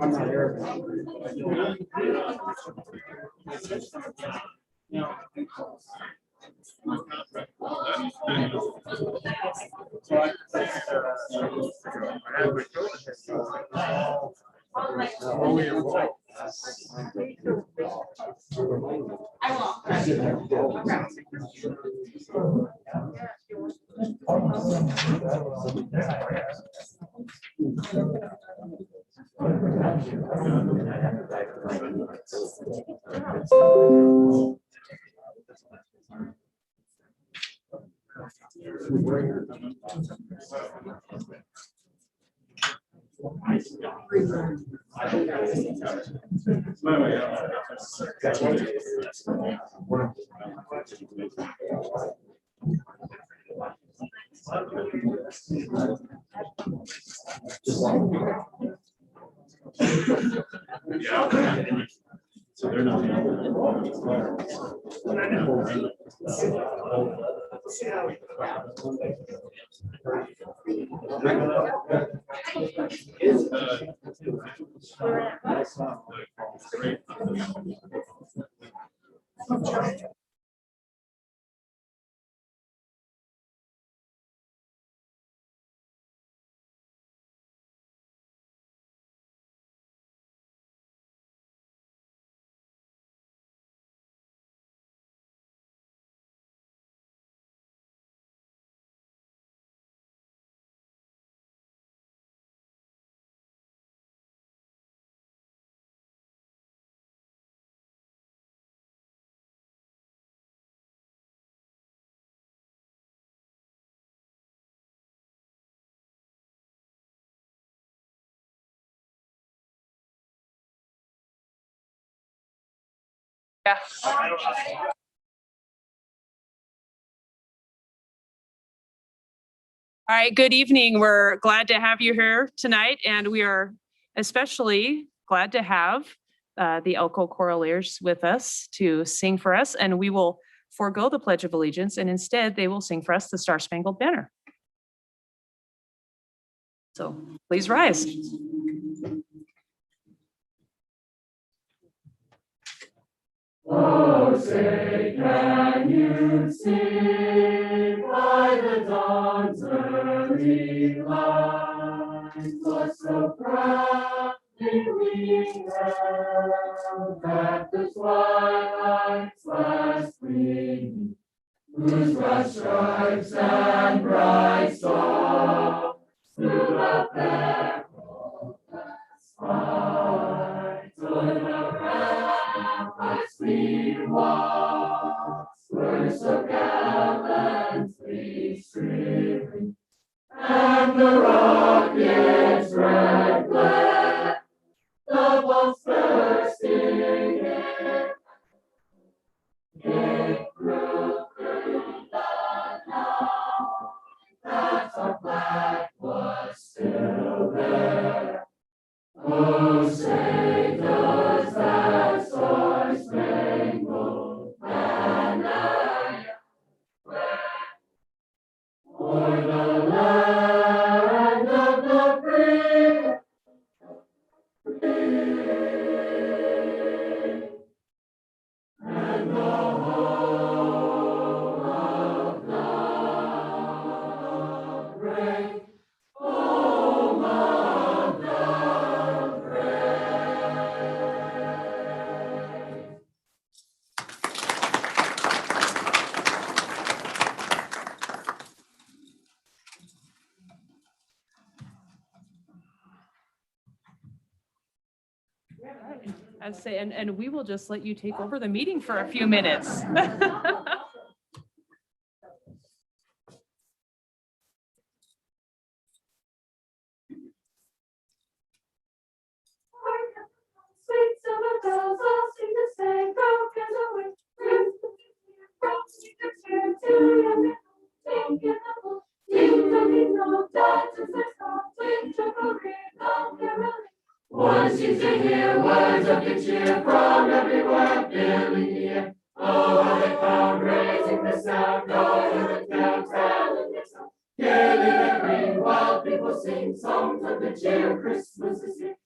I'm not Arabic. So they're not. Yeah. All right, good evening. We're glad to have you here tonight, and we are especially glad to have the Elko coraliers with us to sing for us, and we will forego the Pledge of Allegiance, and instead they will sing for us the Star Spangled Banner. So please rise. Oh, say, can you see by the dawn's early light what so proudly we hailed at the twilight's last gleaming, whose broad stripes and bright stars through the perilous fight o'er the ramparts we walked, were so gallantly streaming, and the rocket's red glare, the bombs bursting in, it grew through the night that our flag was still there. Oh, say does that star-spangled banner yet wave o'er the land of the free, and the home of the brave, home of the I'd say, and we will just let you take over the meeting for a few minutes. sweet silver bells all seem to say, "Go get away, from here to young ding in the pool, ding dong ding dong, dances their song, ding dong ding dong, merrily." One seems to hear words of good cheer from everywhere filling the air. Oh, how they come raising the sound, oh, how the town telling their song. Gaily they ring while people sing songs of good cheer. Christmas is here.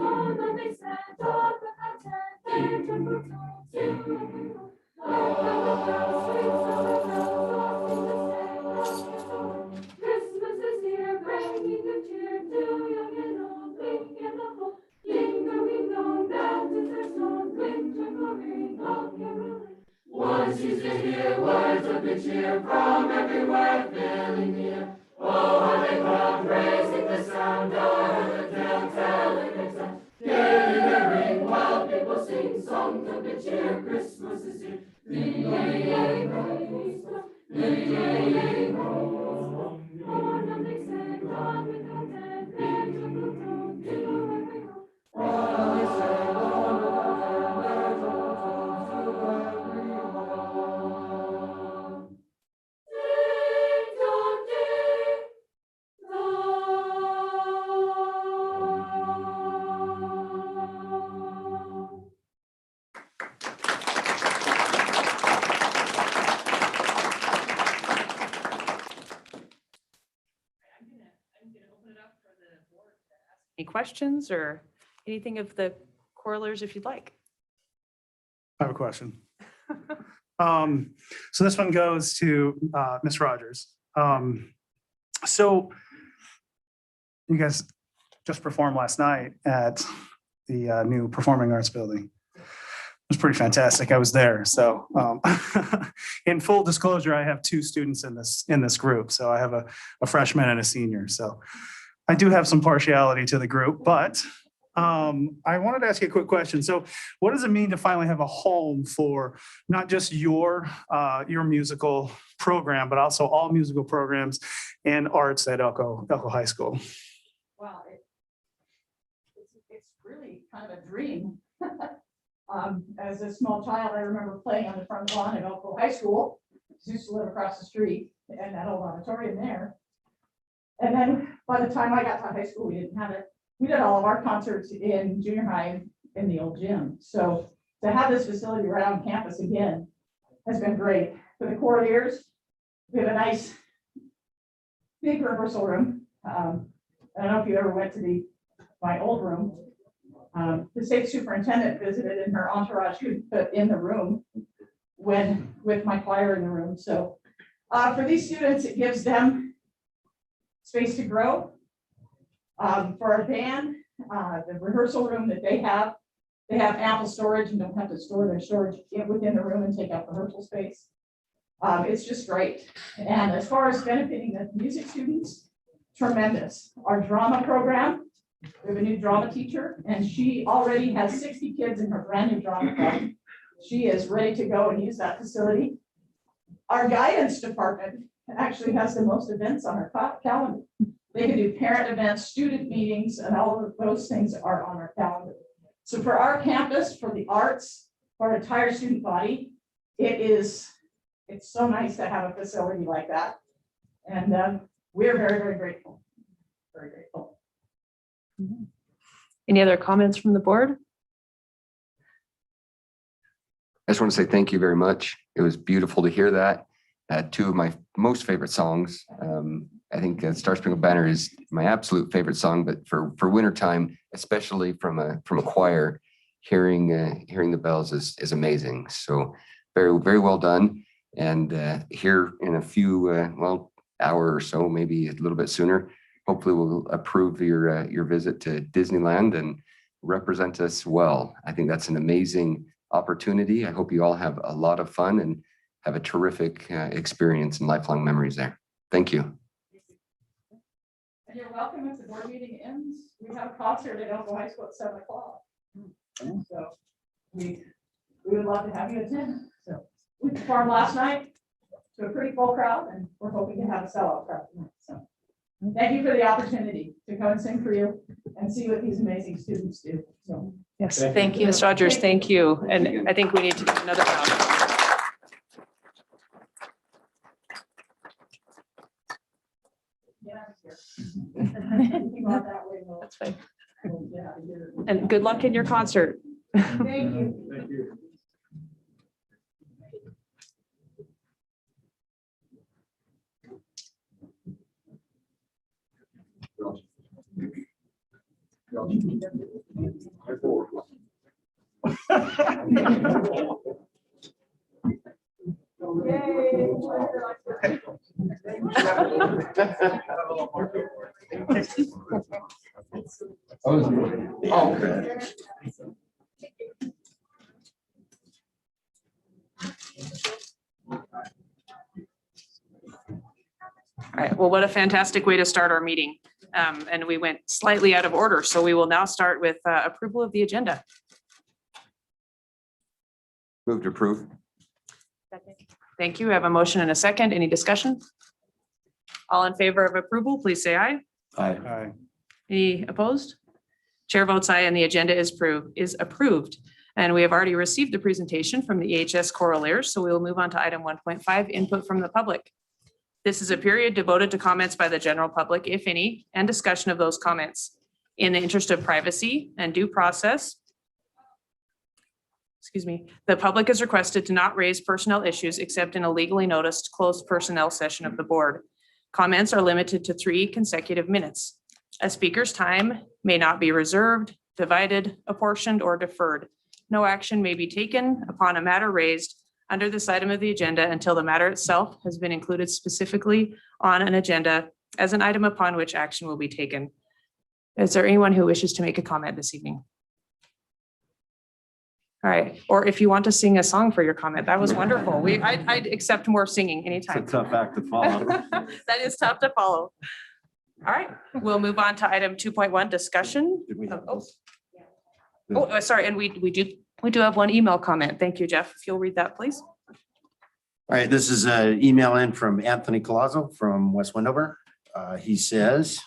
Oh, the big Santa, oh, the content, their triple tones, oh, Christmas is here, bringing good cheer to young and old, big and the lingering on, bells in their song, winter glory, all caroling. One seems to hear words of good cheer from everywhere, filling the air. Oh, how they come raising the sound, oh, how the town telling their song. Gaily they ring while people sing songs of good cheer. Christmas is here. Christmas, oh, nothing said, God with content, their triple tones, to every home. Oh, they say, oh, their triple tones to every home. Ding dong ding dong. I'm gonna open it up for the board to ask any questions or anything of the coraliers if you'd like. I have a question. So this one goes to Ms. Rogers. So you guys just performed last night at the new Performing Arts Building. It was pretty fantastic. I was there. So in full disclosure, I have 2 students in this group. So I have a freshman and a senior. So I do have some partiality to the group, but I wanted to ask you a quick question. So what does it mean to finally have a home for not just your musical program, but also all musical programs and arts at Elko High School? Wow, it's really kind of a dream. As a small child, I remember playing on the front lawn at Elko High School. I used to live across the street and that old auditorium there. And then by the time I got to high school, we didn't have it. We did all of our concerts in junior high in the old gym. So to have this facility right on campus again has been great. For the coraliers, we have a nice big rehearsal room. I don't know if you ever went to my old room. The state superintendent visited and her entourage could put in the room with my choir in the room. So for these students, it gives them space to grow. For our band, the rehearsal room that they have ample storage and don't have to store their storage within the room and take up rehearsal space. It's just great. And as far as benefiting the music students, tremendous. Our drama program, we have a new drama teacher and she already has 60 kids in her brand new drama club. She is ready to go and use that facility. Our guidance department actually has the most events on our calendar. They can do parent events, student meetings, and all of those things are on our calendar. So for our campus, for the arts, for our entire student body, it's so nice to have a facility like that. And we're very, very grateful. Very grateful. Any other comments from the board? I just want to say thank you very much. It was beautiful to hear that. 2 of my most favorite songs. I think Star Spangled Banner is my absolute favorite song, but for wintertime, especially from a choir, hearing the bells is amazing. So very, very well done. And here in a few, hour or so, maybe a little bit sooner, hopefully we'll approve your visit to Disneyland and represent us well. I think that's an amazing opportunity. I hope you all have a lot of fun and have a terrific experience and lifelong memories there. Thank you. And you're welcome if the board meeting ends. We have a concert at Elko High School at 7 o'clock. So we would love to have you attend. So we performed last night to a pretty full crowd and we're hoping to have a sellout crowd tonight. So thank you for the opportunity to come and sing for you and see what these amazing students do. So Yes, thank you, Ms. Rogers. Thank you. And I think we need to give another round. get out of here. Thinking about that way, well, That's fine. yeah, you're- And good luck in your concert. Thank you. Thank you. All right, well, what a fantastic way to start our meeting. And we went slightly out of order, so we will now start with approval of the agenda. Move to approve. Thank you. I have a motion and a second. Any discussion? All in favor of approval, please say aye. Aye. Any opposed? Chair votes aye and the agenda is approved. And we have already received the presentation from the EHS coraliers, so we will move on to item 1.5, input from the public. This is a period devoted to comments by the general public, if any, and discussion of those comments. In the interest of privacy and due process, the public is requested to not raise personnel issues except in a legally noticed closed personnel session of the board. Comments are limited to 3 consecutive minutes. A speaker's time may not be reserved, divided, apportioned, or deferred. No action may be taken upon a matter raised under this item of the agenda until the matter itself has been included specifically on an agenda as an item upon which action will be taken. Is there anyone who wishes to make a comment this evening? All right, or if you want to sing a song for your comment, that was wonderful. I'd accept more singing anytime. It's a tough act to follow. That is tough to follow. All right, we'll move on to item 2.1, discussion. Did we have Oh, those? sorry, and we do have one email comment. Thank you, Jeff. If you'll read that, please. All right, this is an email in from Anthony Colazzo from West Wendover. He says,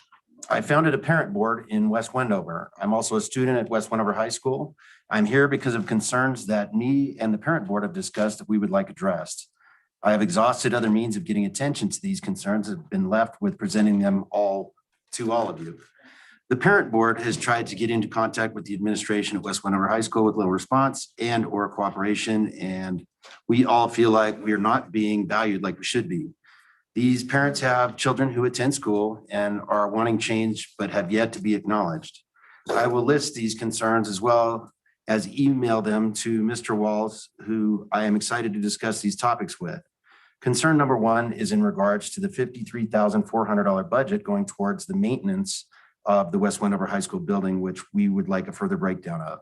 I founded a parent board in West Wendover. I'm also a student at West Wendover High School. I'm here because of concerns that me and the parent board have discussed that we would like addressed. I have exhausted other means of getting attention to these concerns and have been left with presenting them all to all of you. The parent board has tried to get into contact with the administration at West Wendover High School with little response and or cooperation, and we all feel like we are not being valued like we should be. These parents have children who attend school and are wanting change, but have yet to be acknowledged. I will list these concerns as well as email them to Mr. Walls, who I am excited to discuss these topics with. Concern number 1 is in regards to the $53,400 budget going towards the maintenance of the West Wendover High School building, which we would like a further breakdown of.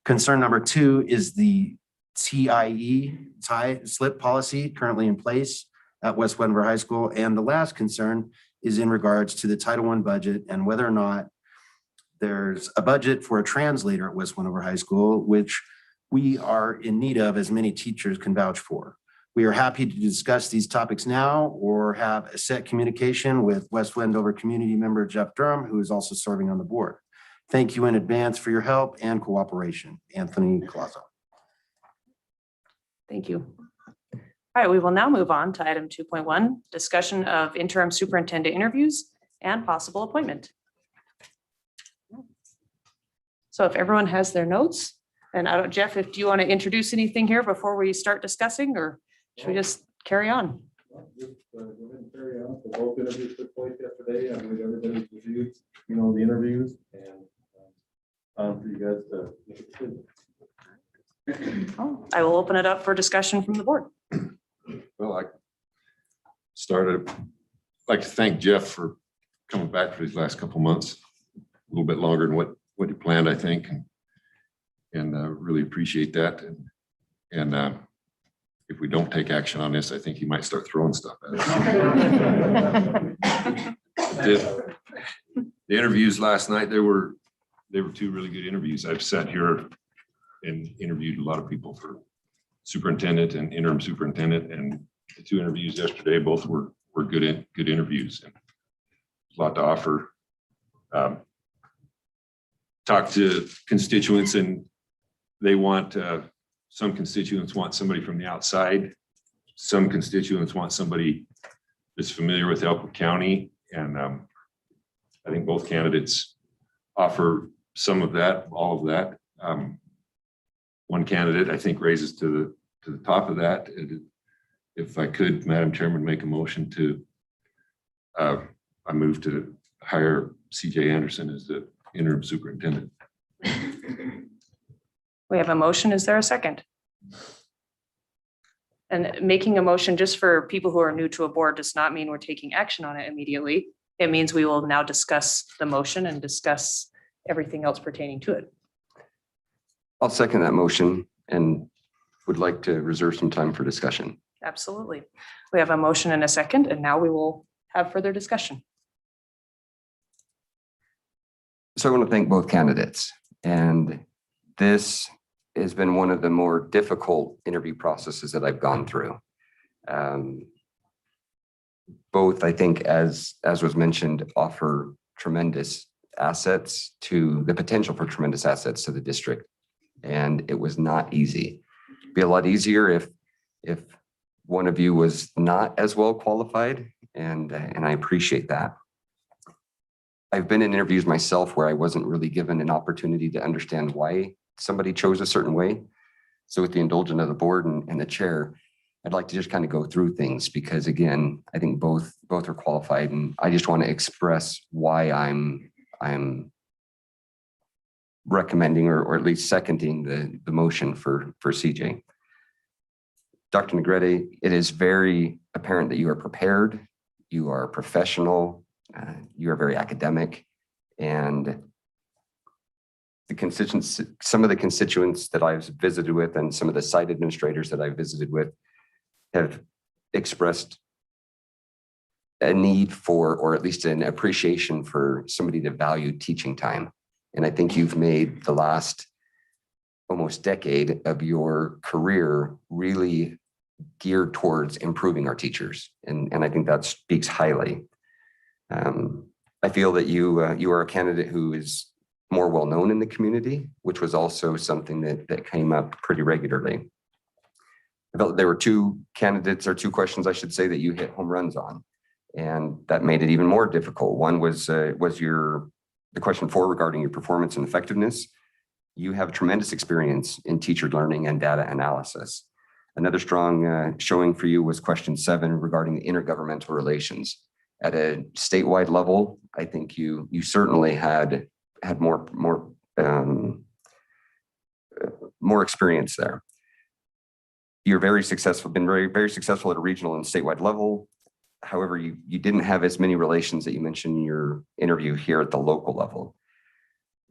Concern number 2 is the TIE slip policy currently in place at West Wendover High School. And the last concern is in regards to the Title I budget and whether or not there's a budget for a translator at West Wendover High School, which we are in need of, as many teachers can vouch for. We are happy to discuss these topics now or have a set communication with West Wendover community member Jeff Durham, who is also serving on the board. Thank you in advance for your help and cooperation. Anthony Colazzo. Thank you. All right, we will now move on to item 2.1, discussion of interim superintendent interviews and possible appointment. So if everyone has their notes, and I don't, Jeff, if do you want to introduce anything here before we start discussing, or should we just carry on? Just go ahead and carry on. So both interviews took place yesterday. I believe everybody's reviewed, the interviews and for you guys to make a decision. Oh, I will open it up for discussion from the board. Well, I'd like to thank Jeff for coming back for these last couple months, a little bit longer than what he planned, I think. And really appreciate that. And if we don't take action on this, I think he might start throwing stuff at us. The interviews last night, they were 2 really good interviews. I've sat here and interviewed a lot of people for superintendent and interim superintendent, and the 2 interviews yesterday both were good interviews and a lot to offer. Talk to constituents, and they want some constituents want somebody from the outside. Some constituents want somebody that's familiar with Elko County, and I think both candidates offer some of that, all of that. One candidate, I think, raises to the top of that. And if I could, Madam Chairman, make a motion to, I move to hire CJ Anderson as the interim superintendent. We have a motion. Is there a second? And making a motion just for people who are new to a board does not mean we're taking action on it immediately. It means we will now discuss the motion and discuss everything else pertaining to it. I'll second that motion and would like to reserve some time for discussion. Absolutely. We have a motion and a second, and now we will have further discussion. So I want to thank both candidates. And this has been one of the more difficult interview processes that I've gone through. Both, I think, as was mentioned, offer tremendous assets to the potential for tremendous assets to the district. And it was not easy. It'd be a lot easier if one of you was not as well qualified, and I appreciate that. I've been in interviews myself where I wasn't really given an opportunity to understand why somebody chose a certain way. So with the indulgence of the board and the chair, I'd like to just kind of go through things because, again, I think both are qualified, and I just want to express why I'm recommending or at least seconding the motion for CJ. Dr. Negrete, it is very apparent that you are prepared, you are professional, you are very academic, and some of the constituents that I've visited with and some of the site administrators that I've visited with have expressed a need for, or at least an appreciation for, somebody to value teaching time. And I think you've made the last almost decade of your career really geared towards improving our teachers. And I think that speaks highly. I feel that you are a candidate who is more well-known in the community, which was also something that came up pretty regularly. I felt there were two candidates, or two questions, I should say, that you hit home runs on, and that made it even more difficult. One was the question 4 regarding your performance and effectiveness. You have tremendous experience in teacher learning and data analysis. Another strong showing for you was question 7 regarding the intergovernmental relations. At a statewide level, I think you certainly had more experience there. You're very successful, been very successful at a regional and statewide level. However, you didn't have as many relations that you mentioned in your interview here at the local level.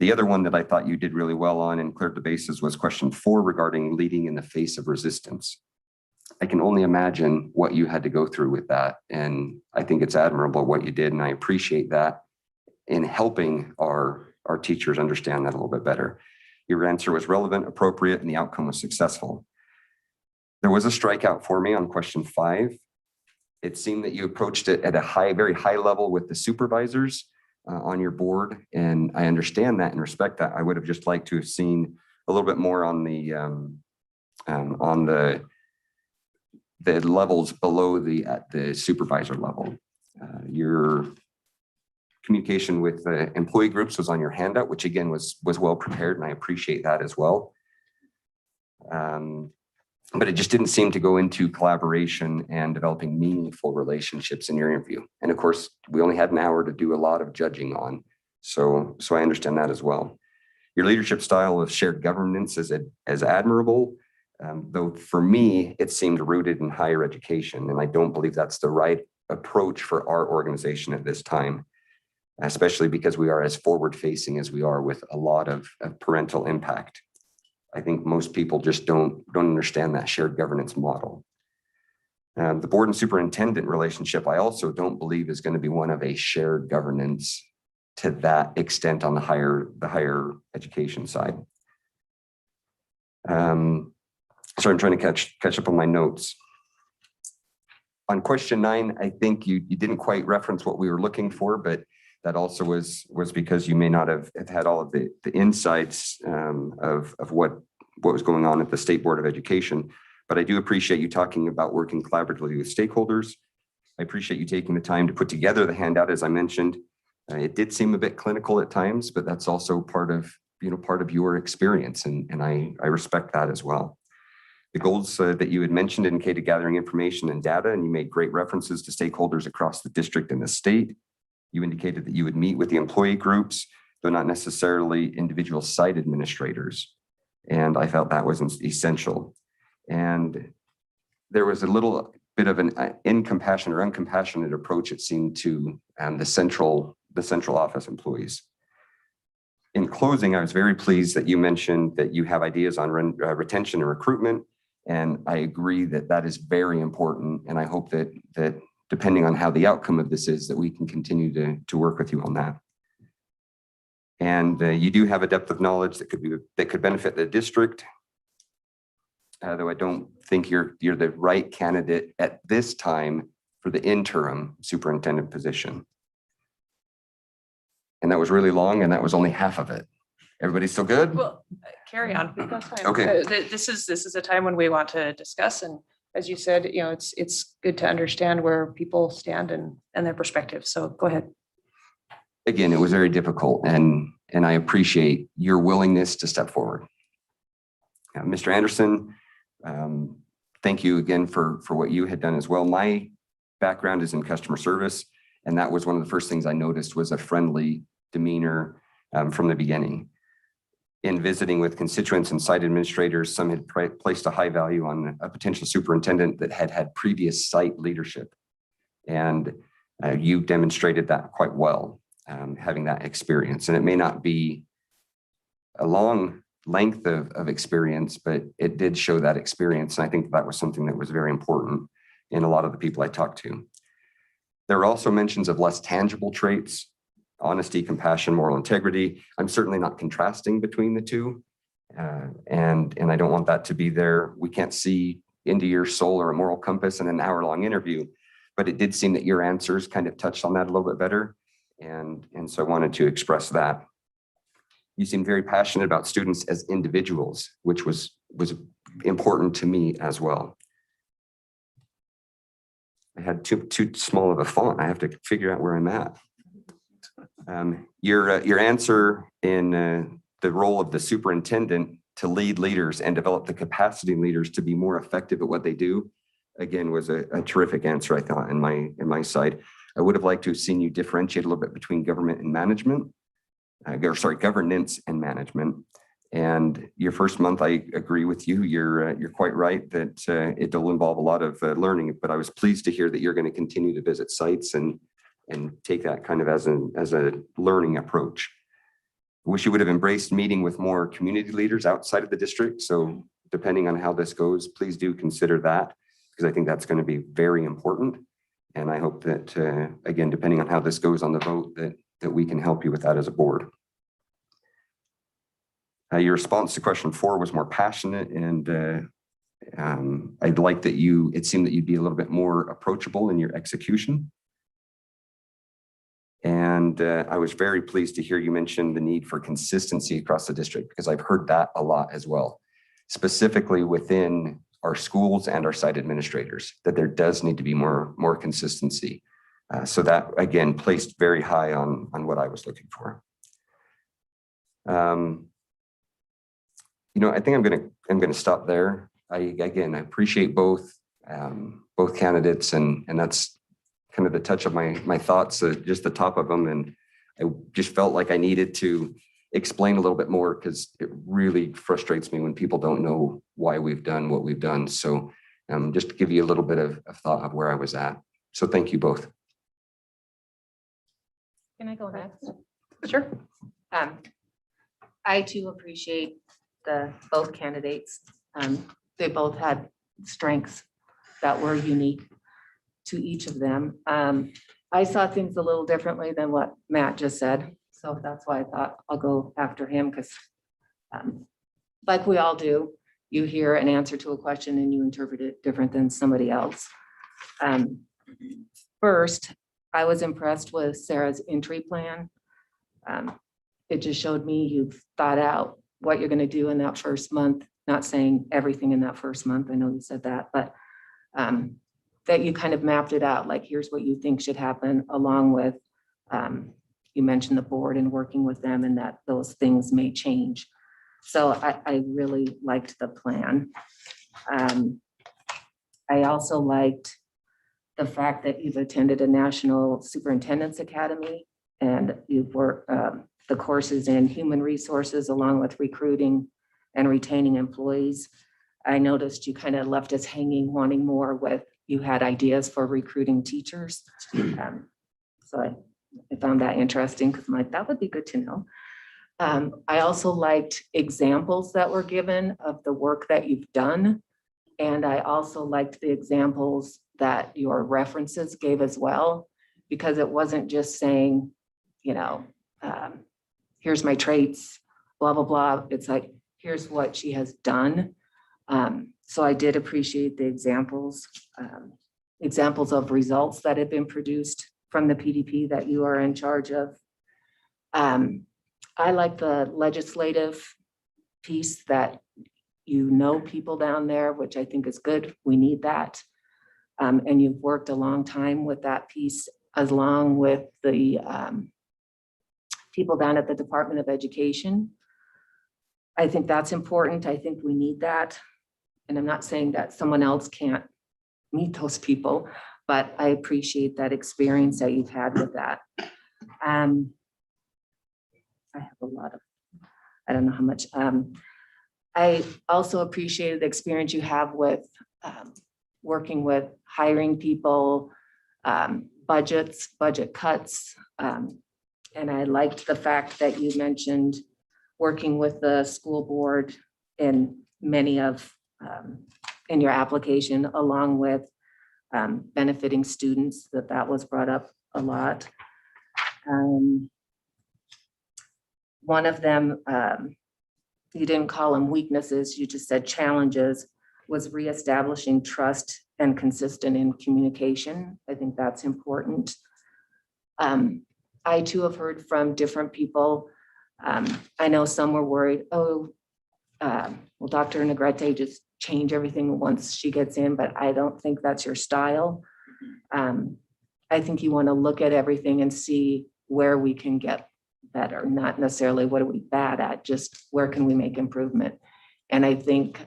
The other one that I thought you did really well on and cleared the bases was question 4 regarding leading in the face of resistance. I can only imagine what you had to go through with that. And I think it's admirable what you did. And I appreciate that in helping our teachers understand that a little bit better. Your answer was relevant, appropriate, and the outcome was successful. There was a strikeout for me on question 5. It seemed that you approached it at a very high level with the supervisors on your board. And I understand that and respect that. I would have just liked to have seen a little bit more on the levels below the supervisor level. Your communication with the employee groups was on your handout, which again was well prepared, and I appreciate that as well. But it just didn't seem to go into collaboration and developing meaningful relationships in your interview. And of course, we only had an hour to do a lot of judging on. So I understand that as well. Your leadership style of shared governance is as admirable, though for me, it seemed rooted in higher education. And I don't believe that's the right approach for our organization at this time, especially because we are as forward-facing as we are with a lot of parental impact. I think most people just don't understand that shared governance model. The board and superintendent relationship, I also don't believe is going to be one of a shared governance to that extent on the higher education side. So I'm trying to catch up on my notes. On question 9, I think you didn't quite reference what we were looking for, but that also was because you may not have had all of the insights of what was going on at the State Board of Education. But I do appreciate you talking about working collaboratively with stakeholders. I appreciate you taking the time to put together the handout, as I mentioned. It did seem a bit clinical at times, but that's also part of your experience, and I respect that as well. The goals that you had mentioned indicated gathering information and data, and you made great references to stakeholders across the district and the state. You indicated that you would meet with the employee groups, though not necessarily individual site administrators. And I felt that was essential. And there was a little bit of an incompassionate or uncompassionate approach, it seemed, to the central office employees. In closing, I was very pleased that you mentioned that you have ideas on retention and recruitment. And I agree that that is very important. And I hope that depending on how the outcome of this is, that we can continue to work with you on that. And you do have a depth of knowledge that could benefit the district. Though I don't think you're the right candidate at this time for the interim superintendent position. And that was really long, and that was only half of it. Everybody still good? Well, carry on. We've got time. Okay. This is a time when we want to discuss, and as you said, it's good to understand where people stand and their perspective. So go ahead. Again, it was very difficult, and I appreciate your willingness to step forward. Mr. Anderson, thank you again for what you had done as well. My background is in customer service, and that was one of the first things I noticed was a friendly demeanor from the beginning. In visiting with constituents and site administrators, some had placed a high value on a potential superintendent that had previous site leadership. And you demonstrated that quite well, having that experience. And it may not be a long length of experience, but it did show that experience. And I think that was something that was very important in a lot of the people I talked to. There were also mentions of less tangible traits: honesty, compassion, moral integrity. I'm certainly not contrasting between the two. And I don't want that to be there. We can't see into your soul or a moral compass in an hour-long interview, but it did seem that your answers kind of touched on that a little bit better. And so I wanted to express that. You seemed very passionate about students as individuals, which was important to me as well. I had too small of a font. I have to figure out where I'm at. Your answer in the role of the superintendent to lead leaders and develop the capacity in leaders to be more effective at what they do, again, was a terrific answer, I thought, in my side. I would have liked to have seen you differentiate a little bit between government and management, governance and management. And your first month, I agree with you. You're quite right that it will involve a lot of learning, but I was pleased to hear that you're going to continue to visit sites and take that kind of as a learning approach. I wish you would have embraced meeting with more community leaders outside of the district. So depending on how this goes, please do consider that, because I think that's going to be very important. And I hope that, again, depending on how this goes on the vote, that we can help you with that as a board. Your response to question 4 was more passionate, and I'd like that it seemed that you'd be a little bit more approachable in your execution. And I was very pleased to hear you mention the need for consistency across the district, because I've heard that a lot as well, specifically within our schools and our site administrators, that there does need to be more consistency. So that, again, placed very high on what I was looking for. I think I'm gonna stop there. I appreciate both candidates, and that's kind of the touch of my thoughts, just the top of them. And I just felt like I needed to explain a little bit more, because it really frustrates me when people don't know why we've done what we've done. So just to give you a little bit of thought of where I was at. So thank you both. Can I go next? Sure. I too appreciate both candidates. They both had strengths that were unique to each of them. I saw things a little differently than what Matt just said. So that's why I thought I'll go after him, because like we all do, you hear an answer to a question and you interpret it different than somebody else. First, I was impressed with Sarah's entry plan. It just showed me you've thought out what you're going to do in that first month, not saying everything in that first month. I know you said that, but that you kind of mapped it out, like here's what you think should happen, along with you mentioned the board and working with them and that those things may change. So I really liked the plan. I also liked the fact that you've attended a National Superintendent's Academy and you've worked the courses in human resources along with recruiting and retaining employees. I noticed you kind of left us hanging, wanting more with, you had ideas for recruiting teachers. So I found that interesting because I'm like, that would be good to know. I also liked examples that were given of the work that you've done. And I also liked the examples that your references gave as well, because it wasn't just saying, you know, here's my traits, blah, blah, blah. It's like, here's what she has done. So I did appreciate the examples of results that have been produced from the PDP that you are in charge of. I like the legislative piece that you know people down there, which I think is good. We need that. And you've worked a long time with that piece, along with the people down at the Department of Education. I think that's important. I think we need that. And I'm not saying that someone else can't meet those people, but I appreciate that experience that you've had with that. I have a lot of, I don't know how much. I also appreciated the experience you have with working with hiring people, budget cuts. And I liked the fact that you mentioned working with the school board in many of, in your application, along with benefiting students, that was brought up a lot. One of them, you didn't call them weaknesses, you just said challenges, was reestablishing trust and consistent in communication. I think that's important. I too have heard from different people. I know some were worried, well, Dr. Negrete just change everything once she gets in, but I don't think that's your style. I think you want to look at everything and see where we can get better, not necessarily what are we bad at, just where can we make improvement. And I think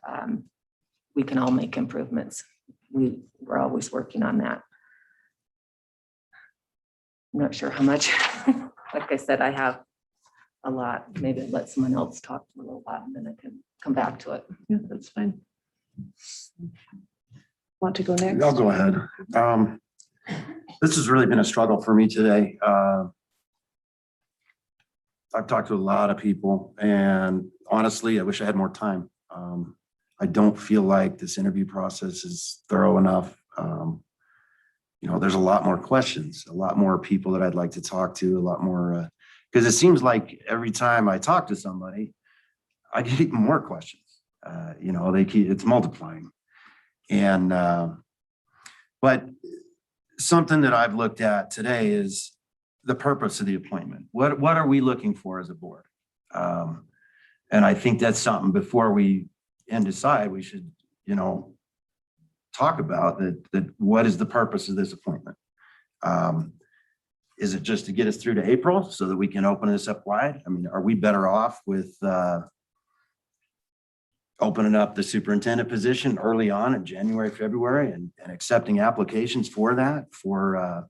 we can all make improvements. We're always working on that. I'm not sure how much, like I said, I have a lot. Maybe let someone else talk for a little while and then I can come back to it. Yeah, that's fine. Want to go next? I'll go ahead. This has really been a struggle for me today. I've talked to a lot of people and honestly, I wish I had more time. I don't feel like this interview process is thorough enough. You know, there's a lot more questions, a lot more people that I'd like to talk to, a lot more, because it seems like every time I talk to somebody, I get even more questions. You know, it's multiplying. And, but something that I've looked at today is the purpose of the appointment. What are we looking for as a board? And I think that's something before we decide, we should, you know, talk about that what is the purpose of this appointment? Is it just to get us through to April so that we can open this up wide? I mean, are we better off with opening up the superintendent position early on in January, February and accepting applications for that for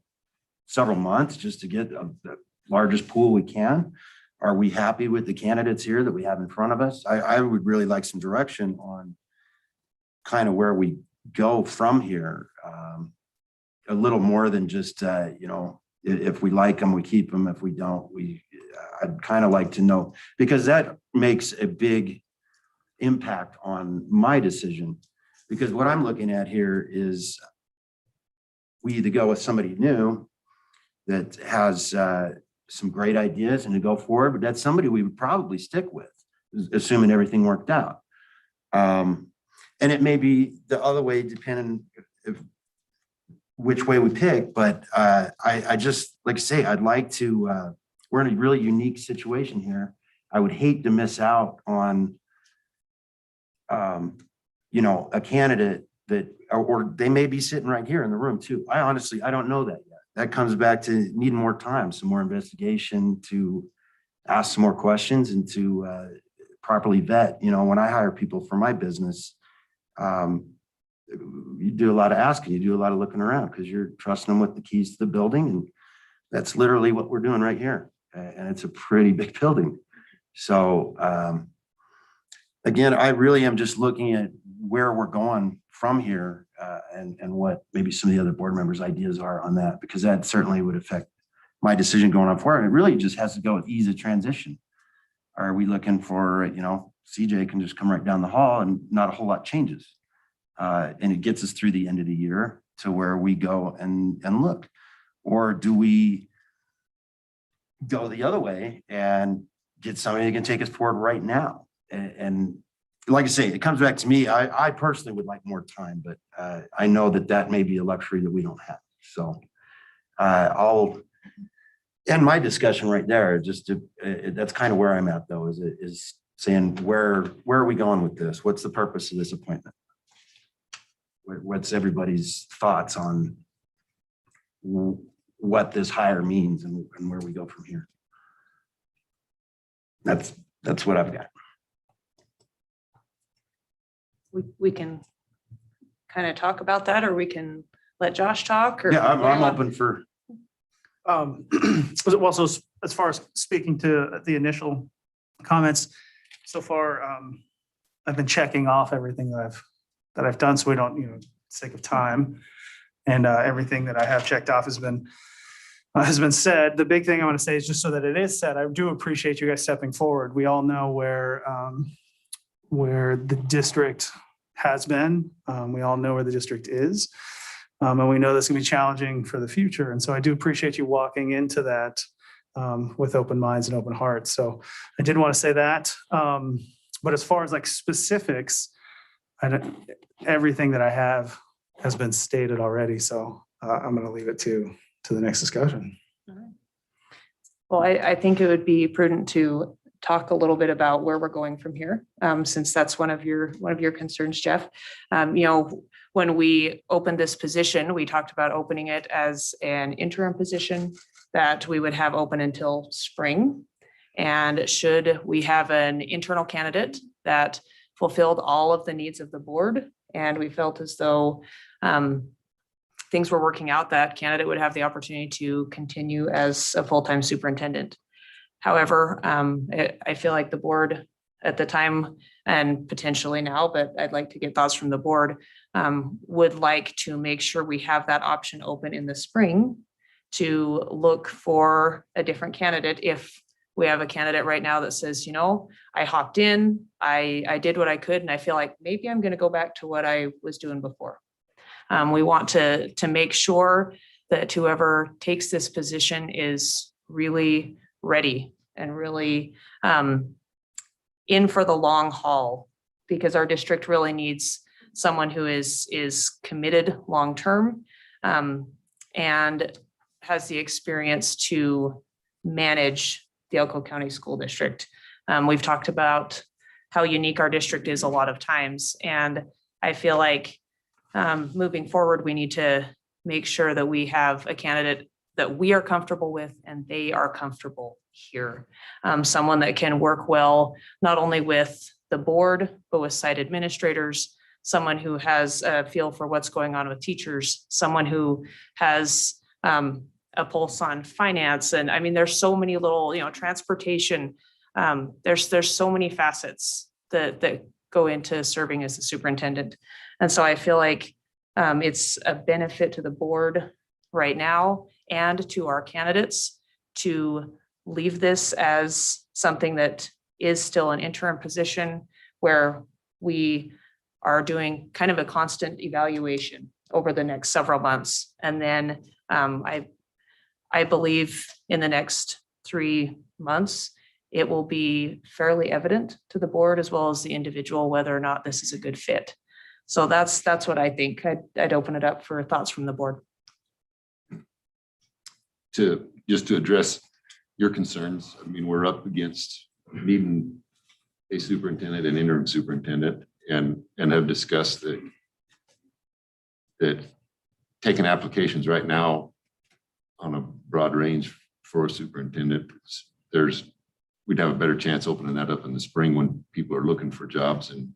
several months just to get the largest pool we can? Are we happy with the candidates here that we have in front of us? I would really like some direction on kind of where we go from here. A little more than just, you know, if we like them, we keep them. If we don't, I'd kind of like to know, because that makes a big impact on my decision. Because what I'm looking at here is we either go with somebody new that has some great ideas and to go forward, but that's somebody we would probably stick with, assuming everything worked out. And it may be the other way, depending if which way we pick, but I just, like I say, I'd like to, we're in a really unique situation here. I would hate to miss out on, you know, a candidate that, or they may be sitting right here in the room too. I honestly, I don't know that yet. that comes back to needing more time, some more investigation to ask some more questions and to properly vet. You know, when I hire people for my business, you do a lot of asking, you do a lot of looking around because you're trusting them with the keys to the building. And that's literally what we're doing right here. And it's a pretty big building. So again, I really am just looking at where we're going from here and what maybe some of the other board members' ideas are on that, because that certainly would affect my decision going on forward. It really just has to go with ease of transition. Are we looking for, you know, CJ can just come right down the hall and not a whole lot changes. And it gets us through the end of the year to where we go and look, or do we go the other way and get somebody that can take us forward right now? And like I say, it comes back to me. I personally would like more time, but I know that may be a luxury that we don't have. So I'll end my discussion right there. Just to, that's kind of where I'm at, though, is saying where are we going with this? What's the purpose of this appointment? What's everybody's thoughts on what this hire means and where we go from here? That's what I've got. We can kind of talk about that, or we can let Josh talk, or. Yeah, I'm open for. Well, so as far as speaking to the initial comments, so far, I've been checking off everything that I've done, so we don't, you know, sake of time, and everything that I have checked off has been said. The big thing I want to say is just so that it is said, I do appreciate you guys stepping forward. We all know where the district has been. We all know where the district is. And we know this can be challenging for the future. And so I do appreciate you walking into that with open minds and open hearts. So I did want to say that. But as far as like specifics, everything that I have has been stated already. So I'm going to leave it to the next discussion. Well, I think it would be prudent to talk a little bit about where we're going from here, since that's one of your concerns, Jeff. You know, when we opened this position, we talked about opening it as an interim position that we would have open until spring. And should we have an internal candidate that fulfilled all of the needs of the board, and we felt as though things were working out, that candidate would have the opportunity to continue as a full-time superintendent. However, I feel like the board at the time, and potentially now, but I'd like to get thoughts from the board, would like to make sure we have that option open in the spring to look for a different candidate. If we have a candidate right now that says, you know, I hopped in, I did what I could, and I feel like maybe I'm going to go back to what I was doing before. We want to make sure that whoever takes this position is really ready and really in for the long haul, because our district really needs someone who is committed long-term and has the experience to manage the Elko County School District. We've talked about how unique our district is a lot of times, and I feel like moving forward, we need to make sure that we have a candidate that we are comfortable with and they are comfortable here. Someone that can work well, not only with the board, but with site administrators, someone who has a feel for what's going on with teachers, someone who has a pulse on finance. And I mean, there's so many little, you know, transportation. There's so many facets that go into serving as the superintendent. And so I feel like it's a benefit to the board right now and to our candidates to leave this as something that is still an interim position where we are doing kind of a constant evaluation over the next several months. And then I believe in the next 3 months, it will be fairly evident to the board as well as the individual whether or not this is a good fit. So that's what I think. I'd open it up for thoughts from the board. To address your concerns, I mean, we're up against needing a superintendent and interim superintendent, and have discussed that taking applications right now on a broad range for a superintendent. We'd have a better chance opening that up in the spring when people are looking for jobs and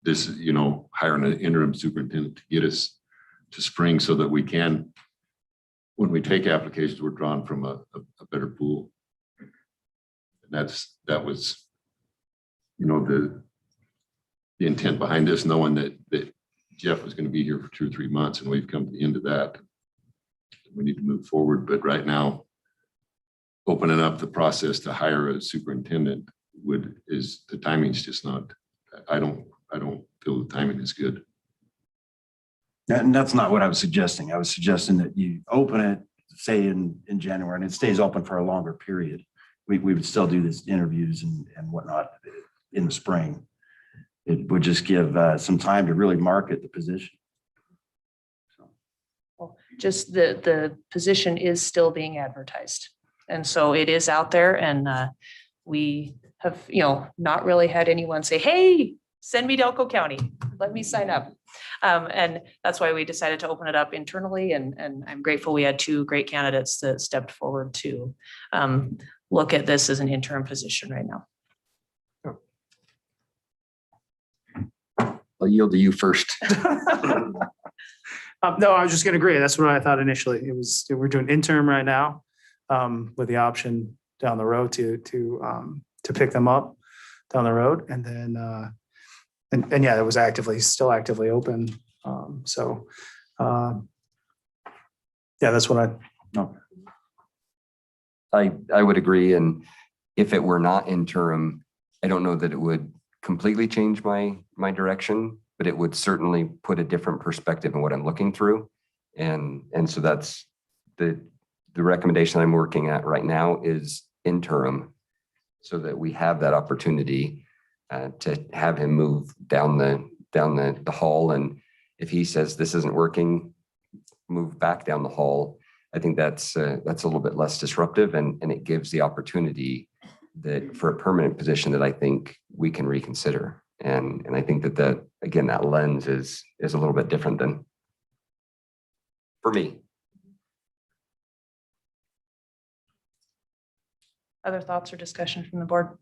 this, hiring an interim superintendent to get us to spring so that we can, when we take applications, we're drawn from a better pool. And that was, the intent behind this, knowing that Jeff was going to be here for 2 or 3 months, and we've come to the end of that. We need to move forward, but right now, opening up the process to hire a superintendent the timing's just not, I don't feel the timing is good. And that's not what I was suggesting. I was suggesting that you open it, say in January, and it stays open for a longer period. We would still do this interviews and whatnot in the spring. It would just give some time to really market the position. Well, just the position is still being advertised. And so it is out there, and we have, not really had anyone say, hey, send me to Elko County, let me sign up. And that's why we decided to open it up internally. And I'm grateful we had 2 great candidates that stepped forward to look at this as an interim position right now. I'll yield to you first. No, I was just gonna agree. That's what I thought initially. We're doing interim right now, with the option down the road to pick them up down the road. And then, and yeah, it was still actively open. Yeah, that's what I would agree. And if it were not interim, I don't know that it would completely change my direction, but it would certainly put a different perspective in what I'm looking through. And so that's the recommendation I'm working at right now is interim, so that we have that opportunity to have him move down the hall. And if he says this isn't working, move back down the hall. I think that's a little bit less disruptive, and it gives the opportunity that for a permanent position that I think we can reconsider. And I think that again, that lens is a little bit different than for me. Other thoughts or discussion from the board?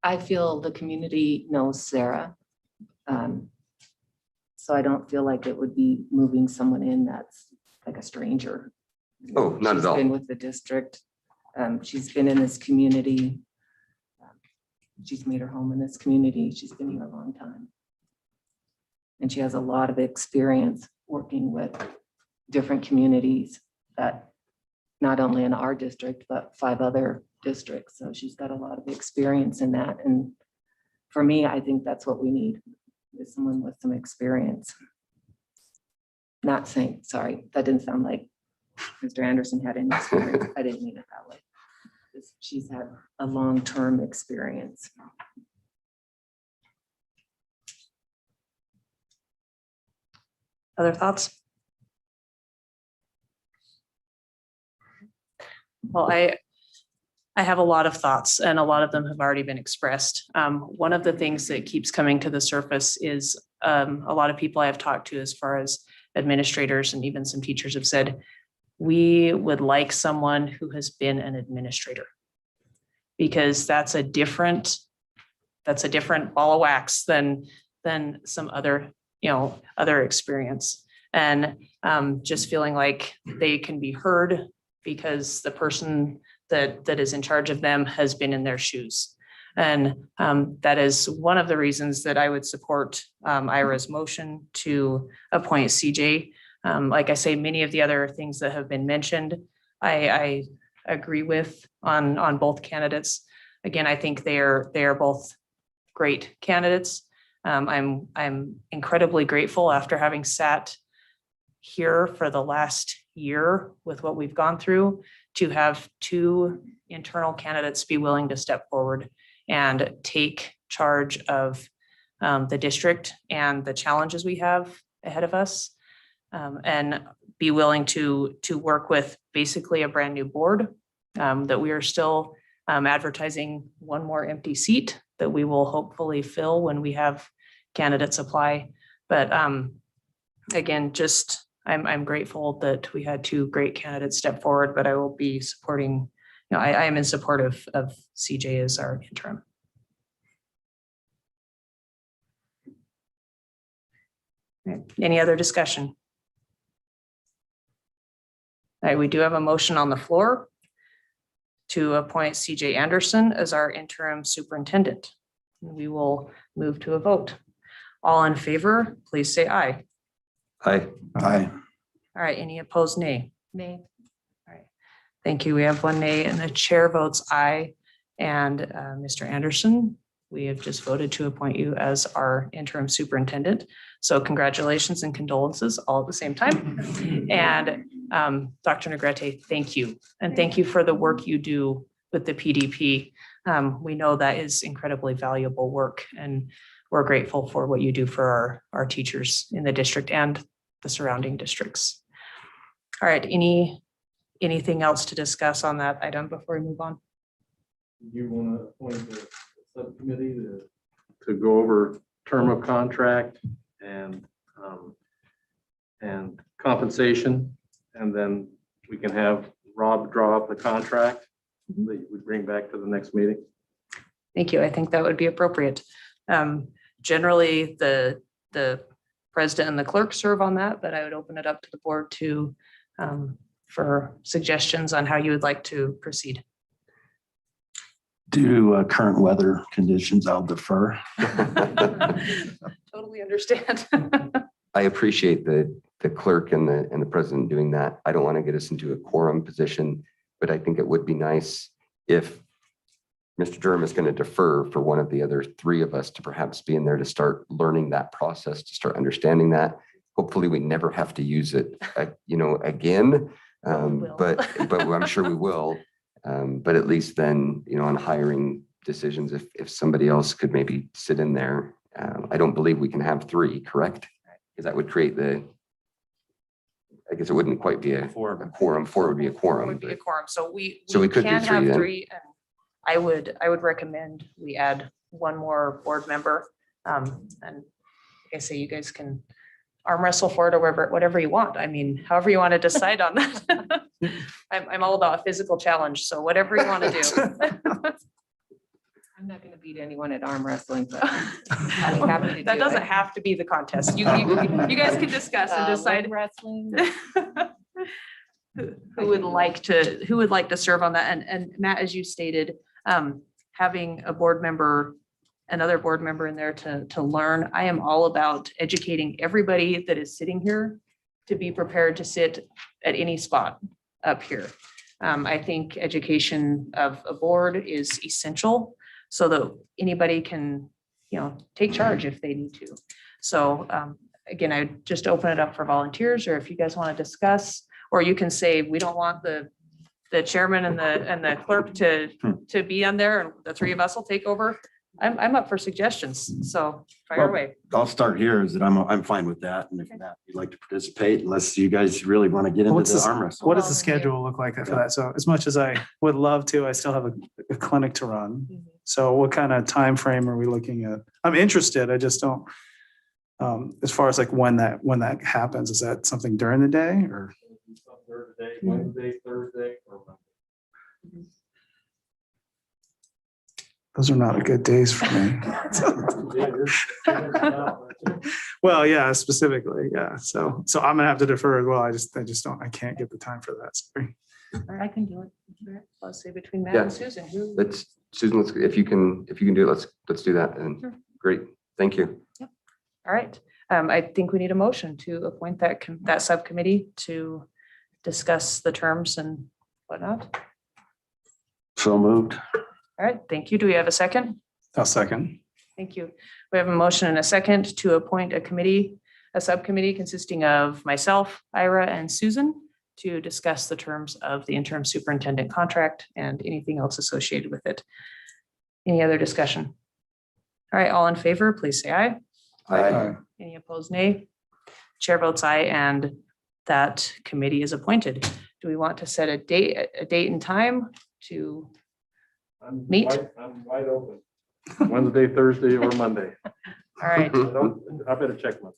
I feel the community knows Sarah. So I don't feel like it would be moving someone in that's like a stranger. Oh, not at all. She's been with the district. She's been in this community. She's made her home in this community. She's been here a long time. And she has a lot of experience working with different communities that not only in our district, but 5 other districts. So she's got a lot of experience in that. And for me, I think that's what we need, is someone with some experience. Not saying, sorry, that didn't sound like Mr. Anderson had any experience. I didn't mean it that way. She's had a long-term experience. Other thoughts? Well, I have a lot of thoughts, and a lot of them have already been expressed. One of the things that keeps coming to the surface is a lot of people I have talked to, as far as administrators and even some teachers, have said, we would like someone who has been an administrator, because that's a different ball of wax than some other, other experience. And just feeling like they can be heard because the person that is in charge of them has been in their shoes. And that is one of the reasons that I would support Ira's motion to appoint CJ. Like I say, many of the other things that have been mentioned, I agree with on both candidates. Again, I think they are both great candidates. I'm incredibly grateful, after having sat here for the last year with what we've gone through, to have 2 internal candidates be willing to step forward and take charge of the district and the challenges we have ahead of us, and be willing to work with basically a brand new board, that we are still advertising 1 more empty seat that we will hopefully fill when we have candidates apply. But again, just, I'm grateful that we had two great candidates step forward, but I will be supporting, I am in support of CJ as our interim. Right. Any other discussion? All right, we do have a motion on the floor to appoint CJ Anderson as our interim superintendent. We will move to a vote. All in favor, please say aye. Aye. Aye. All right, any opposed, nay? Nay. All right, thank you. We have one nay and the chair votes aye. And Mr. Anderson, we have just voted to appoint you as our interim superintendent. So congratulations and condolences all at the same time. And Dr. Negrete, thank you. And thank you for the work you do with the PDP. We know that is incredibly valuable work, and we're grateful for what you do for our teachers in the district and the surrounding districts. All right, anything else to discuss on that item before we move on? You want to appoint the subcommittee to go over term of contract and compensation, and then we can have Rob draw up the contract that we bring back to the next meeting. Thank you. I think that would be appropriate. Generally, the president and the clerk serve on that, but I would open it up to the board to for suggestions on how you would like to proceed. Due to current weather conditions, I'll defer. Totally understand. I appreciate the clerk and the president doing that. I don't want to get us into a quorum position, but I think it would be nice if Mr. Durham is going to defer for one of the other three of us to perhaps be in there to start learning that process, to start understanding that. Hopefully we never have to use it, again. will. But I'm sure we will. But at least then, on hiring decisions, if somebody else could maybe sit in there. I don't believe we can have three, correct? Because that would create I guess it wouldn't quite be a quorum. Four would be a quorum. Would be a quorum. So we could do can three have then. three. And I would recommend we add one more board member. And like I say, you guys can arm wrestle for it or whatever you want. I mean, however you want to decide on that. I'm all about a physical challenge. So whatever you want to do. I'm not going to beat anyone at arm wrestling, but I'd be happy to That do doesn't it. have to be the contest. You guys can discuss and decide Leg wrestling. who would like to serve on that. And Matt, as you stated, having a board member, another board member in there to learn. I am all about educating everybody that is sitting here to be prepared to sit at any spot up here. I think education of a board is essential so that anybody can, take charge if they need to. So again, I just open it up for volunteers, or if you guys want to discuss, or you can say, we don't want the chairman and the clerk to be on there, and the three of us will take over. I'm up for suggestions, so fire away. I'll start here is that I'm fine with that. And if Matt, you'd like to participate, unless you guys really want to get into What's the this- arm wrestle. What does the schedule look like for that? So as much as I would love to, I still have a clinic to run. So what kind of time frame are we looking at? I'm interested. I just don't. As far as like when that happens, is that something during the day or? Wednesday, Thursday, or Monday. Those are not good days for me. Well, yeah, specifically, yeah. So I'm gonna have to defer as well. I just don't, I can't get the time for that. Sorry. I can do it. Let's say between Matt Yeah. and Susan. Susan, if you can do it, let's do that. And Sure. great. Thank you. All right. I think we need a motion to appoint that subcommittee to discuss the terms and whatnot. So moved. All right, thank you. Do we have a second? I'll second. Thank you. We have a motion and a second to appoint a subcommittee consisting of myself, Ira, and Susan to discuss the terms of the interim superintendent contract and anything else associated with it. Any other discussion? All right, all in favor, please say aye. Aye. Any opposed, nay? Chair votes aye, and that committee is appointed. Do we want to set a date and time to I'm Meet. I'm wide open. Wednesday, Thursday, or Monday. All right. I better check myself.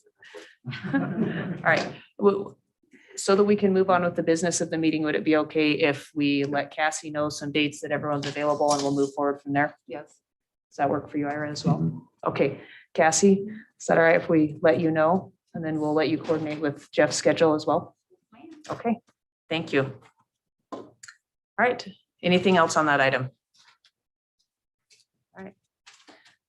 All right. So that we can move on with the business of the meeting, would it be okay if we let Cassie know some dates that everyone's available and we'll move forward from there? Yes. Does that work for you, Ira, as well? Okay, Cassie, is that all right if we let you know? And then we'll let you coordinate with Jeff's schedule as well? Okay, thank you. All right, anything else on that item? All right.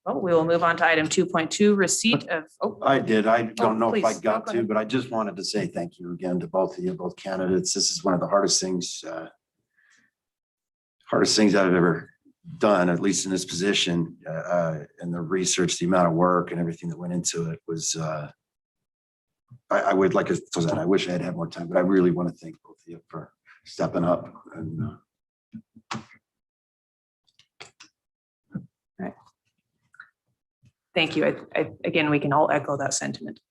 Well, we will move on to item 2.2, receipt of, I did. I don't know if I please. got Go to, ahead. but I just wanted to say thank you again to both of you, both candidates. This is one of the hardest things I've ever done, at least in this position, and the research, the amount of work and everything that went into it was, I would like to, I wish I had more time, but I really want to thank both of you for stepping up and Thank you. Again, we can all echo that sentiment.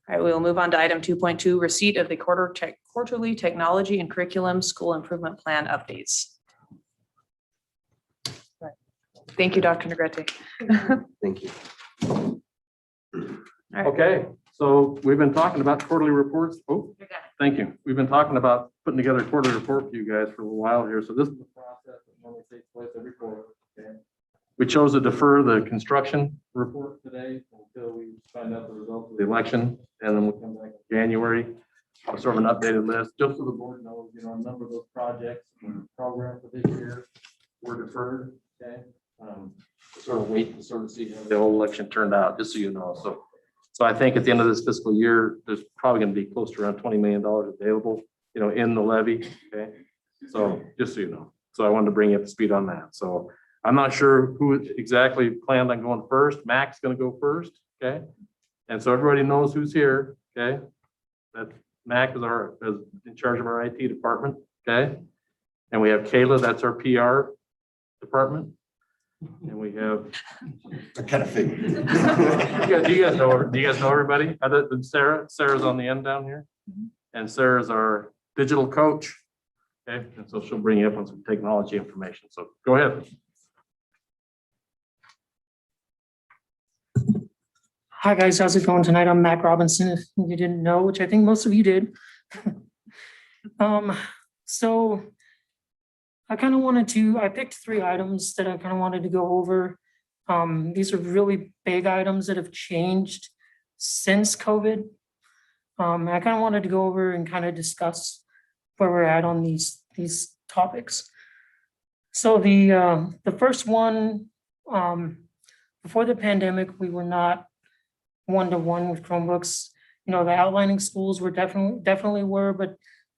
All right, we will move on to item 2.2, receipt of the quarterly technology and curriculum school improvement plan updates. Right. Thank you, Dr. Negrete. Thank you. All right. Okay, so we've been talking about quarterly reports. Oh, thank you. We've been talking about putting together a quarterly report for you guys for a while here. So this is the process that normally takes place every quarter. Okay. We chose to defer the construction report today until we find out the results of the election, and then we'll come back in January. Sort of an updated list, just so the board knows, a number of those projects and programs for this year were deferred. Okay. Sort of wait to sort of see how the whole election turned out, just so you know. So I think at the end of this fiscal year, there's probably going to be close to around $20 million available, in the levy. Okay. So just so you know. So I wanted to bring you up to speed on that. So I'm not sure who exactly planned on going first. Mac's going to go first. Okay. And so everybody knows who's here. Okay. That Mac is in charge of our IT department. Okay. And we have Kayla, that's our PR department. And we have, I kind of figured. do you guys know everybody other than Sarah? Sarah's on the end down here. And Sarah's our digital coach. Okay. And so she'll bring you up on some technology information. So go ahead. Hi guys, how's it going tonight? I'm Mac Robinson, if you didn't know, which I think most of you did. So I picked 3 items that I kind of wanted to go over. These are really big items that have changed since COVID. I kind of wanted to go over and kind of discuss where we're at on these topics. So the first one, before the pandemic, we were not one-to-one with Chromebooks. The outlining schools were definitely were, but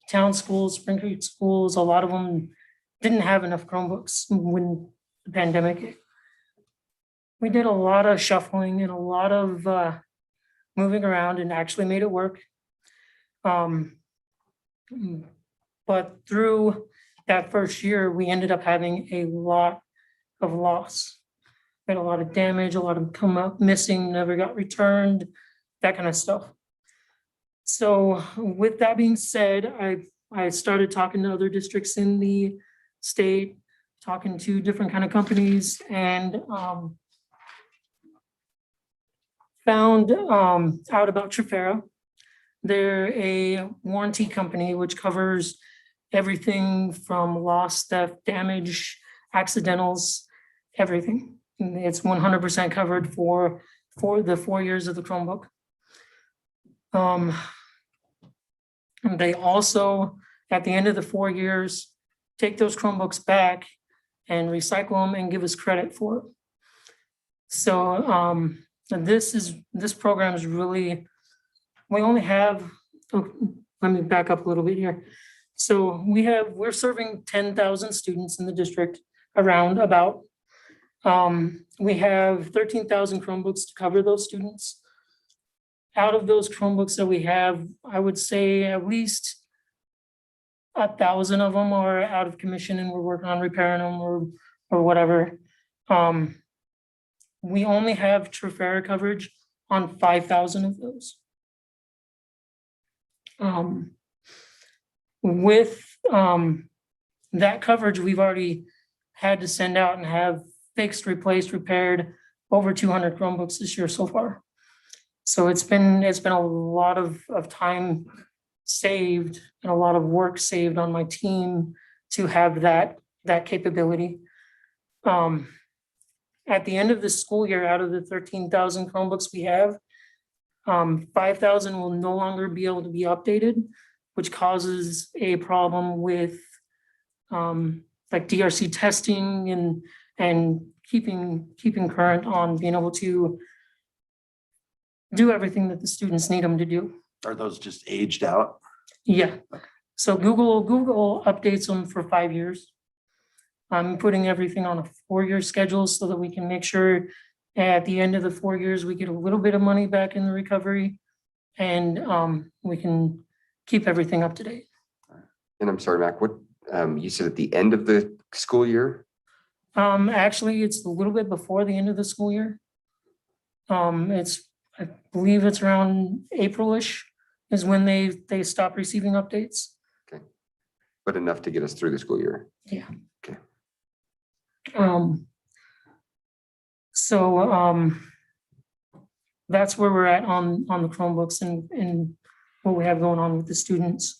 town schools, Spring Creek schools, a lot of them didn't have enough Chromebooks when the pandemic hit. We did a lot of shuffling and a lot of moving around and actually made it work. But through that first year, we ended up having a lot of loss. We had a lot of damage, a lot of them come up missing, never got returned, that kind of stuff. So with that being said, I started talking to other districts in the state, talking to different kind of companies, and found out about Trifera. They're a warranty company which covers everything from loss, theft, damage, accidentals, everything. It's 100% covered for the 4 years of the Chromebook. And they also, at the end of the 4 years, take those Chromebooks back and recycle them and give us credit for it. So this program is really, we only have, let me back up a little bit here. So we're serving 10,000 students in the district about. We have 13,000 Chromebooks to cover those students. Out of those Chromebooks that we have, I would say at least 1,000 of them are out of commission and we're working on repairing them or whatever. We only have Trifera coverage on 5,000 of those. With that coverage, we've already had to send out and have fixed, replaced, repaired over 200 Chromebooks this year so far. So it's been a lot of time saved and a lot of work saved on my team to have that capability. At the end of the school year, out of the 13,000 Chromebooks we have, 5,000 will no longer be able to be updated, which causes a problem with like DRC testing and keeping current on being able to do everything that the students need them to do. Are those just aged out? Yeah, so Google updates them for 5 years. I'm putting everything on a 4-year schedule so that we can make sure at the end of the 4 years, we get a little bit of money back in the recovery and we can keep everything up to date. And I'm sorry, Mac, what, you said at the end of the school year? Actually, it's a little bit before the end of the school year. I believe it's around April-ish is when they stop receiving updates. But enough to get us through the school year. Yeah. Okay. So that's where we're at on the Chromebooks and what we have going on with the students.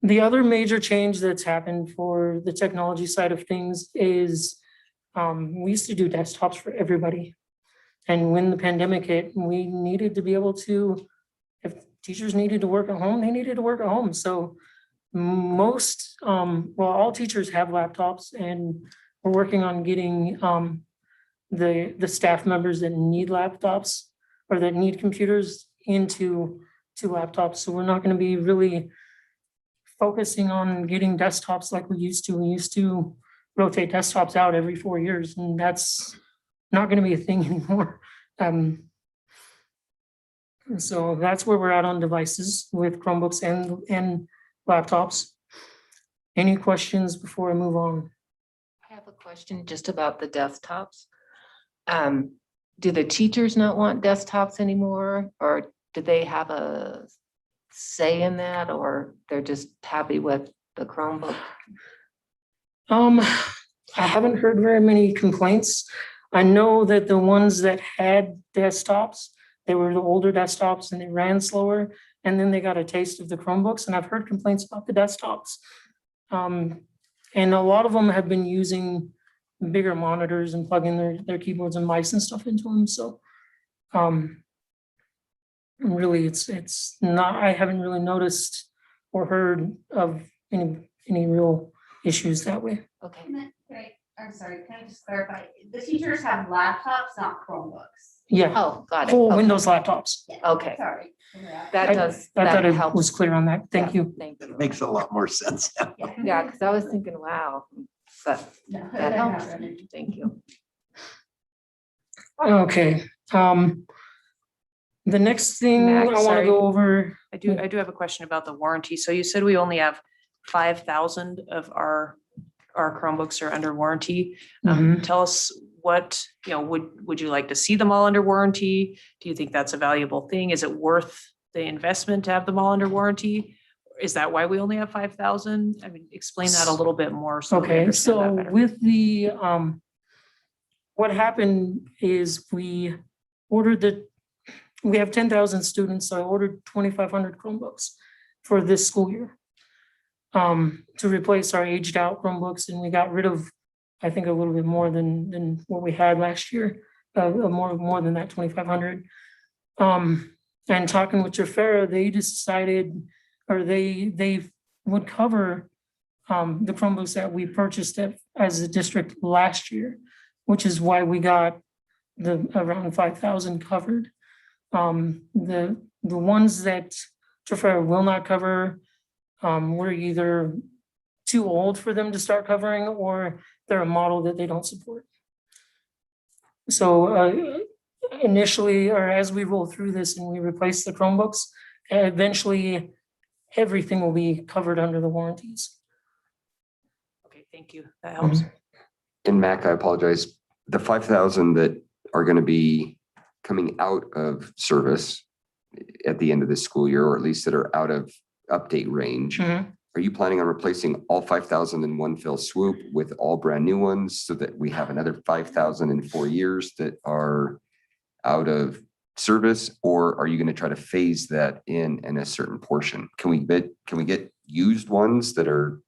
The other major change that's happened for the technology side of things is we used to do desktops for everybody. And when the pandemic hit, we needed to be able to, if teachers needed to work at home, they needed to work at home. So all teachers have laptops, and we're working on getting the staff members that need laptops or that need computers into laptops. So we're not going to be really focusing on getting desktops like we used to. We used to rotate desktops out every 4 years, and that's not going to be a thing anymore. So that's where we're at on devices with Chromebooks and laptops. Any questions before I move on? I have a question just about the desktops. Do the teachers not want desktops anymore, or do they have a say in that, or they're just happy with the Chromebook? I haven't heard very many complaints. I know that the ones that had desktops, they were the older desktops and they ran slower, and then they got a taste of the Chromebooks, and I've heard complaints about the desktops. And a lot of them have been using bigger monitors and plugging their keyboards and mice and stuff into them. So really it's not, I haven't really noticed or heard of any real issues that way. Okay, I'm sorry, can I just clarify? The teachers have laptops, not Chromebooks. Yeah, oh, got it. full Okay. Windows laptops. Okay, Sorry. that does, I thought that it helps. was clear on that. Thank Yeah, you. Thank you. It makes a lot more sense now. Yeah, because I was thinking, wow, but No, that helps. happened. Thank you. Okay, the next thing I Max, want to sorry. go over. I do have a question about the warranty. So you said we only have 5,000 of our Chromebooks are under warranty. Tell us what, would you like to see them all under warranty? Do you think that's a valuable thing? Is it worth the investment to have them all under warranty? Is that why we only have 5,000? I mean, explain that a little bit more. So we Okay, understand that so better. with the, what happened is we have 10,000 students, so I ordered 2,500 Chromebooks for this school year to replace our aged out Chromebooks, and we got rid of, I think, a little bit more than what we had last year, more than that 2,500. And talking with Jafera, they decided, or they would cover the Chromebooks that we purchased as a district last year, which is why we got the around 5,000 covered. The ones that Jafera will not cover, we're either too old for them to start covering, or they're a model that they don't support. So initially, or as we roll through this and we replace the Chromebooks, eventually everything will be covered under the warranties. Okay, thank you. That helps. And Mac, I apologize. The 5,000 that are going to be coming out of service at the end of this school year, or at least that are out of update range, Mhm. are you planning on replacing all 5,000 in one fell swoop with all brand new ones so that we have another 5,000 in 4 years that are out of service? Or are you going to try to phase that in a certain portion? Can we get used ones that are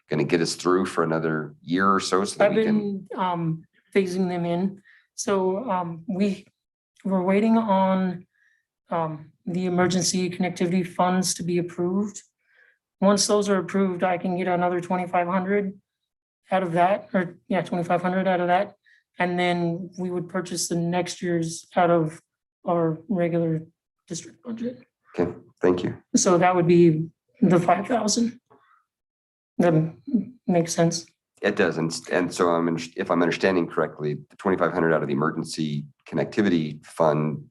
going to get us through for another year or so that I've we can? been phasing them in. So we're waiting on the emergency connectivity funds to be approved. Once those are approved, I can get another 2,500 out of that, or yeah, 2,500 out of that. And then we would purchase the next year's out of our regular district budget. Okay, thank you. So that would be the 5,000. That makes sense. It doesn't. And so if I'm understanding correctly, the 2,500 out of the emergency connectivity fund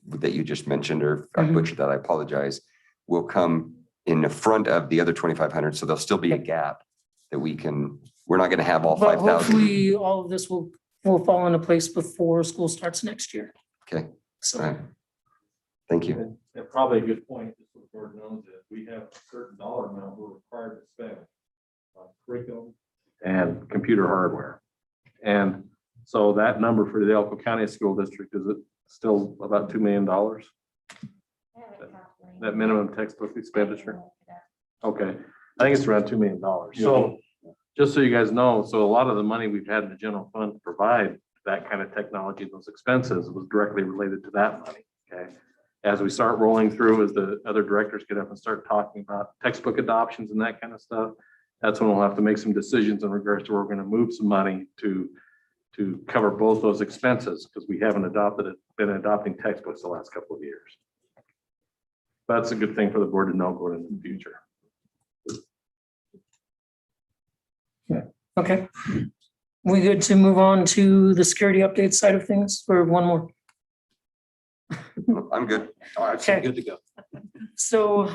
that you just mentioned, or if I Mhm. butchered that, I apologize, will come in the front of the other 2,500. So there'll still be a gap that we're not going to have all But 5,000. hopefully all of this will fall into place before school starts next year. Okay, So. all right. Thank you. And probably a good point, just so the board knows that we have a certain dollar amount we're required to spend on curriculum and computer hardware. And so that number for the Elko County School District, is it still about $2 million? That minimum textbook expenditure? Okay, I think it's around $2 million. So just so you guys know, so a lot of the money we've had in the general fund to provide that kind of technology, those expenses was directly related to that money, okay? As we start rolling through, as the other directors get up and start talking about textbook adoptions and that kind of stuff, that's when we'll have to make some decisions in regards to where we're going to move some money to cover both those expenses, because we haven't been adopting textbooks the last couple of years. That's a good thing for the board to know going into the future. Okay. We good to move on to the security update side of things, or one more? I'm good. Okay. Good to go. So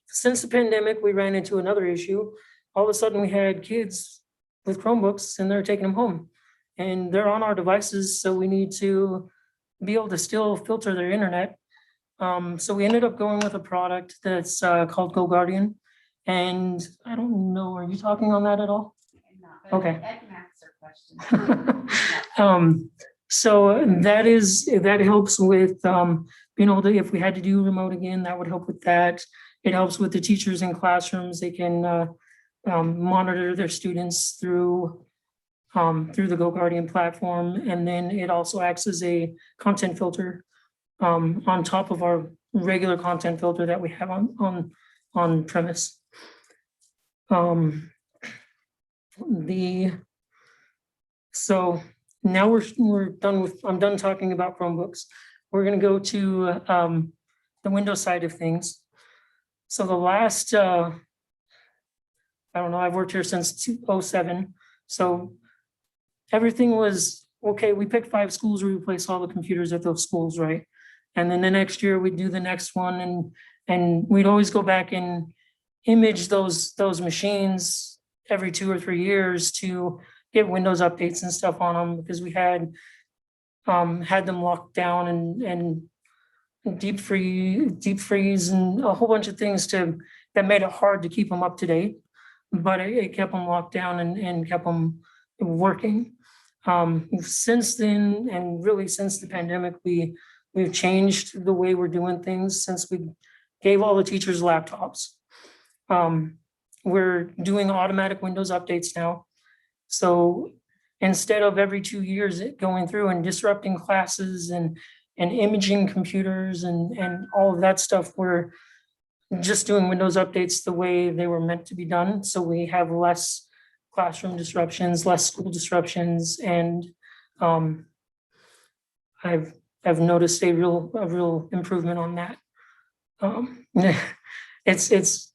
since the pandemic, we ran into another issue. All of a sudden, we had kids with Chromebooks and they're taking them home. And they're on our devices, so we need to be able to still filter their internet. So we ended up going with a product that's called GoGuardian. And I don't know, are you talking on that at all? Okay. Ed can answer questions. So that helps with, if we had to do remote again, that would help with that. It helps with the teachers in classrooms. They can monitor their students through the GoGuardian platform. And then it also acts as a content filter on top of our regular content filter that we have on premise. So now I'm done talking about Chromebooks. We're gonna go to the Windows side of things. So the last, I don't know, I've worked here since 2007. So everything was, okay, we picked 5 schools, we replaced all the computers at those schools, right? And then the next year we'd do the next one, and we'd always go back and image those machines every 2 or 3 years to get Windows updates and stuff on them, because we had them locked down and deep freeze and a whole bunch of things that made it hard to keep them up to date, but it kept them locked down and kept them working. Since then, and really since the pandemic, we've changed the way we're doing things since we gave all the teachers laptops. We're doing automatic Windows updates now. So instead of every 2 years going through and disrupting classes and imaging computers and all of that stuff, we're just doing Windows updates the way they were meant to be done. So we have less classroom disruptions, less school disruptions, and I've noticed a real improvement on that. It's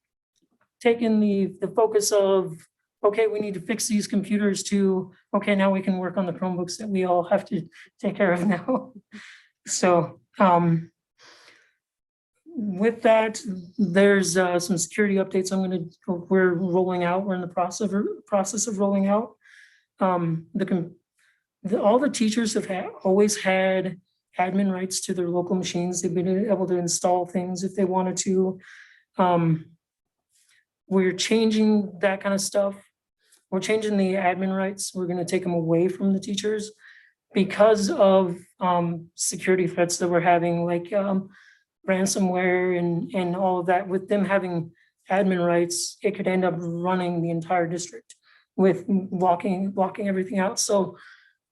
taken the focus of, okay, we need to fix these computers to, okay, now we can work on the Chromebooks that we all have to take care of now. So with that, there's some security updates we're rolling out. We're in the process of rolling out. All the teachers have always had admin rights to their local machines. They've been able to install things if they wanted to. we're changing that kind of stuff. We're changing the admin rights. We're gonna take them away from the teachers because of security threats that we're having, like ransomware and all of that. With them having admin rights, it could end up running the entire district with blocking everything out. So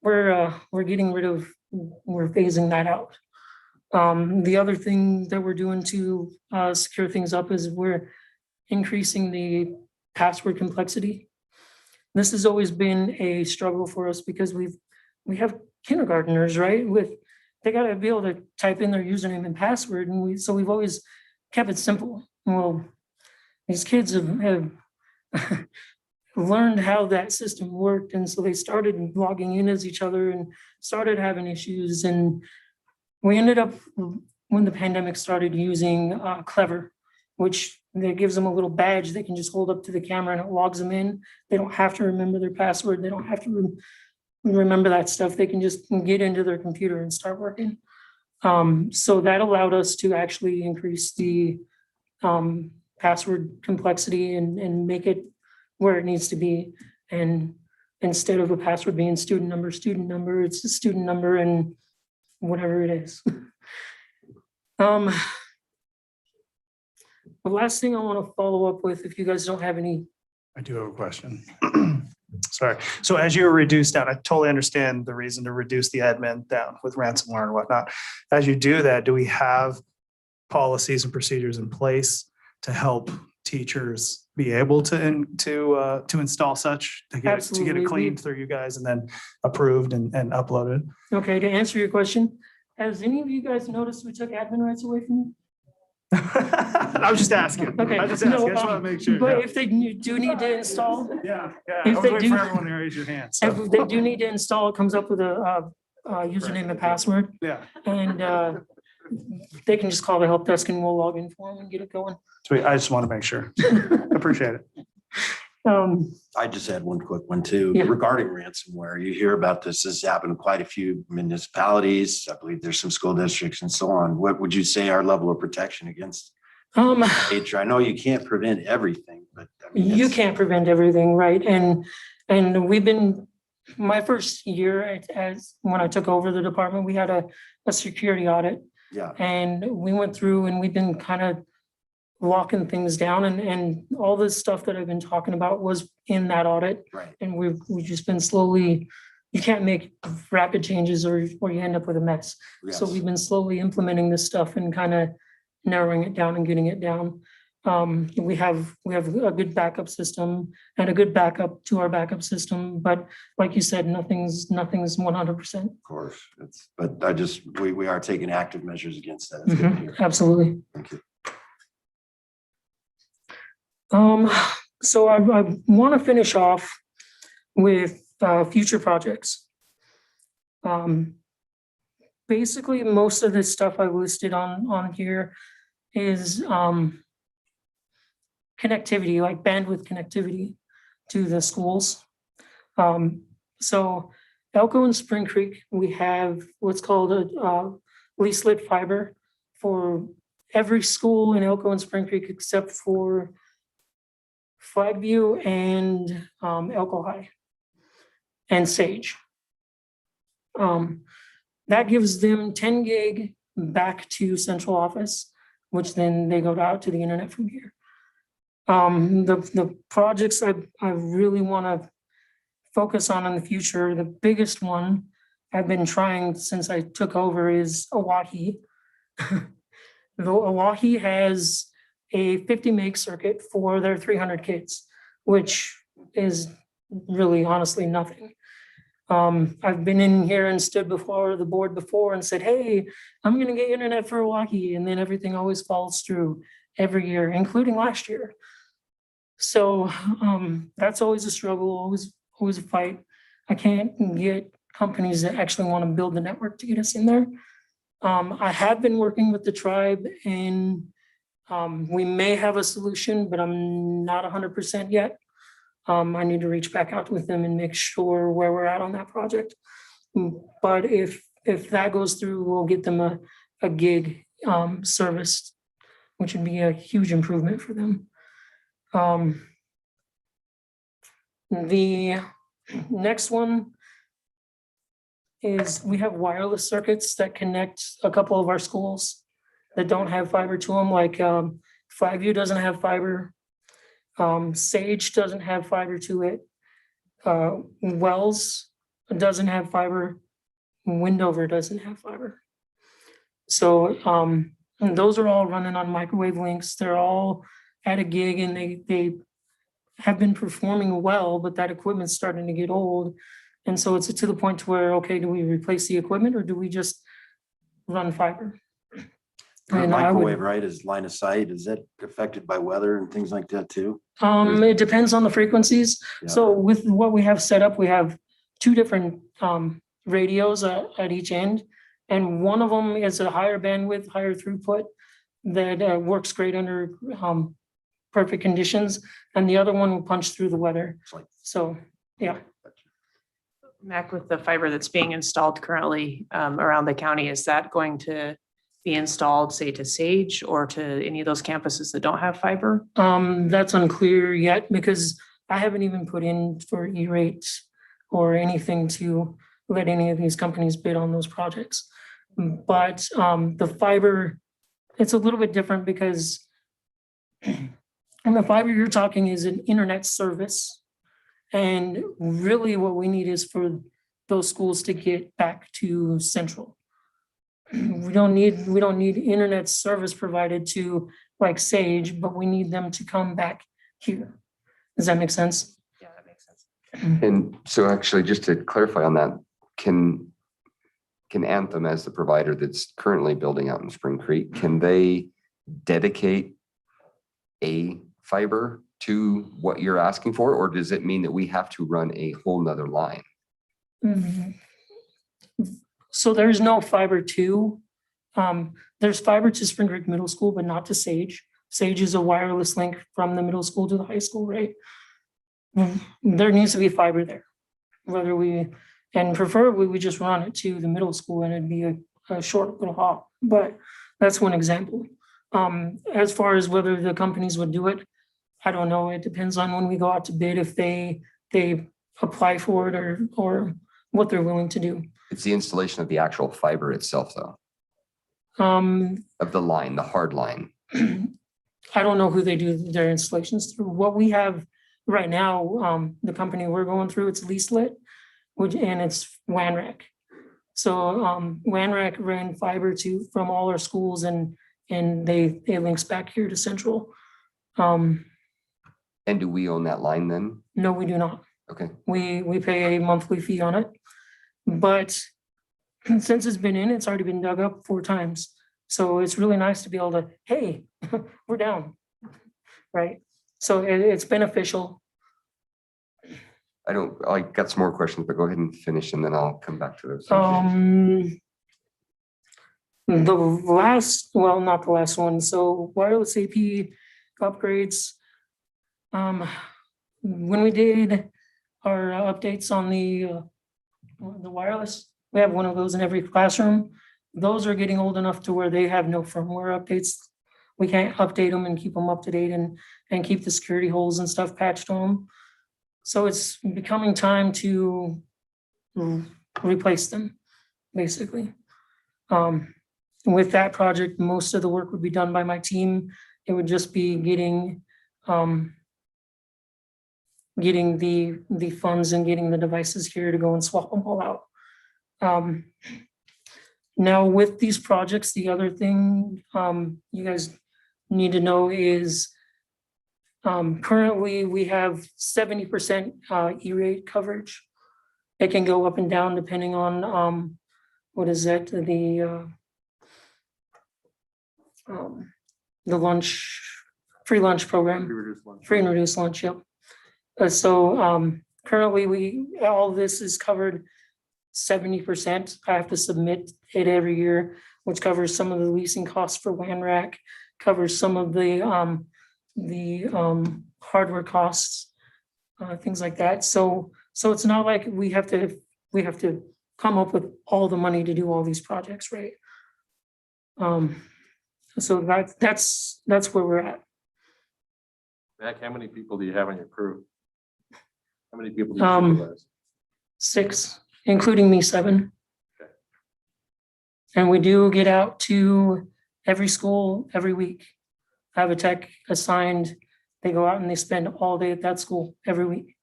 we're phasing that out. The other thing that we're doing to secure things up is we're increasing the password complexity. This has always been a struggle for us because we have kindergartners, right? They gotta be able to type in their username and password, and we've always kept it simple. Well, these kids have learned how that system worked, and so they started logging in as each other and started having issues. And we ended up, when the pandemic started, using Clever, which that gives them a little badge they can just hold up to the camera and it logs them in. They don't have to remember their password. They don't have to remember that stuff. They can just get into their computer and start working. So that allowed us to actually increase the password complexity and make it where it needs to be. And instead of a password being student number, it's a student number and whatever it is. The last thing I want to follow up with, if you guys don't have any. I do have a question. Sorry. So as you reduce down, I totally understand the reason to reduce the admin down with ransomware and whatnot. As you do that, do we have policies and procedures in place to help teachers be able to install such, to get it Absolutely. cleaned through you guys and then approved and uploaded? Okay, to answer your question, has any of you guys noticed we took admin rights away from you? I was just asking. Okay, I just asking. no, I just want to make sure. But Yeah. if they do need to install, Yeah. I if was they waiting do- for everyone to raise your hand. So. if they do need to install, it comes up with a username and password, Yeah. and they can just call the help desk and we'll log in for them and get it going. Sweet. I just want to make sure. Appreciate it. I just had one quick one too, Yeah. regarding ransomware. You hear about this. This has happened in quite a few municipalities. I believe there's some school districts and so on. What would you say our level of protection against nature? I know you can't prevent everything, but I mean, You it's- can't prevent everything, right? And we've been, my first year as when I took over the department, we had a security audit. Yeah, And we went through and we've been kind of locking things down, and all this stuff that I've been talking about was in that audit. right. And we've just been slowly, you can't make rapid changes or you end up with a mess. So Yes. we've been slowly implementing this stuff and kind of narrowing it down and getting it down. We have a good backup system and a good backup to our backup system, but like you said, nothing's 100%. Of course, we are taking active measures against that. It's good to hear. Absolutely. Thank you. So I want to finish off with future projects. Basically, most of the stuff I listed on here is connectivity, like bandwidth connectivity to the schools. So Elko and Spring Creek, we have what's called a lease-lit fiber for every school in Elko and Spring Creek except for Flagview and Elko High and Sage. That gives them 10 gig back to central office, which then they go out to the internet from here. The projects I really want to focus on in the future, the biggest one I've been trying since I took over is Oahe. Oahe has a 50 meg circuit for their 300 kids, which is really honestly nothing. I've been in here and stood before the board before and said, hey, I'm going to get internet for Oahe. And then everything always falls through every year, including last year. So that's always a struggle, always a fight. I can't get companies that actually want to build the network to get us in there. I have been working with the tribe and we may have a solution, but I'm not 100% yet. I need to reach back out with them and make sure where we're at on that project. But if that goes through, we'll get them a gig service, which would be a huge improvement for them. The next one is we have wireless circuits that connect a couple of our schools that don't have fiber to them, like Flyview doesn't have fiber. Sage doesn't have fiber to it. Wells doesn't have fiber. Windover doesn't have fiber. So and those are all running on microwave links. They're all at a gig and they have been performing well, but that equipment's starting to get old. And so it's to the point to where, okay, do we replace the equipment or do we just run fiber? And I would- Microwave, right, is line of sight. Is that affected by weather and things like that too? It depends on the frequencies. Yeah. So with what we have set up, we have two different radios at each end. And one of them is a higher bandwidth, higher throughput that works great under perfect conditions. And the other one will punch through the weather. So, yeah. Mac, with the fiber that's being installed currently around the county, is that going to be installed, say, to Sage or to any of those campuses that don't have fiber? That's unclear yet because I haven't even put in for E-rate or anything to let any of these companies bid on those projects. But the fiber, it's a little bit different because and the fiber you're talking is an internet service. And really what we need is for those schools to get back to central. We don't need internet service provided to like Sage, but we need them to come back here. Does that make sense? Yeah, that makes sense. And so actually, just to clarify on that, can Anthem, as the provider that's currently building out in Spring Creek, can they dedicate a fiber to what you're asking for? Or does it mean that we have to run a whole nother line? So there's no fiber to, there's fiber to Spring Creek Middle School, but not to Sage. Sage is a wireless link from the middle school to the high school, right? There needs to be fiber there. Whether we, and preferably we just run it to the middle school and it'd be a short little hop, but that's one example. As far as whether the companies would do it, I don't know. It depends on when we go out to bid, if they apply for it or what they're willing to do. It's the installation of the actual fiber itself, though, of the line, the hard line. I don't know who they do their installations through. What we have right now, the company we're going through, it's lease-lit, and it's WANRAC. So WANRAC ran fiber from all our schools and they links back here to central. And do we own that line then? No, we do not. Okay. We pay a monthly fee on it. But since it's been in, it's already been dug up 4 times. So it's really nice to be able to, hey, we're down, right? So it's beneficial. I got some more questions, but go ahead and finish and then I'll come back to those. The last, well, not the last one. So wireless AP upgrades. When we did our updates on the wireless, we have one of those in every classroom. Those are getting old enough to where they have no firmware updates. We can't update them and keep them up to date and keep the security holes and stuff patched on them. So it's becoming time to replace them, basically. With that project, most of the work would be done by my team. It would just be getting the funds and getting the devices here to go and swap them all out. Now with these projects, the other thing you guys need to know is currently we have 70% E-rate coverage. It can go up and down depending on what is that, the free lunch program. Free and reduced lunch, yep. So currently all this is covered 70%. I have to submit it every year, which covers some of the leasing costs for WANRAC, covers some of the hardware costs, things like that. So it's not like we have to come up with all the money to do all these projects, right? So that's where we're at. Mac, how many people do you have on your crew? How many people do you supervise? 6, including me, 7. Okay. And we do get out to every school every week. I have a tech assigned. They go out and they spend all day at that school every week.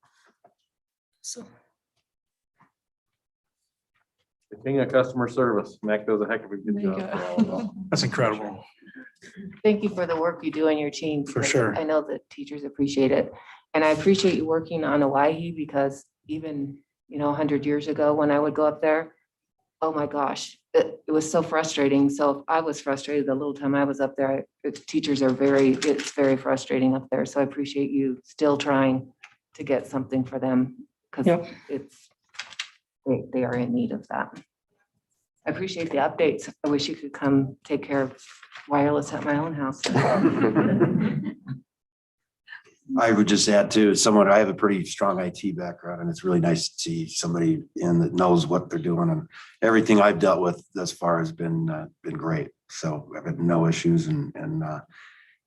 So, The king of customer service. Mac does a heck of a good There you job. go. for all of us. That's incredible. Thank you for the work you do on your team. For because sure. I know that teachers appreciate it. And I appreciate you working on Hawaii because even, 100 years ago when I would go up there, oh my gosh, it was so frustrating. So I was frustrated the little time I was up there. Teachers are it's very frustrating up there. So I appreciate you still trying to get something for them because Yep. they are in need of that. I appreciate the updates. I wish you could come take care of wireless at my own house. I would just add too, I have a pretty strong IT background and it's really nice to see somebody in that knows what they're doing, and everything I've dealt with thus far has been great. So I've had no issues and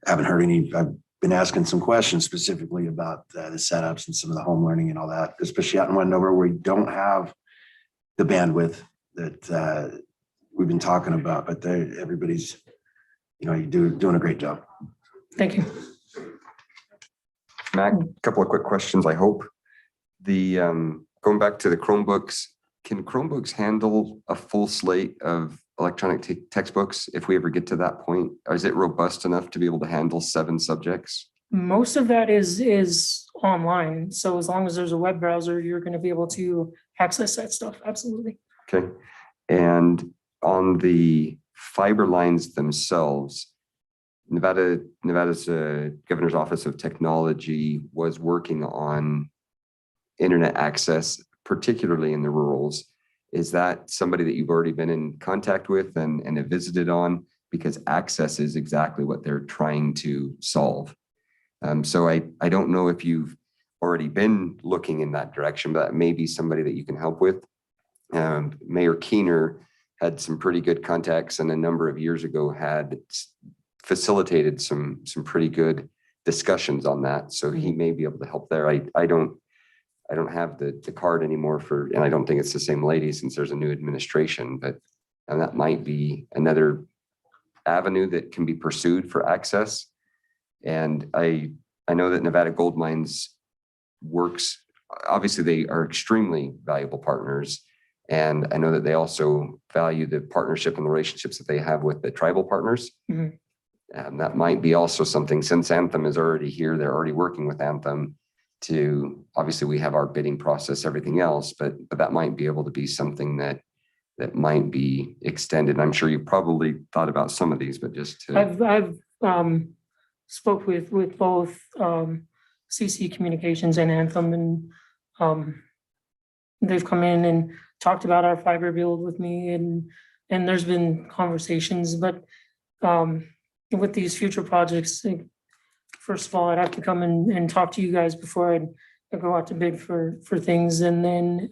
haven't heard any. I've been asking some questions specifically about the setups and some of the home learning and all that, especially out in Wendover where we don't have the bandwidth that we've been talking about, but everybody's, you're doing a great job. thank you. Mac, a couple of quick questions, I hope. Going back to the Chromebooks, can Chromebooks handle a full slate of electronic textbooks if we ever get to that point? Or is it robust enough to be able to handle 7 subjects? Most of that is online. So as long as there's a web browser, you're going to be able to access that stuff. Absolutely. Okay. And on the fiber lines themselves, Nevada's Governor's Office of Technology was working on internet access, particularly in the rurals. Is that somebody that you've already been in contact with and have visited on? Because access is exactly what they're trying to solve. So I don't know if you've already been looking in that direction, but that may be somebody that you can help with. Mayor Keener had some pretty good contacts and a number of years ago had facilitated some pretty good discussions on that. So he may be able to help there. I don't have the card anymore and I don't think it's the same lady since there's a new administration, but that might be another avenue that can be pursued for access. And I know that Nevada Gold Mines works, obviously they are extremely valuable partners. And I know that they also value the partnership and the relationships that they have with the tribal partners. Mhm. That might be also something, since Anthem is already here, they're already working with Anthem obviously we have our bidding process, everything else, but that might be able to be something that might be extended. I'm sure you probably thought about some of these, but just to. I've spoke with both CC Communications and Anthem, and they've come in and talked about our fiber build with me, and there's been conversations, but with these future projects, first of all, I'd have to come and talk to you guys before I'd go out to bid for things. And then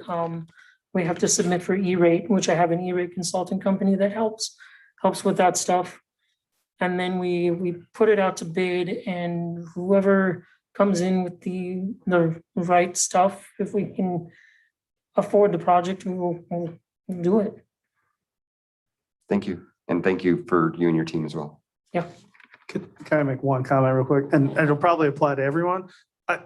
we have to submit for E-rate, which I have an E-rate consulting company that helps with that stuff. And then we put it out to bid, and whoever comes in with the right stuff, if we can afford the project, we'll do it. Thank you. And thank you for you and your team as well. Yeah. Can I make one comment real quick? And it'll probably apply to everyone. I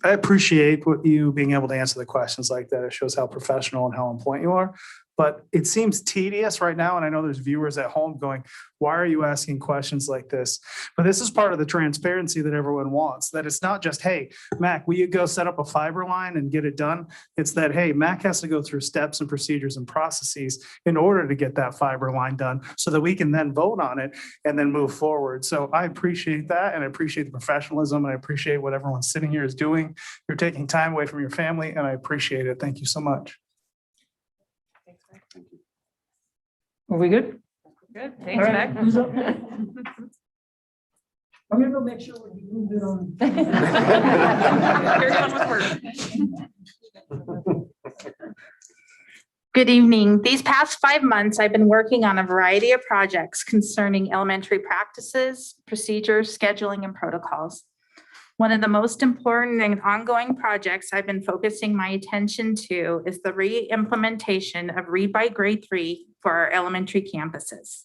appreciate what you being able to answer the questions like that. It shows how professional and how on point you are. But it seems tedious right now. And I know there's viewers at home going, why are you asking questions like this? But this is part of the transparency that everyone wants, that it's not just, hey, Mac, will you go set up a fiber line and get it done? It's that, hey, Mac has to go through steps and procedures and processes in order to get that fiber line done so that we can then vote on it and then move forward. So I appreciate that. And I appreciate the professionalism. And I appreciate what everyone sitting here is doing. You're taking time away from your family, and I appreciate it. Thank you so much. Are we good? Good. All Thanks, right, Mac. who's up? I'm gonna go make sure we're doing good on. Carry on with work. Good evening. These past 5 months, I've been working on a variety of projects concerning elementary practices, procedures, scheduling, and protocols. One of the most important and ongoing projects I've been focusing my attention to is the re-implementation of Read by Grade 3 for our elementary campuses.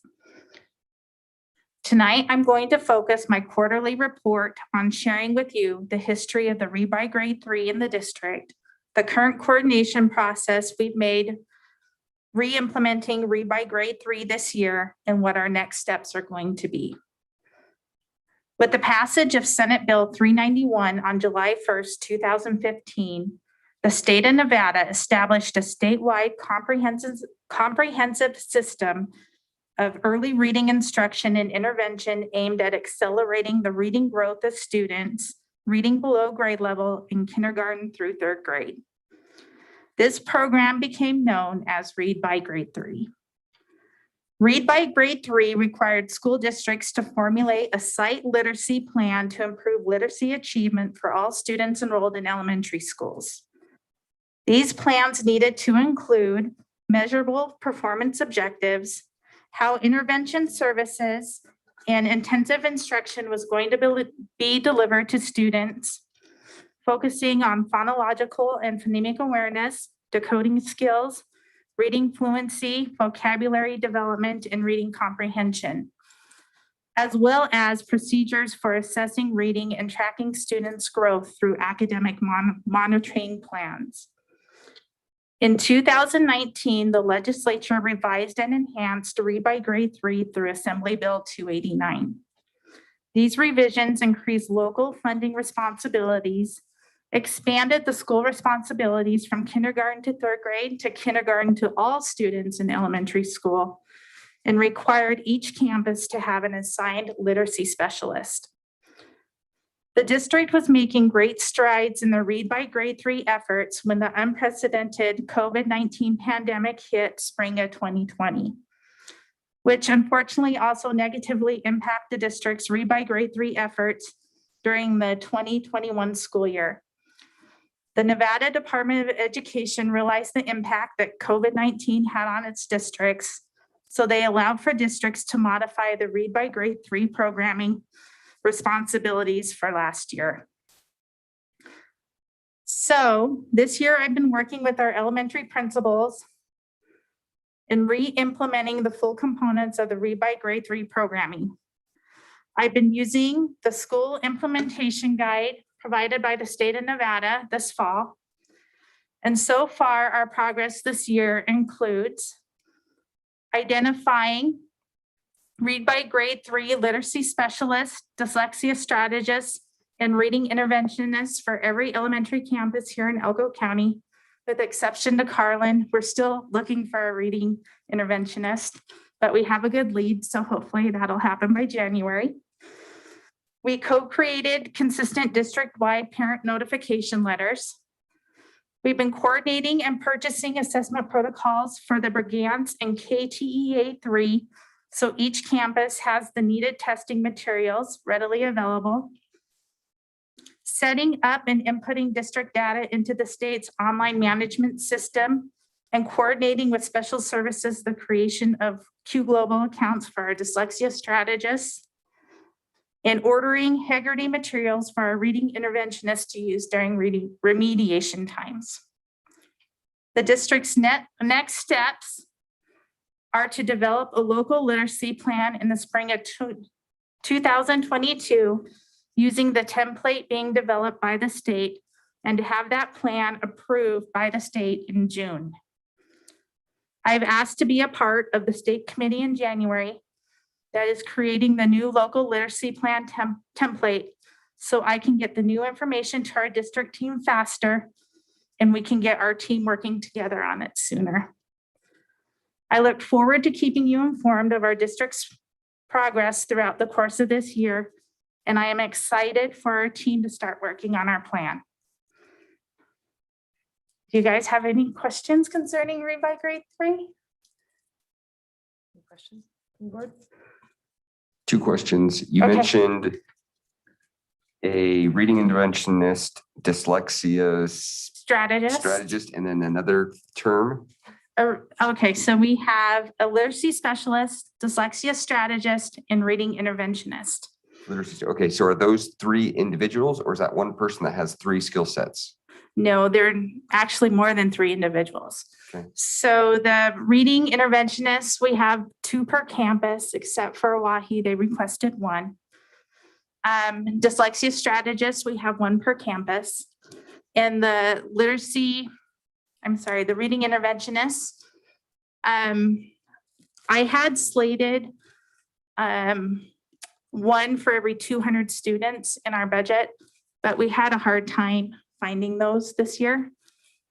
Tonight, I'm going to focus my quarterly report on sharing with you the history of the Read by Grade 3 in the district, the current coordination process we've made re-implementing Read by Grade 3 this year, and what our next steps are going to be. With the passage of Senate Bill 391 on July 1st, 2015, the state of Nevada established a statewide comprehensive system of early reading instruction and intervention aimed at accelerating the reading growth of students reading below grade level in kindergarten through 3rd grade. This program became known as Read by Grade 3. Read by Grade 3 required school districts to formulate a site literacy plan to improve literacy achievement for all students enrolled in elementary schools. These plans needed to include measurable performance objectives, how intervention services and intensive instruction was going to be delivered to students, focusing on phonological and phonemic awareness, decoding skills, reading fluency, vocabulary development, and reading comprehension, as well as procedures for assessing reading and tracking students' growth through academic monitoring plans. In 2019, the legislature revised and enhanced Read by Grade 3 through Assembly Bill 289. These revisions increased local funding responsibilities, expanded the school responsibilities from kindergarten to 3rd grade to kindergarten to all students in elementary school, and required each campus to have an assigned literacy specialist. The district was making great strides in the Read by Grade 3 efforts when the unprecedented COVID-19 pandemic hit spring of 2020, which unfortunately also negatively impacted the district's Read by Grade 3 efforts during the 2021 school year. The Nevada Department of Education realized the impact that COVID-19 had on its districts, so they allowed for districts to modify the Read by Grade 3 programming responsibilities for last year. So this year I've been working with our elementary principals in re-implementing the full components of the Read by Grade 3 programming. I've been using the school implementation guide provided by the state of Nevada this fall. And so far, our progress this year includes identifying Read by Grade 3 literacy specialists, dyslexia strategists, and reading interventionists for every elementary campus here in Elko County, with exception to Carlin. We're still looking for a reading interventionist, but we have a good lead, so hopefully that'll happen by January. We co-created consistent district-wide parent notification letters. We've been coordinating and purchasing assessment protocols for the Brigance and KTEA 3, so each campus has the needed testing materials readily available. Setting up and inputting district data into the state's online management system and coordinating with special services the creation of Q Global accounts for our dyslexia strategists, and ordering Haggerty materials for our reading interventionists to use during reading remediation times. The district's next steps are to develop a local literacy plan in the spring of 2022 using the template being developed by the state, and to have that plan approved by the state in June. I've asked to be a part of the state committee in January that is creating the new local literacy plan template, so I can get the new information to our district team faster and we can get our team working together on it sooner. I look forward to keeping you informed of our district's progress throughout the course of this year, and I am excited for our team to start working on our plan. Do you guys have any questions concerning Read by Grade 3? Any questions from the board? 2 questions. You Okay. mentioned a reading interventionist, dyslexia strategist, and then another term. Okay, so we have a literacy specialist, dyslexia strategist, and reading interventionist. literacy. Okay, so are those 3 individuals or is that one person that has 3 skill sets? No, they're actually more than 3 individuals. Okay. So the reading interventionists, we have 2 per campus, except for Wahi, they requested 1. Dyslexia strategists, we have 1 per campus. And the the reading interventionists, I had slated 1 for every 200 students in our budget, but we had a hard time finding those this year.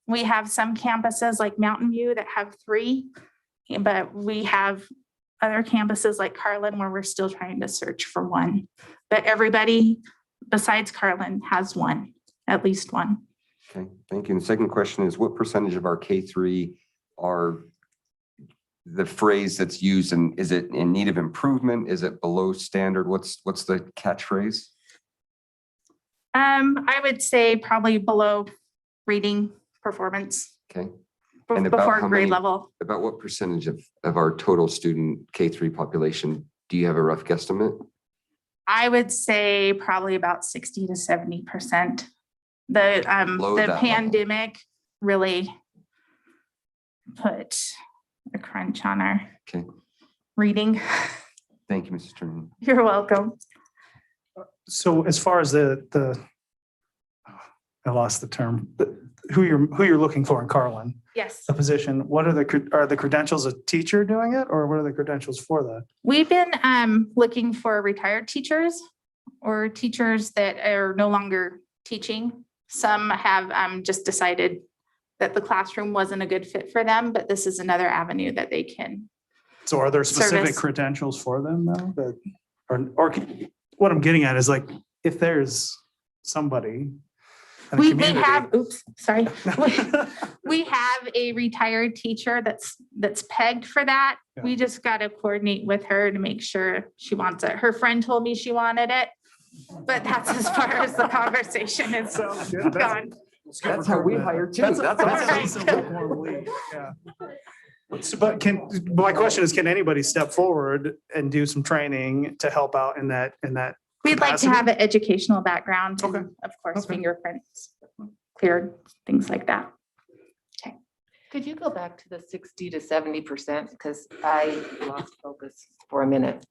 We have some campuses like Mountain View that have 3, but we have other campuses like Carlin where we're still trying to search for 1. But everybody besides Carlin has 1, at least 1. Okay, thank you. And the second question is, what percentage of our K3 are the phrase that's used, and is it in need of improvement? Is it below standard? What's the catchphrase? I would say probably below reading performance Okay. And about before how grade many- level. About what percentage of our total student K3 population? Do you have a rough guesstimate? I would say probably about 60 to 70%. Below The that level. pandemic really put a crunch on our Okay. reading. Thank you, Mrs. Turner. You're welcome. So as far as I lost the term, who you're looking for in Carlin, Yes. the position, what are the credentials a teacher doing it, or what are the credentials for that? We've been looking for retired teachers or teachers that are no longer teaching. Some have just decided that the classroom wasn't a good fit for them, but this is another avenue that they can. So are there specific Service. credentials for them now that, or what I'm getting at is like, if there's somebody in the We community- have, oops, sorry. We have a retired teacher that's pegged for that. Yeah. We just got to coordinate with her to make sure she wants it. Her friend told me she wanted it, but that's as far as the conversation is Sounds good. That's- gone. That's how we hire too. That's a lukewarm lead, yeah. But my question is, can anybody step forward and do some training to help out in that? We'd like to capacity? have an educational background, and Okay. of course, Okay. fingerprints, cleared, things like that. Could you go back to the 60 to 70%? Because I lost focus for a minute.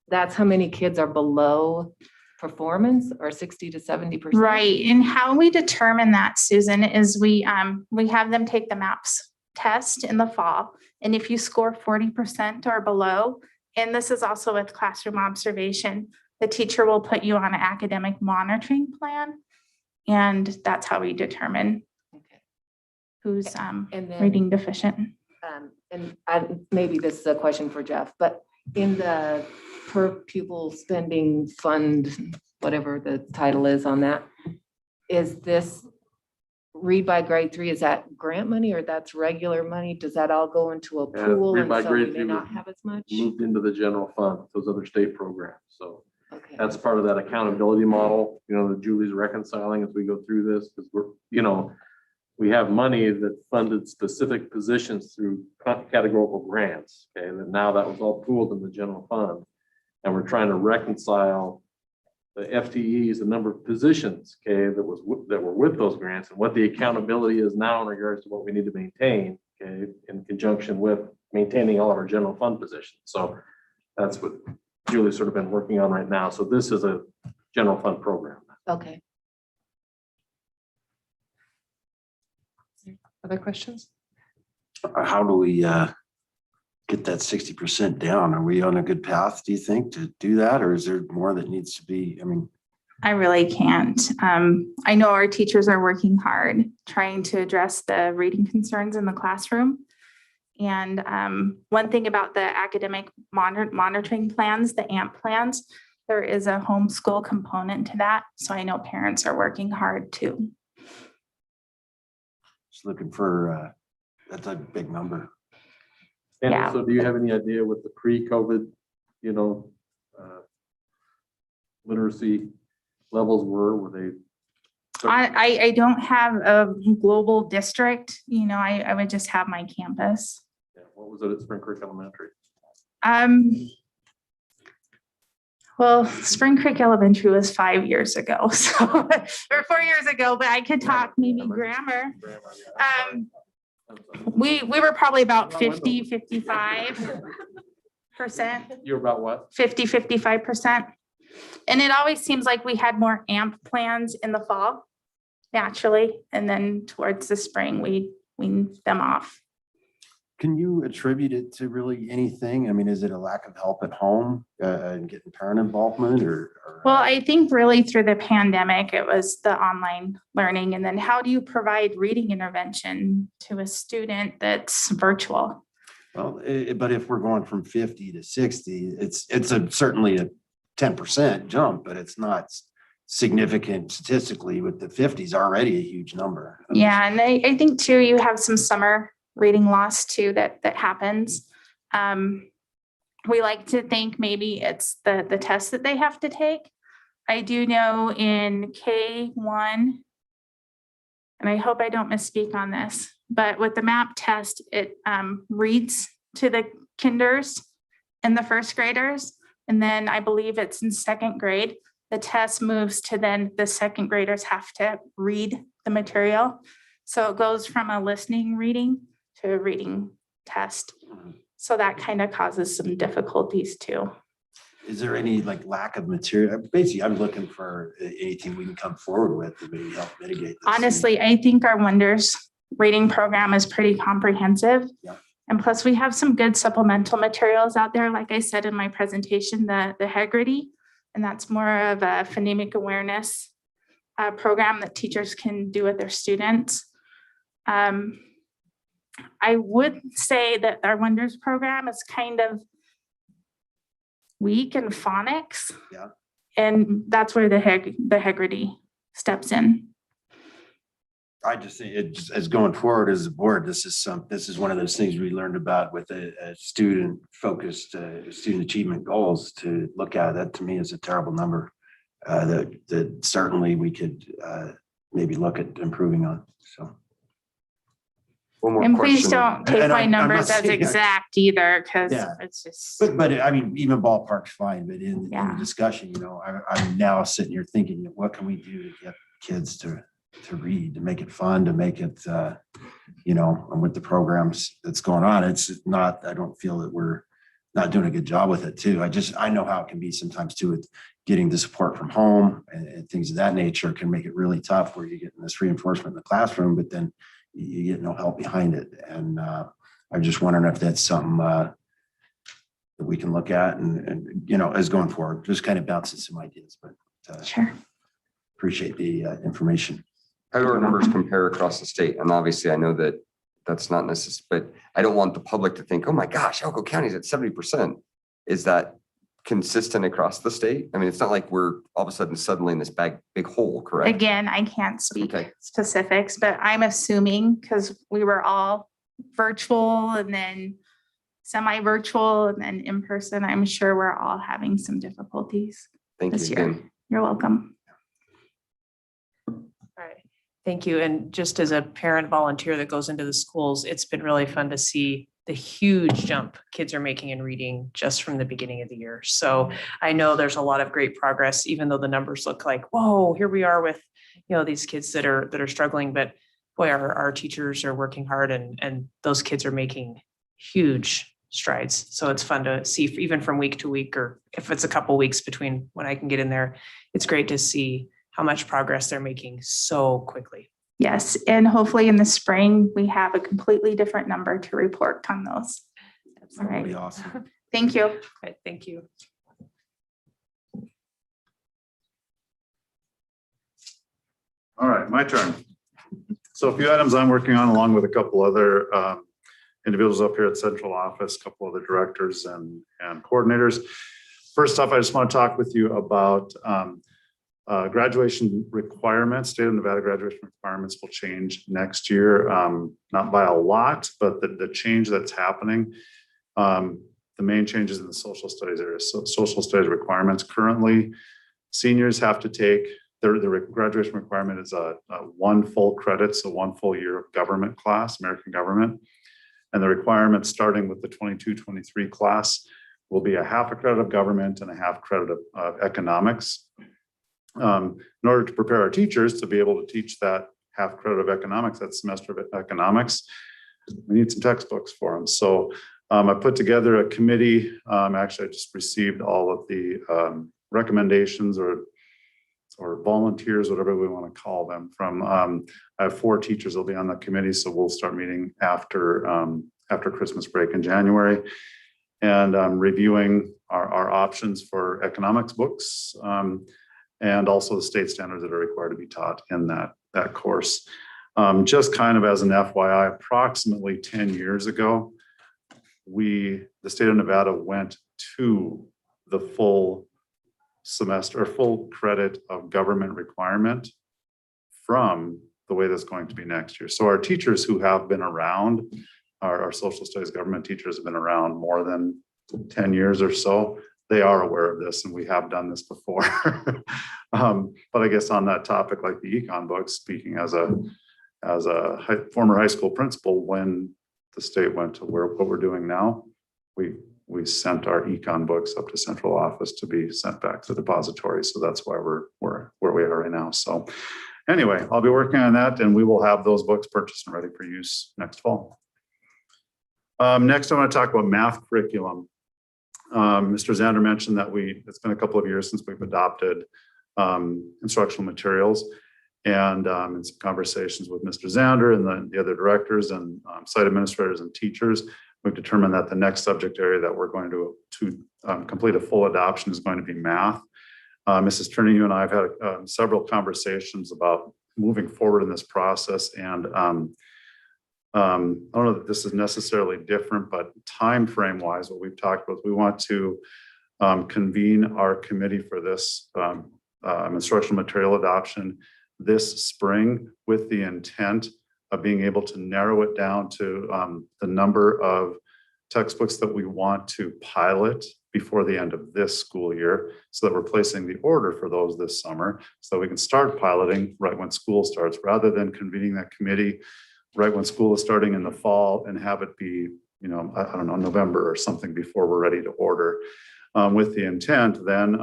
That's how many kids are below performance, or 60 to 70%? Right, and how we determine that, Susan, is we have them take the MAPS test in the fall. And if you score 40% or below, and this is also with classroom observation, the teacher will put you on an academic monitoring plan. And that's how we determine Okay. who's And then, reading deficient. maybe this is a question for Jeff, but in the per pupil spending fund, whatever the title is on that, is this read by grade 3, is that grant money or that's regular money? Does that all go into a Yeah, pool read and by so we grade may 3 not was have as much? Moved into the general fund, those other state programs. So Okay. that's part of that accountability model, that Julie's reconciling as we go through this, because we have money that funded specific positions through categorical grants. Okay, and now that was all pooled in the general fund. And we're trying to reconcile the FTEs, the number of positions, okay, that were with those grants, and what the accountability is now in regards to what we need to maintain, okay, in conjunction with maintaining all of our general fund positions. So that's what Julie's sort of been working on right now. So this is a general fund program. Okay. Other questions? How do we get that 60% down? Are we on a good path, do you think, to do that? Or is there more that needs to be, I really can't. I know our teachers are working hard trying to address the reading concerns in the classroom. And one thing about the academic monitoring plans, the AMP plans, there is a homeschool component to that. So I know parents are working hard too. just looking for, that's a big number. And Yeah. so do you have any idea what the pre-COVID, literacy levels were? Were they? I don't have a global district, I would just have my campus. Yeah, what was it at Spring Creek Elementary? Well, Well, Spring Creek Elementary was 5 years ago, so, or 4 years ago, but I could talk maybe grammar. We were probably about 50, 55%. You're about what? 50, 55%. And it always seems like we had more AMP plans in the fall, naturally, and then towards the spring, we weaned them off. Can you attribute it to really anything? I mean, is it a lack of help at home and getting parent involvement or? Well, I think really through the pandemic, it was the online learning. And then how do you provide reading intervention to a student that's virtual? Well, but if we're going from 50 to 60, it's certainly a 10% jump, but it's not significant statistically. With the 50s already a huge number. Yeah, and I think too, you have some summer reading loss too that happens. We like to think maybe it's the test that they have to take. I do know in K1, and I hope I don't misspeak on this, but with the MAP test, it reads to the kinders and the first graders. And then I believe it's in second grade, the test moves to then the second graders have to read the material. So it goes from a listening reading to a reading test. So that kind of causes some difficulties too. Is there any like lack of material? Basically, I'm looking for anything we can come forward with to maybe help mitigate this. Honestly, I think our Wonders reading program is pretty comprehensive. Yeah. And plus we have some good supplemental materials out there. Like I said in my presentation, the Haggerty, and that's more of a phonemic awareness program that teachers can do with their students. I would say that our Wonders program is kind of weak in phonics. Yeah. And that's where the Haggerty steps in. I just think it just as going forward as a board, this is one of those things we learned about with a student focused student achievement goals to look at. That to me is a terrible number that certainly we could maybe look at improving on. So. One more And please question. don't take And my I'm not numbers as saying that- exact either, because Yeah. it's just. But I mean, even ballpark's fine, but in Yeah. the discussion, I'm now sitting here thinking, what can we do to get kids to read, to make it fun, to make it, and with the programs that's going on, it's not, I don't feel that we're not doing a good job with it too. I know how it can be sometimes too with getting the support from home and things of that nature can make it really tough where you're getting this reinforcement in the classroom, but then you get no help behind it. And I'm just wondering if that's something that we can look at and as going forward, just kind of bouncing some ideas, but Sure. appreciate the information. How do our numbers compare across the state? And obviously I know that that's not necessary, but I don't want the public to think, oh my gosh, Elko County is at 70%. Is that consistent across the state? I mean, it's not like we're all of a sudden suddenly in this big hole, correct? Again, I can't speak Okay. specifics, but I'm assuming because we were all virtual and then semi-virtual and then in person, I'm sure we're all having some difficulties Thank you this year. again. You're welcome. All right. Thank you. And just as a parent volunteer that goes into the schools, it's been really fun to see the huge jump kids are making in reading just from the beginning of the year. So I know there's a lot of great progress, even though the numbers look like, whoa, here we are with, these kids that are struggling, but boy, our teachers are working hard and those kids are making huge strides. So it's fun to see even from week to week, or if it's a couple weeks between when I can get in there, it's great to see how much progress they're making so quickly. Yes, and hopefully in the spring, we have a completely different number to report on those. All That would be right. awesome. Thank you. Okay, thank you. All right, my turn. So a few items I'm working on along with a couple other individuals up here at central office, a couple other directors and coordinators. First off, I just want to talk with you about graduation requirements. State of Nevada graduation requirements will change next year, not by a lot, but the change that's happening. The main changes in the social studies area. So social studies requirements currently, seniors have to take their graduation requirement is a 1 full credit, so 1 full year of government class, American government. And the requirements starting with the 22-23 class will be a half a credit of government and a half credit of economics. In order to prepare our teachers to be able to teach that half credit of economics, that semester of economics, we need some textbooks for them. So I put together a committee. Actually, I just received all of the recommendations or volunteers, whatever we want to call them, from I have 4 teachers will be on the committee, so we'll start meeting after Christmas break in January, and reviewing our options for economics books, and also the state standards that are required to be taught in that course. Just kind of as an FYI, approximately 10 years ago, the state of Nevada went to the full semester or full credit of government requirement from the way that's going to be next year. So our teachers who have been around, our social studies government teachers have been around more than 10 years or so. They are aware of this, and we have done this before. But I guess on that topic, like the econ books, speaking as a former high school principal, when the state went to what we're doing now, we sent our econ books up to central office to be sent back to the depository. So that's why we're where we are right now. So anyway, I'll be working on that, and we will have those books purchased and ready for use next fall. Next, I want to talk about math curriculum. Mr. Zander mentioned that it's been a couple of years since we've adopted instructional materials, and in some conversations with Mr. Zander and the other directors and site administrators and teachers, we've determined that the next subject area that we're going to complete a full adoption is going to be math. Mrs. Turney, you and I have had several conversations about moving forward in this process, and I don't know that this is necessarily different, but time frame wise, what we've talked about, we want to convene our committee for this instructional material adoption this spring, with the intent of being able to narrow it down to the number of textbooks that we want to pilot before the end of this school year, so that we're placing the order for those this summer, so that we can start piloting right when school starts, rather than convening that committee right when school is starting in the fall and have it be, I don't know, November or something before we're ready to order. With the intent, then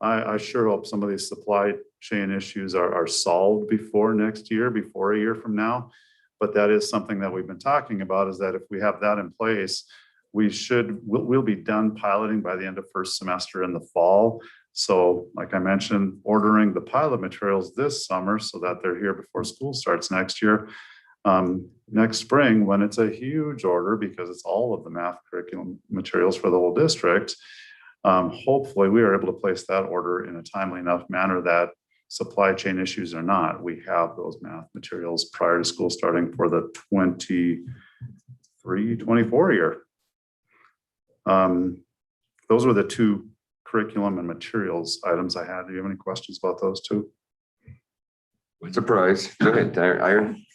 I sure hope some of these supply chain issues are solved before next year, before a year from now. But that is something that we've been talking about, is that if we have that in place, we'll be done piloting by the end of first semester in the fall. So like I mentioned, ordering the pilot materials this summer so that they're here before school starts next year. Next spring, when it's a huge order, because it's all of the math curriculum materials for the whole district, hopefully we are able to place that order in a timely enough manner that supply chain issues or not, we have those math materials prior to school starting for the 23-24 year. Those were the 2 curriculum and materials items I had. Do you have any questions about those 2? Surprise. Go ahead, Iron.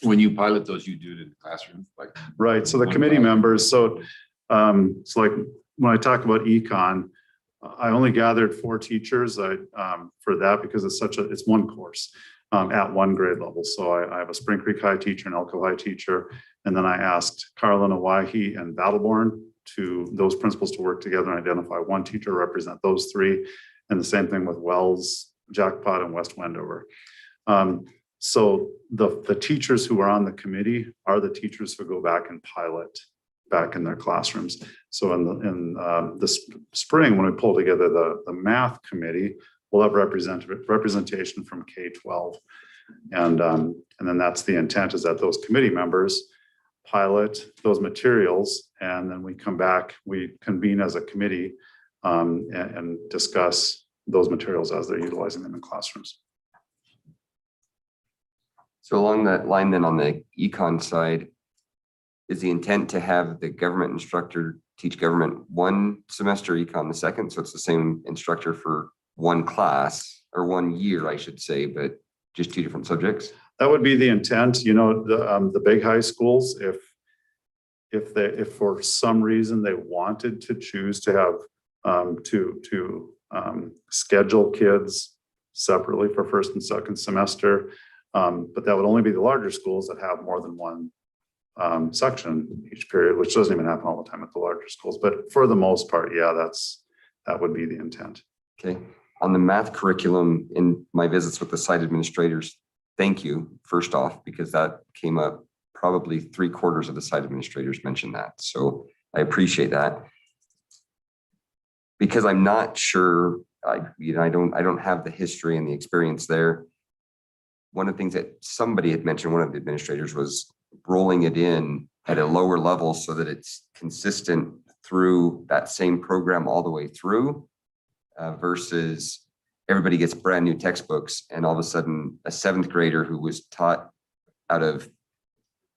When you pilot those, you do it in the classroom, like. Right. So the committee members, so it's like when I talk about econ, I only gathered 4 teachers for that, because it's one course at one grade level. So I have a Spring Creek High teacher, an Elko High teacher, and then I asked Carlin, Owyhee, and Battleborn those principals to work together and identify one teacher to represent those 3, and the same thing with Wells, Jackpot, and West Wendover. So the teachers who are on the committee are the teachers who go back and pilot back in their classrooms. So in the spring, when we pull together the math committee, we'll have representation from K-12. And then that's the intent, is that those committee members pilot those materials, and then we come back, we convene as a committee and discuss those materials as they're utilizing them in classrooms. So along that line, then, on the econ side, is the intent to have the government instructor teach government one semester, econ the second? So it's the same instructor for one class, or 1 year, I should say, but just 2 different subjects? That would be the intent. The big high schools, if for some reason they wanted to choose to have schedule kids separately for first and second semester, but that would only be the larger schools that have more than one section each period, which doesn't even happen all the time at the larger schools. But for the most part, yeah, that would be the intent. Okay. On the math curriculum in my visits with the site administrators, thank you, first off, because that came up probably 3/4 of the site administrators mentioned that. So I appreciate that. Because I'm not sure, I don't have the history and the experience there. One of the things that somebody had mentioned, one of the administrators, was rolling it in at a lower level so that it's consistent through that same program all the way through, versus everybody gets brand new textbooks and all of a sudden a 7th grader who was taught out of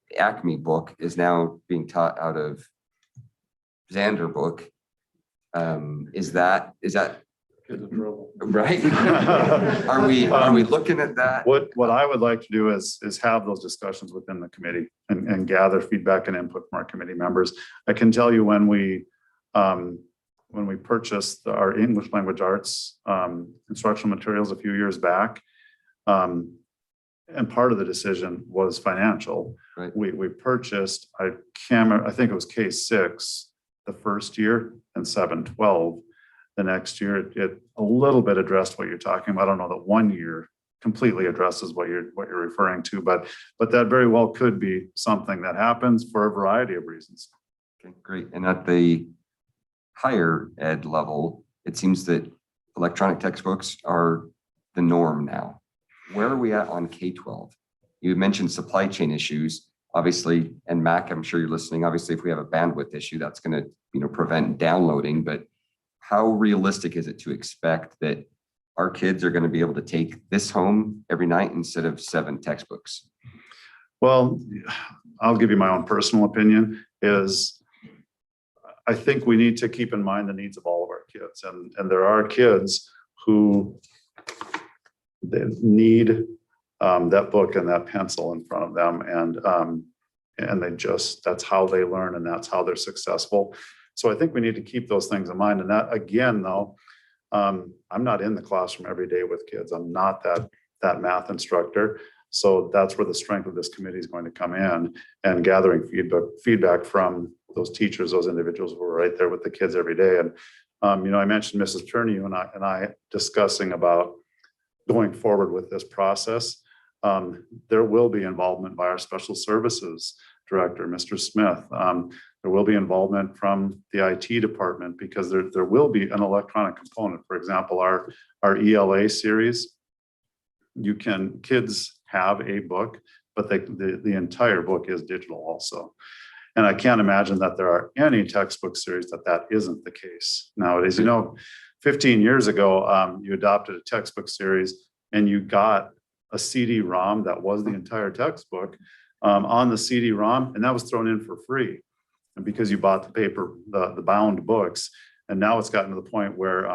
the Acme book is now being taught out of Xander book. Is that Kids in trouble. right? Are we looking at that? What I would like to do is have those discussions within the committee and gather feedback and input from our committee members. I can tell you when we purchased our English language arts instructional materials a few years back, and part of the decision was financial. Right. We purchased, I think it was K6 the first year and 7-12 the next year. It a little bit addressed what you're talking about. I don't know that 1 year completely addresses what you're referring to, but that very well could be something that happens for a variety of reasons. Okay, great. And at the higher ed level, it seems that electronic textbooks are the norm now. Where are we at on K-12? You mentioned supply chain issues, obviously, and Mac, I'm sure you're listening. Obviously, if we have a bandwidth issue, that's going to, prevent downloading. But how realistic is it to expect that our kids are going to be able to take this home every night instead of 7 textbooks? Well, I'll give you my own personal opinion is I think we need to keep in mind the needs of all of our kids. And there are kids who they need that book and that pencil in front of them. And they just, that's how they learn and that's how they're successful. So I think we need to keep those things in mind. And that again, though, I'm not in the classroom every day with kids. I'm not that math instructor. So that's where the strength of this committee is going to come in and gathering feedback from those teachers, those individuals who are right there with the kids every day. And, I mentioned Mrs. Turney and I discussing about going forward with this process. There will be involvement by our special services director, Mr. Smith. There will be involvement from the IT department because there will be an electronic component. For example, our ELA series, kids have a book, but the entire book is digital also. And I can't imagine that there are any textbook series that isn't the case nowadays. 15 years ago, you adopted a textbook series and you got a CD-ROM that was the entire textbook on the CD-ROM, and that was thrown in for free. And because you bought the paper, the bound books, and now it's gotten to the point where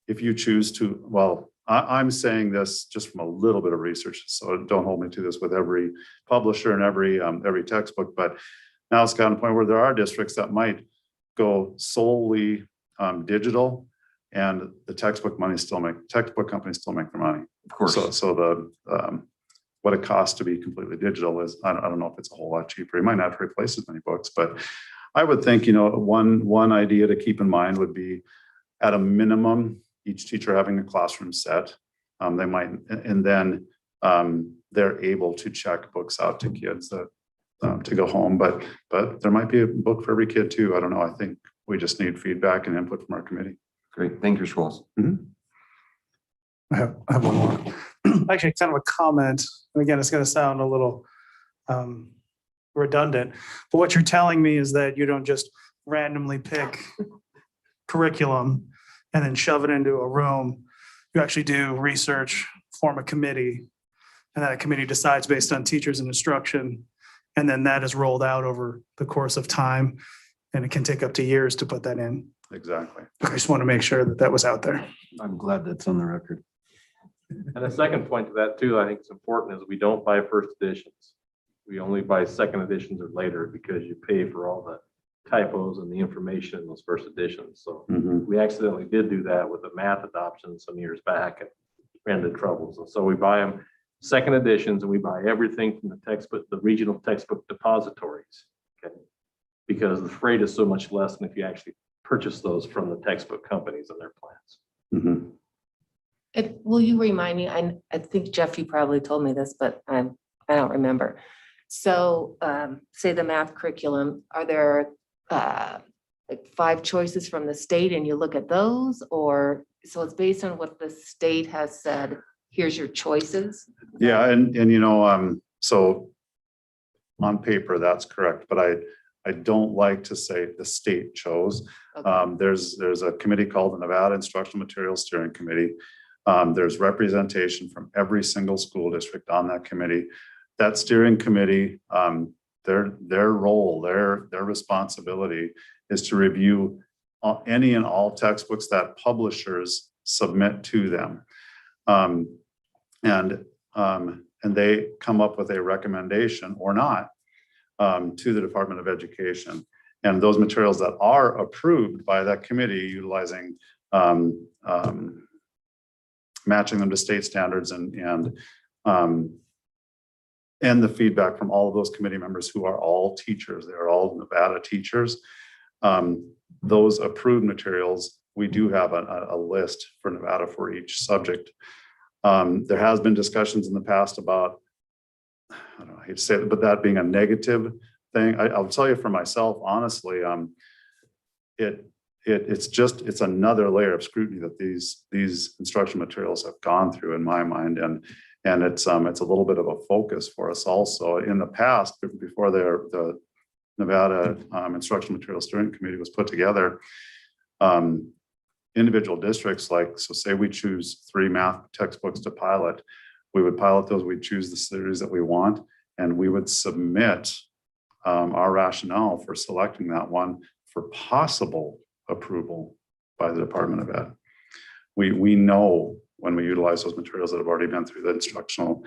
if you choose to, well, I'm saying this just from a little bit of research, so don't hold me to this with every publisher and every textbook, but now it's gotten to the point where there are districts that might go solely digital, and the textbook companies still make their money. Of course. So the what it costs to be completely digital is, I don't know if it's a whole lot cheaper. You might not have to replace as many books, but I would think, one idea to keep in mind would be at a minimum, each teacher having a classroom set. They might, and then they're able to check books out to kids that to go home, but there might be a book for every kid too. I don't know. I think we just need feedback and input from our committee. Great. Thank you, Schwartz. I have one more. Actually, kind of a comment. And again, it's going to sound a little redundant, but what you're telling me is that you don't just randomly pick curriculum and then shove it into a room. You actually do research, form a committee, and that committee decides based on teachers and instruction. And then that is rolled out over the course of time. And it can take up to years to put that in. Exactly. I just want to make sure that was out there. I'm glad that's on the record. And the second point to that too, I think it's important, is we don't buy first editions. We only buy second editions or later because you pay for all the typos and the information in those first editions. So we accidentally did do that with the math adoption some years back and ran into troubles. And so we buy them second editions, and we buy everything from the textbook, the regional textbook depositories. Okay, because the freight is so much less than if you actually purchase those from the textbook companies and their plans. Will you remind me? I think Jeff, you probably told me this, but I don't remember. So say the math curriculum, are there like 5 choices from the state and you look at those, or so it's based on what the state has said, here's your choices? Yeah, and you know, so on paper, that's correct, but I don't like to say the state chose. Okay. There's a committee called the Nevada Instructional Materials Steering Committee. There's representation from every single school district on that committee. That steering committee, their role, their responsibility is to review any and all textbooks that publishers submit to them. And they come up with a recommendation or not to the Department of Education. And those materials that are approved by that committee utilizing matching them to state standards and the feedback from all of those committee members who are all teachers. They are all Nevada teachers. Those approved materials, we do have a list for Nevada for each subject. There has been discussions in the past about, I don't know, I hate to say it, but that being a negative thing. I'll tell you for myself, honestly, it's another layer of scrutiny that these instructional materials have gone through in my mind, and it's a little bit of a focus for us also. In the past, before the Nevada Instructional Materials Steering Committee was put together, individual districts, like, so say we choose 3 math textbooks to pilot, we would pilot those, we'd choose the series that we want, and we would submit our rationale for selecting that one for possible approval by the Department of Ed. We know when we utilize those materials that have already been through the Instructional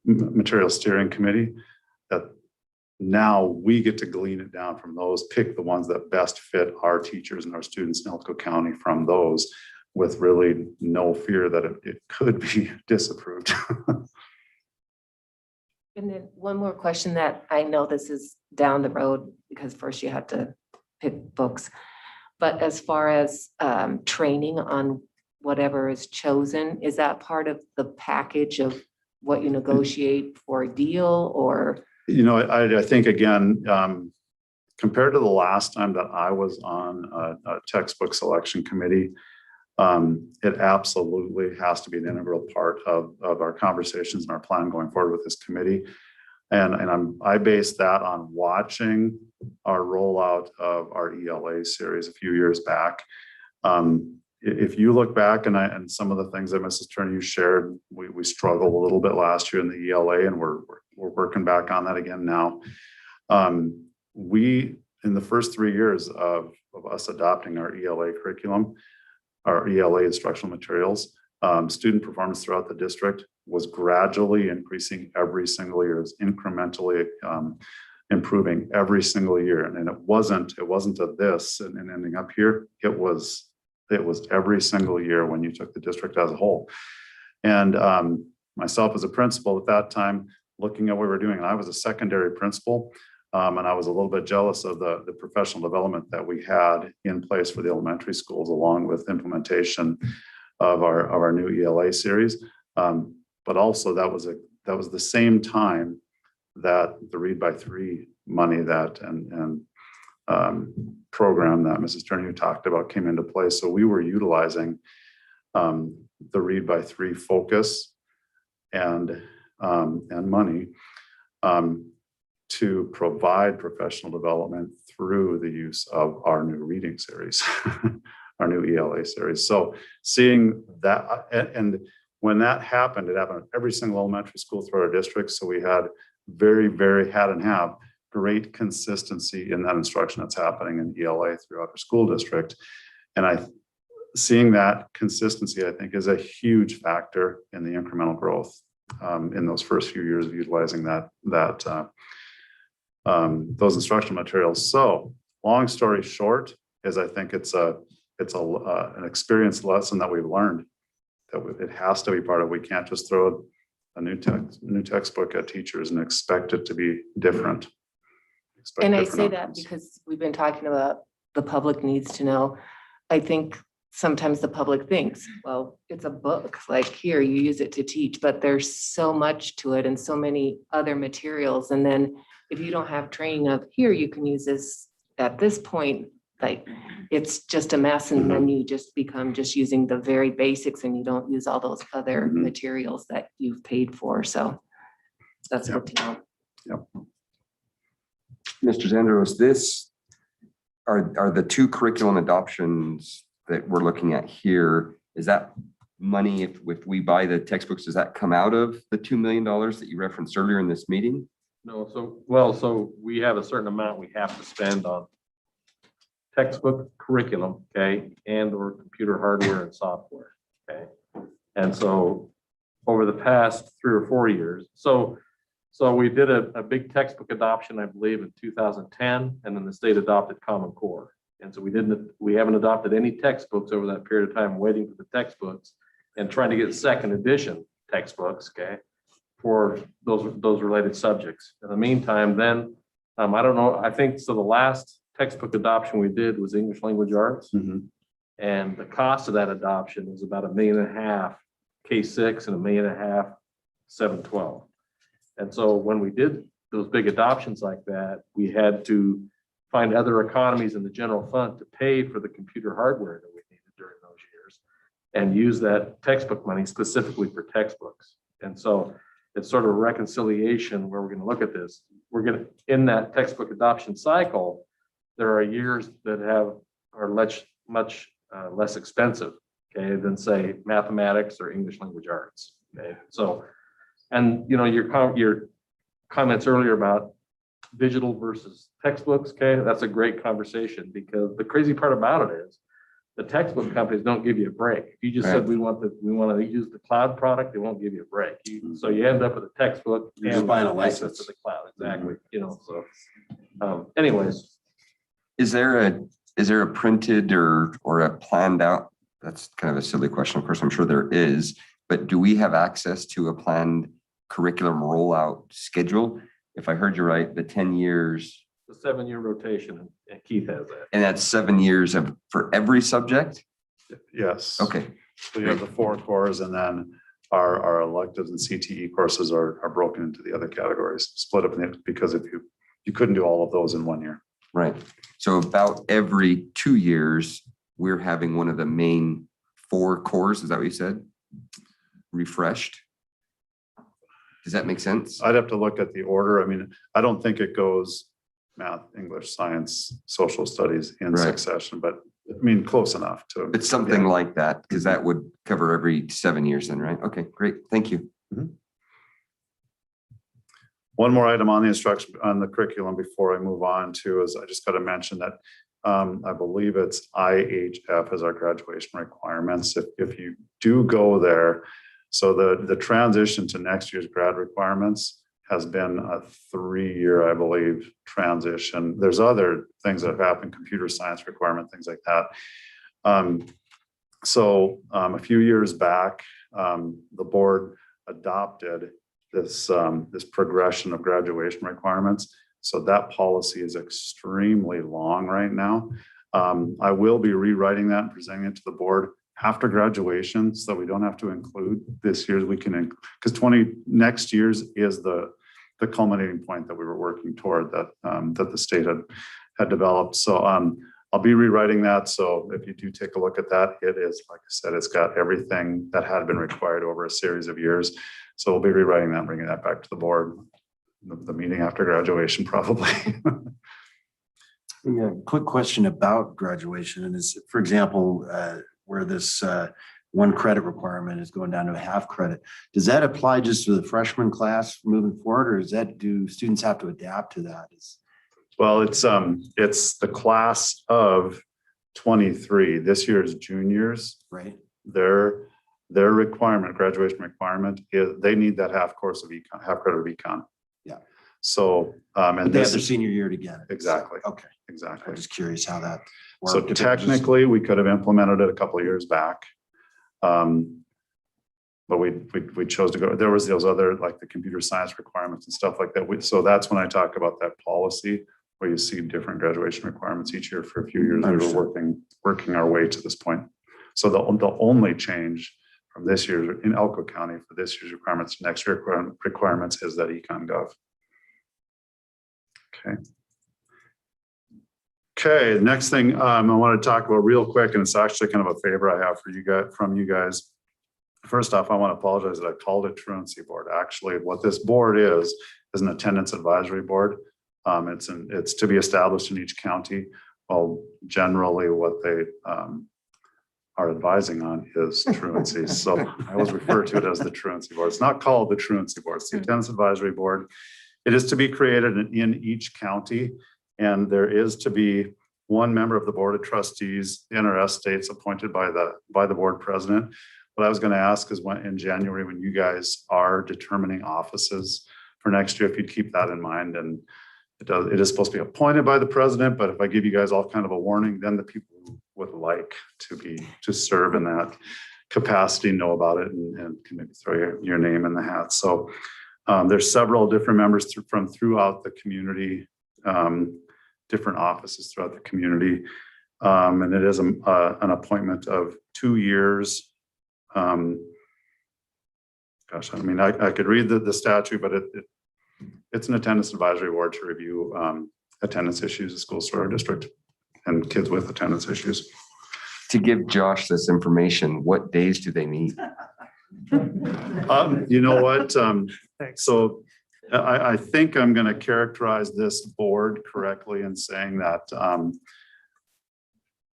Materials Steering Committee, that now we get to glean it down from those, pick the ones that best fit our teachers and our students in Elko County from those, with really no fear that it could be disapproved. And then one more question that I know this is down the road, because first you have to pick books. But as far as training on whatever is chosen, is that part of the package of what you negotiate for a deal, or? You know, I think, again, compared to the last time that I was on a textbook selection committee, it absolutely has to be an integral part of our conversations and our plan going forward with this committee. And I base that on watching our rollout of our ELA series a few years back. If you look back and some of the things that Mrs. Turner, you shared, we struggled a little bit last year in the ELA, and we're working back on that again now. We, in the first 3 years of us adopting our ELA curriculum, our ELA instructional materials, student performance throughout the district was gradually increasing every single year, is incrementally improving every single year. And it wasn't a this and ending up here. It was every single year when you took the district as a whole. And myself as a principal at that time, looking at what we were doing, and I was a secondary principal, and I was a little bit jealous of the professional development that we had in place for the elementary schools, along with implementation of our new ELA series. But also that was the same time that the Read by 3 money and program that Mrs. Turner talked about came into play. So we were utilizing the Read by 3 focus and money to provide professional development through the use of our new reading series, our new ELA series. So seeing that, and when that happened, it happened at every single elementary school through our district. So we had have great consistency in that instruction that's happening in ELA throughout our school district. And seeing that consistency, I think, is a huge factor in the incremental growth in those first few years of utilizing those instructional materials. So long story short is, I think it's an experience lesson that we've learned that it has to be part of. We can't just throw a new textbook at teachers and expect it to be different. Expect And I different say that outcomes. because we've been talking about the public needs to know. I think sometimes the public thinks, well, it's a book, like here, you use it to teach, but there's so much to it and so many other materials. And then if you don't have training of here, you can use this at this point, like it's just a mess. And then you just become just using the very basics and you don't use all those other materials that you've paid for. So that's good to know. Mr. Zandros, are the two curriculum adoptions that we're looking at here, is that money, if we buy the textbooks, does that come out of the $2 million that you referenced earlier in this meeting? No, so we have a certain amount we have to spend on textbook curriculum, okay, and or computer hardware and software, okay? And so over the past 3 or 4 years, so we did a big textbook adoption, I believe, in 2010, and then the state adopted Common Core. And so we haven't adopted any textbooks over that period of time, waiting for the textbooks and trying to get second edition textbooks, okay, for those related subjects. In the meantime, then, I don't know, I think, so the last textbook adoption we did was English language arts. And the cost of that adoption was about $1.5 million K-6 and $1.5 million 7-12. And so when we did those big adoptions like that, we had to find other economies in the general fund to pay for the computer hardware that we needed during those years and use that textbook money specifically for textbooks. And so it's sort of a reconciliation where we're going to look at this. We're going to, in that textbook adoption cycle, there are years that are much less expensive, okay, than say mathematics or English language arts. Okay, so, and your comments earlier about digital versus textbooks, okay, that's a great conversation, because the crazy part about it is the textbook companies don't give you a break. If you just said we want to use the cloud product, they won't give you a break. So you end up with a textbook You're just and buying a access license. to the cloud. Exactly. So anyways. Is there a printed or a planned out? That's kind of a silly question. Of course, I'm sure there is, but do we have access to a planned curriculum rollout schedule? If I heard you right, the 10 years. The 7-year rotation, and Keith has that. And that's 7 years for every subject? Yes. Okay. So you have the 4 cores, and then our electives and CTE courses are broken into the other categories, split up because if you couldn't do all of those in 1 year. Right. So about every 2 years, we're having one of the main 4 cores. Is that what you said? Refreshed? Does that make sense? I'd have to look at the order. I mean, I don't think it goes math, English, science, social studies in succession, but I mean, close enough to. It's something like that, because that would cover every 7 years then, right? Okay, great. Thank you. One more item on the instruction, on the curriculum before I move on to is I just got to mention that I believe it's IHF as our graduation requirements. If you do go there, so the transition to next year's grad requirements has been a 3-year, I believe, transition. There's other things that have happened, computer science requirement, things like that. A few years back, the board adopted this progression of graduation requirements. So that policy is extremely long right now. I will be rewriting that and presenting it to the board after graduation, so that we don't have to include this year's. We can, because next year's is the culminating point that we were working toward, that the state had developed. So I'll be rewriting that. So if you do take a look at that, it is, like I said, it's got everything that had been required over a series of years. So we'll be rewriting that and bringing that back to the board, the meeting after graduation, probably. Yeah, quick question about graduation, and is, for example, where this 1 credit requirement is going down to a half credit. Does that apply just to the freshman class moving forward, or do students have to adapt to that? Well, it's the class of 23. This year's juniors, right? Their requirement, graduation requirement, is they need that half credit of econ. Yeah. So and they have their senior year to get it. Exactly. So, okay. Exactly. I'm just curious how that worked. So technically, we could have implemented it a couple of years back. but we chose to go, there was those other, like the computer science requirements and stuff like that. So that's when I talk about that policy, where you see different graduation requirements each year for a few years. We were working our way to this point. So the only change from this year in Elko County for this year's requirements, next year requirements is that Econ Gov. Okay. Okay, next thing I want to talk about real quick, and it's actually kind of a favor I have for you guys, from you guys. First off, I want to apologize that I called it truancy board. Actually, what this board is an attendance advisory board. It's to be established in each county. Well, generally what they are advising on is truancy. So I always refer to it as the truancy board. It's not called the truancy board. It's the attendance advisory board. It is to be created in each county, and there is to be one member of the board of trustees, the NRS states, appointed by the board president. What I was going to ask is when in January, when you guys are determining offices for next year, if you'd keep that in mind. And it is supposed to be appointed by the president, but if I give you guys all kind of a warning, then the people who would like to serve in that capacity know about it and can maybe throw your name in the hat. So there's several different members from throughout the community, different offices throughout the community. And it is an appointment of 2 years. Gosh, I mean, I could read the statute, but it's an attendance advisory board to review attendance issues at schools through our district and kids with attendance issues. To give Josh this information, what days do they meet? You know what? So I think I'm going to characterize this board correctly in saying that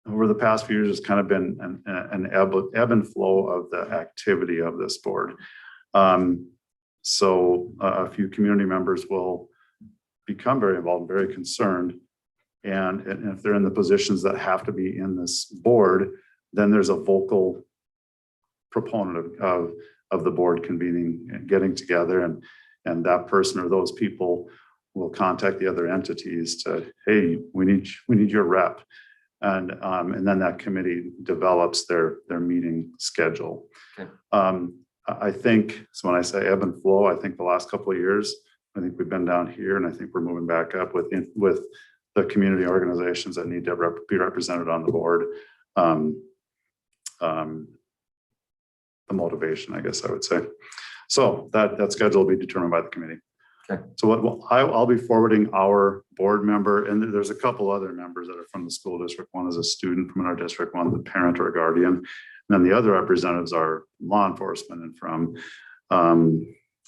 over the past few years, it's kind of been an ebb and flow of the activity of this board. So a few community members will become very involved, very concerned. And if they're in the positions that have to be in this board, then there's a vocal proponent of the board convening and getting together, and that person or those people will contact the other entities to, hey, we need your rep. And then that committee develops their meeting schedule. Okay. I think, so when I say ebb and flow, I think the last couple of years, I think we've been down here, and I think we're moving back up with the community organizations that need to be represented on the board. The motivation, I guess I would say. So that schedule will be determined by the committee. Okay. So I'll be forwarding our board member, and there's a couple other members that are from the school district. One is a student from our district, one the parent or a guardian. And then the other representatives are law enforcement and from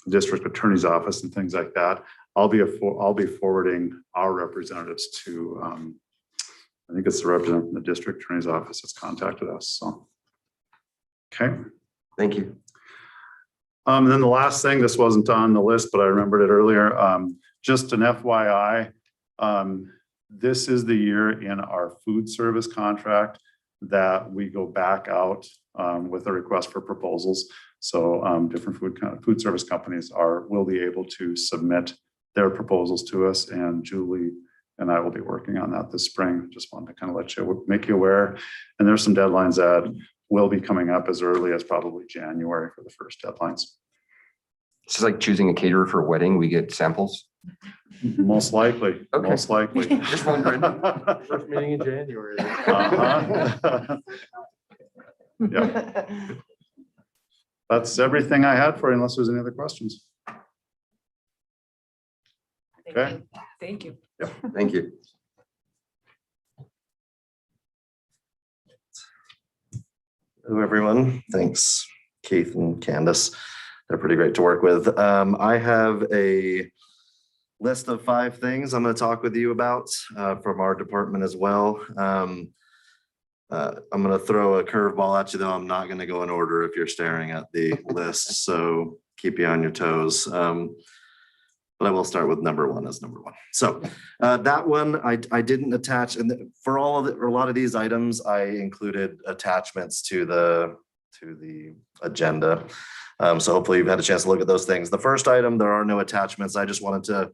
district attorney's office and things like that. I'll be forwarding our representatives to, I think it's the representative from the district attorney's office that's contacted us. So, okay. Thank you. And then the last thing, this wasn't on the list, but I remembered it earlier. Just an FYI, this is the year in our food service contract that we go back out with a request for proposals. So different food service companies will be able to submit their proposals to us, and Julie and I will be working on that this spring. Just wanted to kind of make you aware. And there's some deadlines that will be coming up as early as probably January for the first deadlines. It's like choosing a caterer for a wedding. We get samples. Most likely. Okay. Most likely. Just wondering. First meeting in January. Uh-huh. Yeah. That's everything I had for you, unless there's any other questions. Okay. Thank you. Thank you. Hello, everyone. Thanks, Keith and Candace. They're pretty great to work with. I have a list of 5 things I'm going to talk with you about from our department as well. I'm going to throw a curveball at you, though. I'm not going to go in order if you're staring at the list, so keep you on your toes. But I will start with number 1 as number 1. So that one I didn't attach, and for a lot of these items, I included attachments to the agenda. So hopefully you've had a chance to look at those things. The first item, there are no attachments. I just wanted to,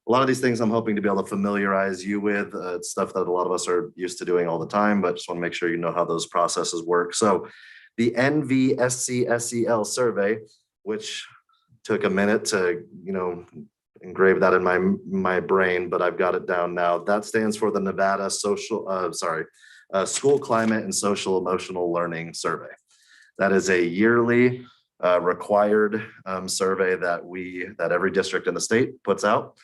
a lot of these things I'm hoping to be able to familiarize you with. It's stuff that a lot of us are used to doing all the time, but just want to make sure you know how those processes work. So the NVSCSEL survey, which took a minute to, engrave that in my brain, but I've got it down now. That stands for the Nevada School Climate and Social Emotional Learning Survey. That is a yearly required survey that every district in the state puts out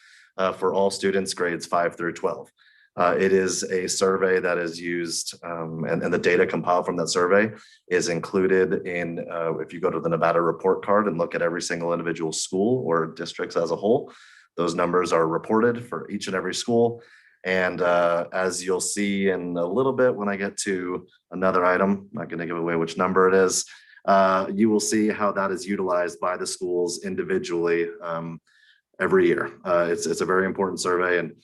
for all students grades 5 through 12. It is a survey that is used, and the data compiled from that survey is included in, if you go to the Nevada report card and look at every single individual school or districts as a whole, those numbers are reported for each and every school. And as you'll see in a little bit when I get to another item, I'm not going to give away which number it is, you will see how that is utilized by the schools individually every year. It's a very important survey, and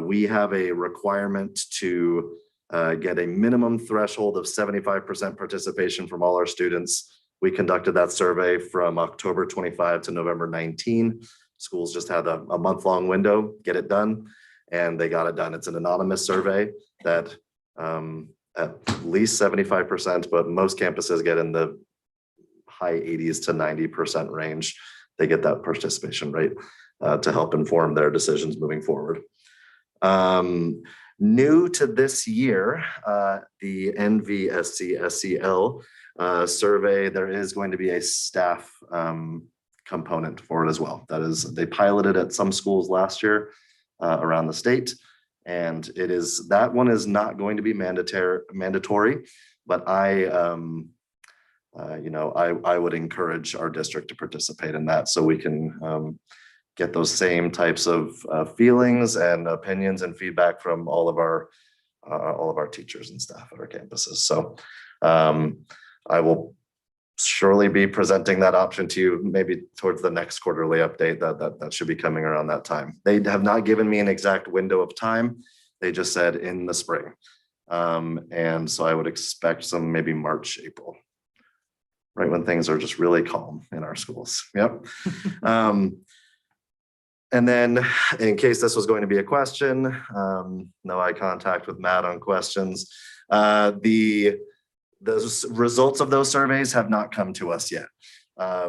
we have a requirement to get a minimum threshold of 75% participation from all our students. We conducted that survey from October 25 to November 19. Schools just had a month-long window, get it done, and they got it done. It's an anonymous survey that at least 75%, but most campuses get in the high 80s to 90% range. They get that participation rate to help inform their decisions moving forward. New to this year, the NVSCSEL survey, there is going to be a staff component for it as well. That is, they piloted at some schools last year around the state, and that one is not going to be mandatory, but I would encourage our district to participate in that so we can get those same types of feelings and opinions and feedback from all of our teachers and staff at our campuses. So I will surely be presenting that option to you maybe towards the next quarterly update. That should be coming around that time. They have not given me an exact window of time. They just said in the spring. And so I would expect some maybe March, April, right when things are just really calm in our schools. Yep. And then in case this was going to be a question, no eye contact with Matt on questions. The results of those surveys have not come to us yet.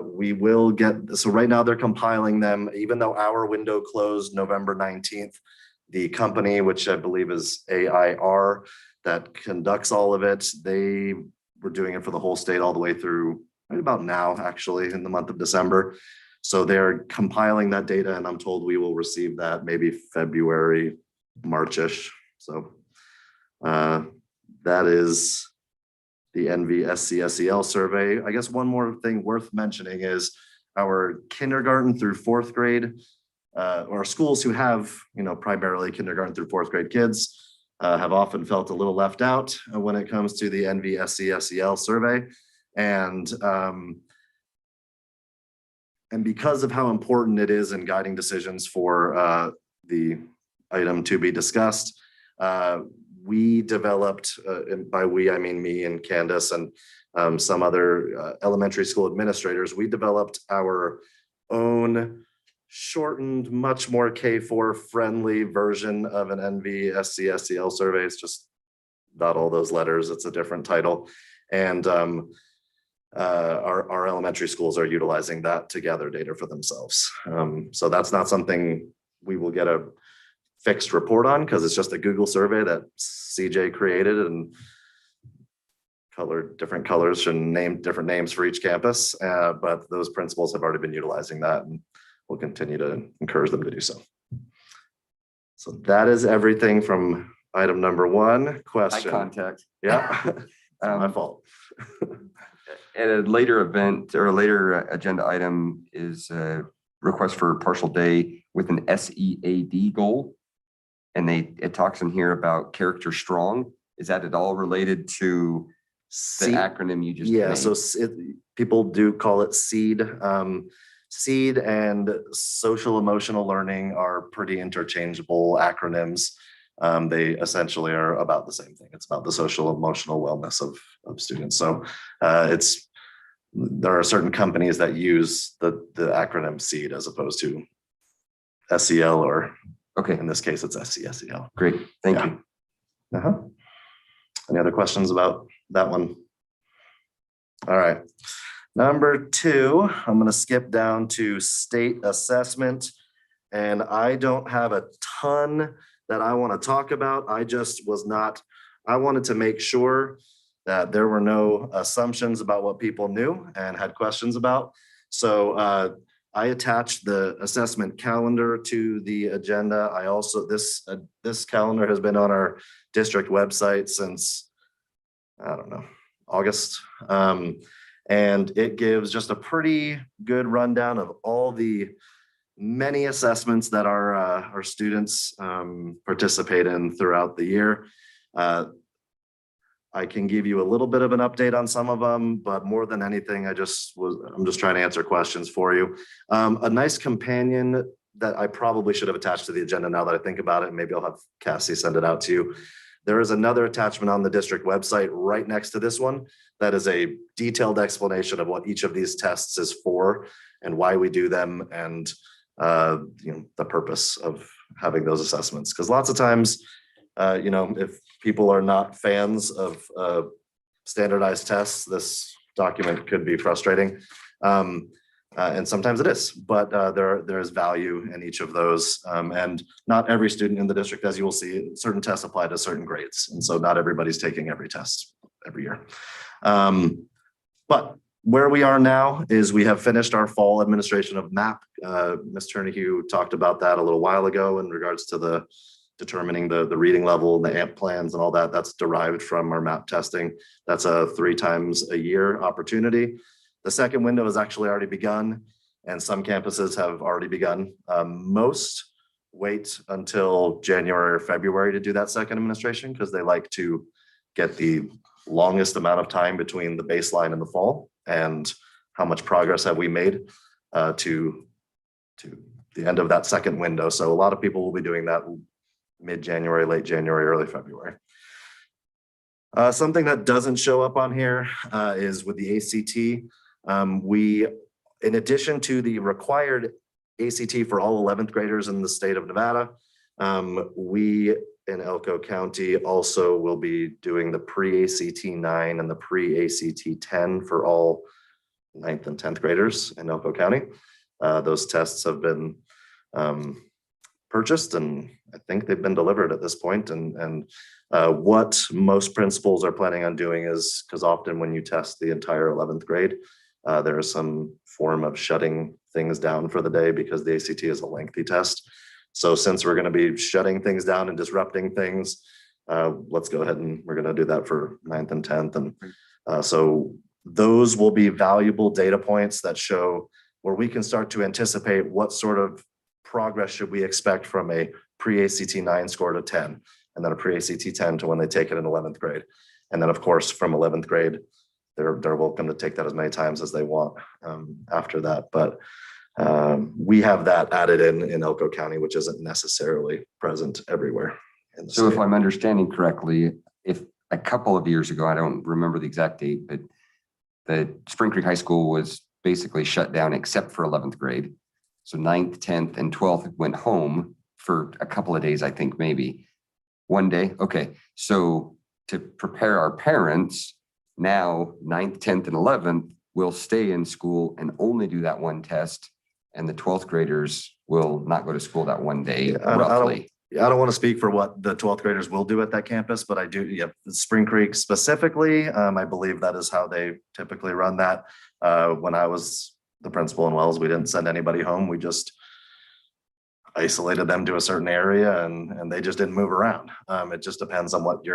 We will get, so right now they're compiling them, even though our window closed November 19th, the company, which I believe is AIR, that conducts all of it, they were doing it for the whole state all the way through right about now, actually, in the month of December. So they're compiling that data, and I'm told we will receive that maybe February, March-ish. So that is the NVSCSEL survey. I guess one more thing worth mentioning is our kindergarten through fourth grade, or schools who have, primarily kindergarten through fourth grade kids have often felt a little left out when it comes to the NVSCSEL survey. And because of how important it is in guiding decisions for the item to be discussed, we developed, and by we, I mean me and Candace and some other elementary school administrators, we developed our own shortened, much more K4 friendly version of an NVSCSEL survey. It's just not all those letters, it's a different title. And our elementary schools are utilizing that to gather data for themselves. So that's not something we will get a fixed report on, because it's just a Google survey that CJ created and colored different colors and named different names for each campus. But those principals have already been utilizing that, and we'll continue to encourage them to do so. So that is everything from item number 1. Question. Eye contact. Yeah, my fault. At a later event or a later agenda item is a request for a partial day with an SEAD goal. And it talks in here about character strong. Is that at all related to the acronym you just Yeah, named? so people do call it SEED. SEED and social emotional learning are pretty interchangeable acronyms. They essentially are about the same thing. It's about the social emotional wellness of students. So there are certain companies that use the acronym SEED as opposed to SEL, or in this case, it's SCSEL. Great, thank you. Any other questions about that one? All right. Number 2, I'm going to skip down to state assessment. And I don't have a ton that I want to talk about. I wanted to make sure that there were no assumptions about what people knew and had questions about. So I attached the assessment calendar to the agenda. I also, this calendar has been on our district website since, I don't know, August. And it gives just a pretty good rundown of all the many assessments that our students participate in throughout the year. I can give you a little bit of an update on some of them, but more than anything, I'm just trying to answer questions for you. A nice companion that I probably should have attached to the agenda now that I think about it, maybe I'll have Cassie send it out to you. There is another attachment on the district website right next to this one that is a detailed explanation of what each of these tests is for and why we do them, and the purpose of having those assessments. Because lots of times, if people are not fans of standardized tests, this document could be frustrating. And sometimes it is, but there is value in each of those. And not every student in the district, as you will see, certain tests apply to certain grades. And so not everybody's taking every test every year. But where we are now is we have finished our fall administration of MAP. Ms. Turnahue talked about that a little while ago in regards to determining the reading level, the AMP plans and all that. That's derived from our MAP testing. That's a 3 times a year opportunity. The second window has actually already begun, and some campuses have already begun. Most wait until January or February to do that second administration because they like to get the longest amount of time between the baseline and the fall, and how much progress have we made to the end of that second window. So a lot of people will be doing that mid-January, late January, early February. Something that doesn't show up on here is with the ACT. We, in addition to the required ACT for all 11th graders in the state of Nevada, we in Elko County also will be doing the pre-ACT 9 and the pre-ACT 10 for all 9th and 10th graders in Elko County. Those tests have been purchased, and I think they've been delivered at this point. And what most principals are planning on doing is, because often when you test the entire 11th grade, there is some form of shutting things down for the day because the ACT is a lengthy test. So since we're going to be shutting things down and disrupting things, let's go ahead and we're going to do that for 9th and 10th. And so those will be valuable data points that show where we can start to anticipate what sort of progress should we expect from a pre-ACT 9 score to 10, and then a pre-ACT 10 to when they take it in 11th grade. And then of course, from 11th grade, they're welcome to take that as many times as they want after that. But we have that added in Elko County, which isn't necessarily present everywhere. So if I'm understanding correctly, if a couple of years ago, I don't remember the exact date, but the Spring Creek High School was basically shut down except for 11th grade. So 9th, 10th, and 12th went home for a couple of days, I think maybe. One day, okay. So to prepare our parents, now 9th, 10th, and 11th will stay in school and only do that one test. And the 12th graders will not go to school that one day, roughly. I don't want to speak for what the 12th graders will do at that campus, but I do, Spring Creek specifically, I believe that is how they typically run that. When I was the principal in Wells, we didn't send anybody home. We just isolated them to a certain area and they just didn't move around. It just depends on what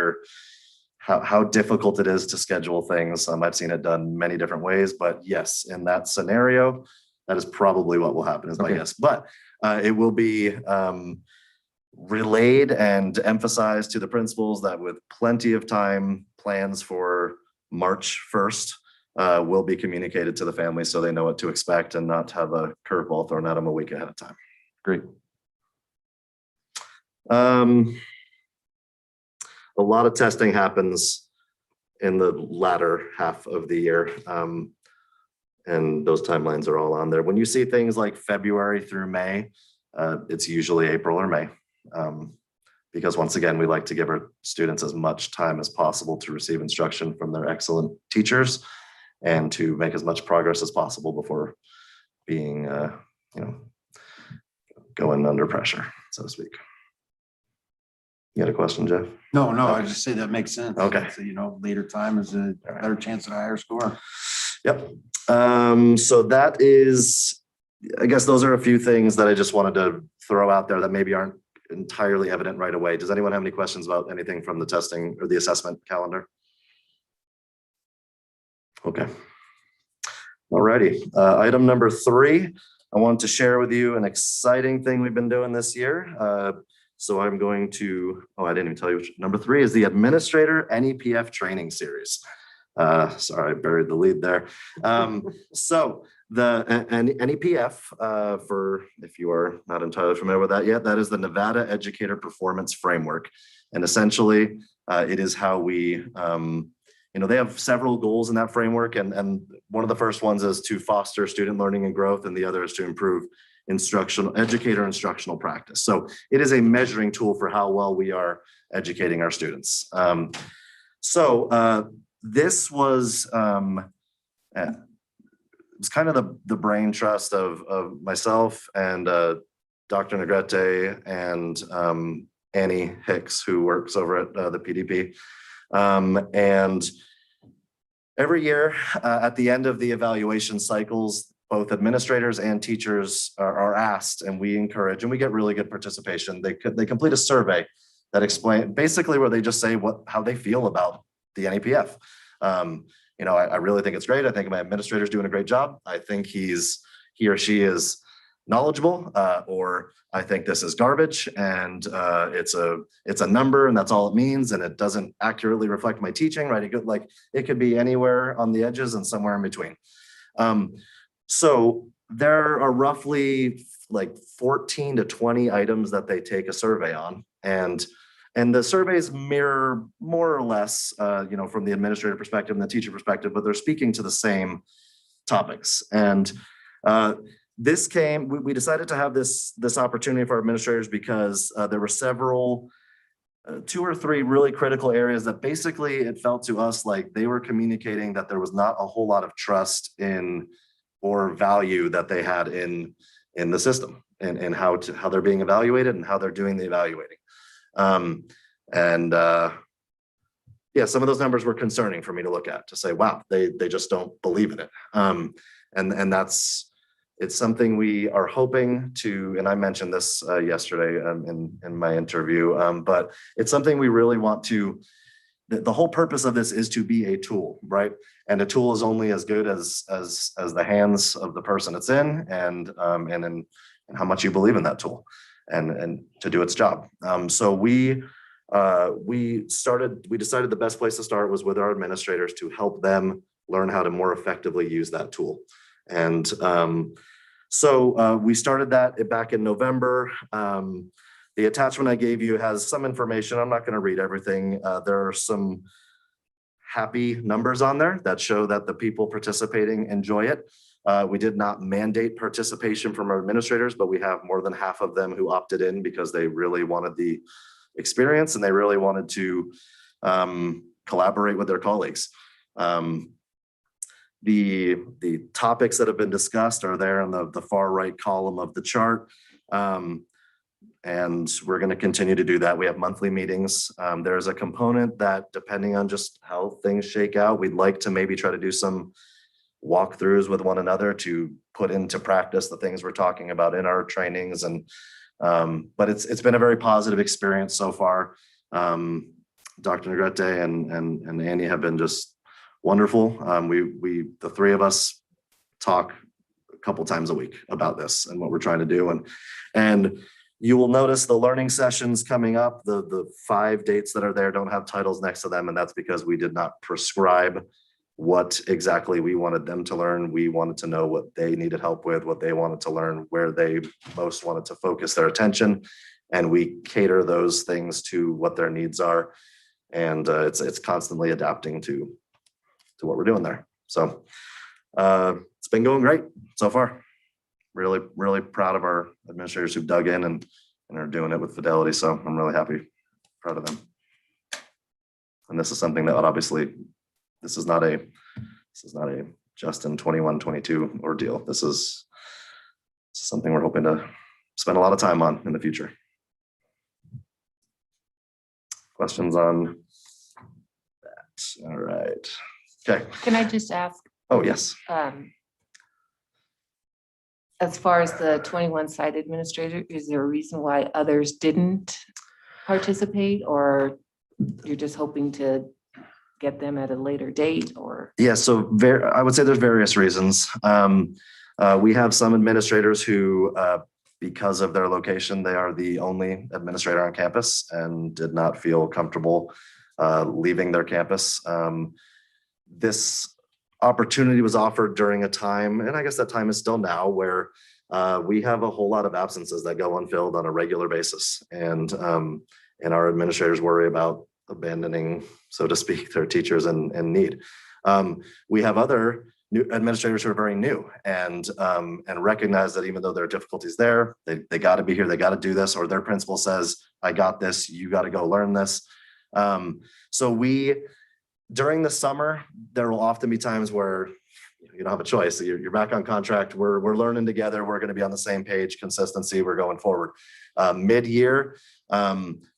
how difficult it is to schedule things. I've seen it done many different ways, but yes, in that scenario, that is probably what will happen is my guess. But it will be relayed and emphasized to the principals that with plenty of time, plans for March 1st will be communicated to the families so they know what to expect and not have a curveball thrown at them a week ahead of time. Great. A lot of testing happens in the latter half of the year. And those timelines are all on there. When you see things like February through May, it's usually April or May. Because once again, we like to give our students as much time as possible to receive instruction from their excellent teachers. and to make as much progress as possible before being, going under pressure, so to speak. You had a question, Jeff? No, I just say that makes sense. Okay. So, later time is a better chance at a higher score. Yep. So that is, I guess those are a few things that I just wanted to throw out there that maybe aren't entirely evident right away. Does anyone have any questions about anything from the testing or the assessment calendar? Okay. Alrighty. Item number 3, I wanted to share with you an exciting thing we've been doing this year. So I'm going to, I didn't even tell you which. Number 3 is the Administrator NEPF Training Series. Sorry, I buried the lead there. So the NEPF, for if you are not entirely familiar with that yet, that is the Nevada Educator Performance Framework. And essentially, it is how we, they have several goals in that framework. And one of the first ones is to foster student learning and growth, and the other is to improve educator instructional practice. So it is a measuring tool for how well we are educating our students. This was it's kind of the brain trust of myself and Dr. Negrete and Annie Hicks, who works over at the PDP. And every year at the end of the evaluation cycles, both administrators and teachers are asked, and we encourage, and we get really good participation. They complete a survey that explain basically where they just say how they feel about the NEPF. I really think it's great. I think my administrator's doing a great job. I think he or she is knowledgeable, or I think this is garbage and it's a number and that's all it means, and it doesn't accurately reflect my teaching, right? It could be anywhere on the edges and somewhere in between. So there are roughly 14 to 20 items that they take a survey on, and the surveys mirror more or less, from the administrative perspective and the teacher perspective, but they're speaking to the same topics. And we decided to have this opportunity for our administrators because there were several, 2 or 3 really critical areas that basically it felt to us like they were communicating that there was not a whole lot of trust in or value that they had in the system and how they're being evaluated and how they're doing the evaluating. Some of those numbers were concerning for me to look at, to say, wow, they just don't believe in it. And it's something we are hoping to, and I mentioned this yesterday in my interview, but it's something we really want to, the whole purpose of this is to be a tool, right? And a tool is only as good as the hands of the person it's in, and how much you believe in that tool and to do its job. So we decided the best place to start was with our administrators to help them learn how to more effectively use that tool. And so we started that back in November. The attachment I gave you has some information. I'm not going to read everything. There are some happy numbers on there that show that the people participating enjoy it. We did not mandate participation from our administrators, but we have more than half of them who opted in because they really wanted the experience and they really wanted to collaborate with their colleagues. The topics that have been discussed are there in the far right column of the chart. And we're going to continue to do that. We have monthly meetings. There's a component that, depending on just how things shake out, we'd like to maybe try to do some walkthroughs with one another to put into practice the things we're talking about in our trainings. And but it's been a very positive experience so far. Dr. Negrete and Annie have been just wonderful. The 3 of us talk a couple times a week about this and what we're trying to do. And you will notice the learning sessions coming up, the 5 dates that are there don't have titles next to them. And that's because we did not prescribe what exactly we wanted them to learn. We wanted to know what they needed help with, what they wanted to learn, where they most wanted to focus their attention. And we cater those things to what their needs are. And it's constantly adapting to what we're doing there. So it's been going great so far. Really, really proud of our administrators who've dug in and are doing it with fidelity. So I'm really happy, proud of them. And this is something that obviously, this is not a This is not a Justin 21, 22 ordeal. This is something we're hoping to spend a lot of time on in the future. Questions on that? All right. Okay. Can I just ask, Oh, yes. as far as the 21 site administrator, is there a reason why others didn't participate, or you're just hoping to get them at a later date, or? Yeah, so I would say there's various reasons. We have some administrators who, because of their location, they are the only administrator on campus and did not feel comfortable leaving their campus. This opportunity was offered during a time, and I guess that time is still now, where we have a whole lot of absences that go unfilled on a regular basis. And our administrators worry about abandoning, so to speak, their teachers in need. We have other new administrators who are very new and recognize that even though there are difficulties there, they got to be here, they got to do this, or their principal says, I got this, you got to go learn this. So during the summer, there will often be times where you don't have a choice. You're back on contract. We're learning together. We're going to be on the same page, consistency, we're going forward. Mid-year,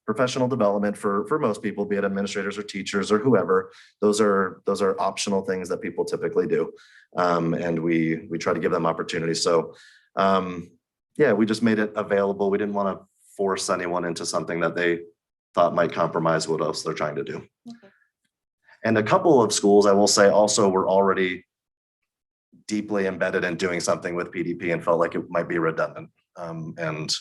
professional development for most people, be it administrators or teachers or whoever, those are optional things that people typically do. And we try to give them opportunities. So yeah, we just made it available. We didn't want to force anyone into something that they thought might compromise what else they're trying to do. Okay. And a couple of schools, I will say, also were already deeply embedded in doing something with PDP and felt like it might be redundant. And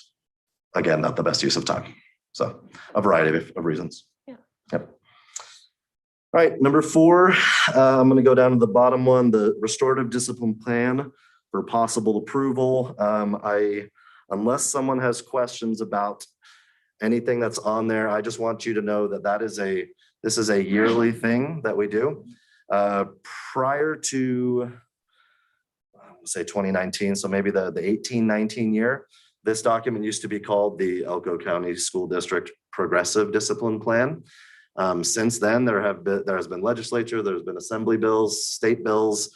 again, not the best use of time. So a variety of reasons. Yeah. Yep. All right, number 4, I'm going to go down to the bottom one, the restorative discipline plan for possible approval. Unless someone has questions about anything that's on there, I just want you to know that this is a yearly thing that we do. Prior to, say 2019, so maybe the 18-19 year, this document used to be called the Elko County School District Progressive Discipline Plan. Since then, there has been legislature, there's been assembly bills, state bills.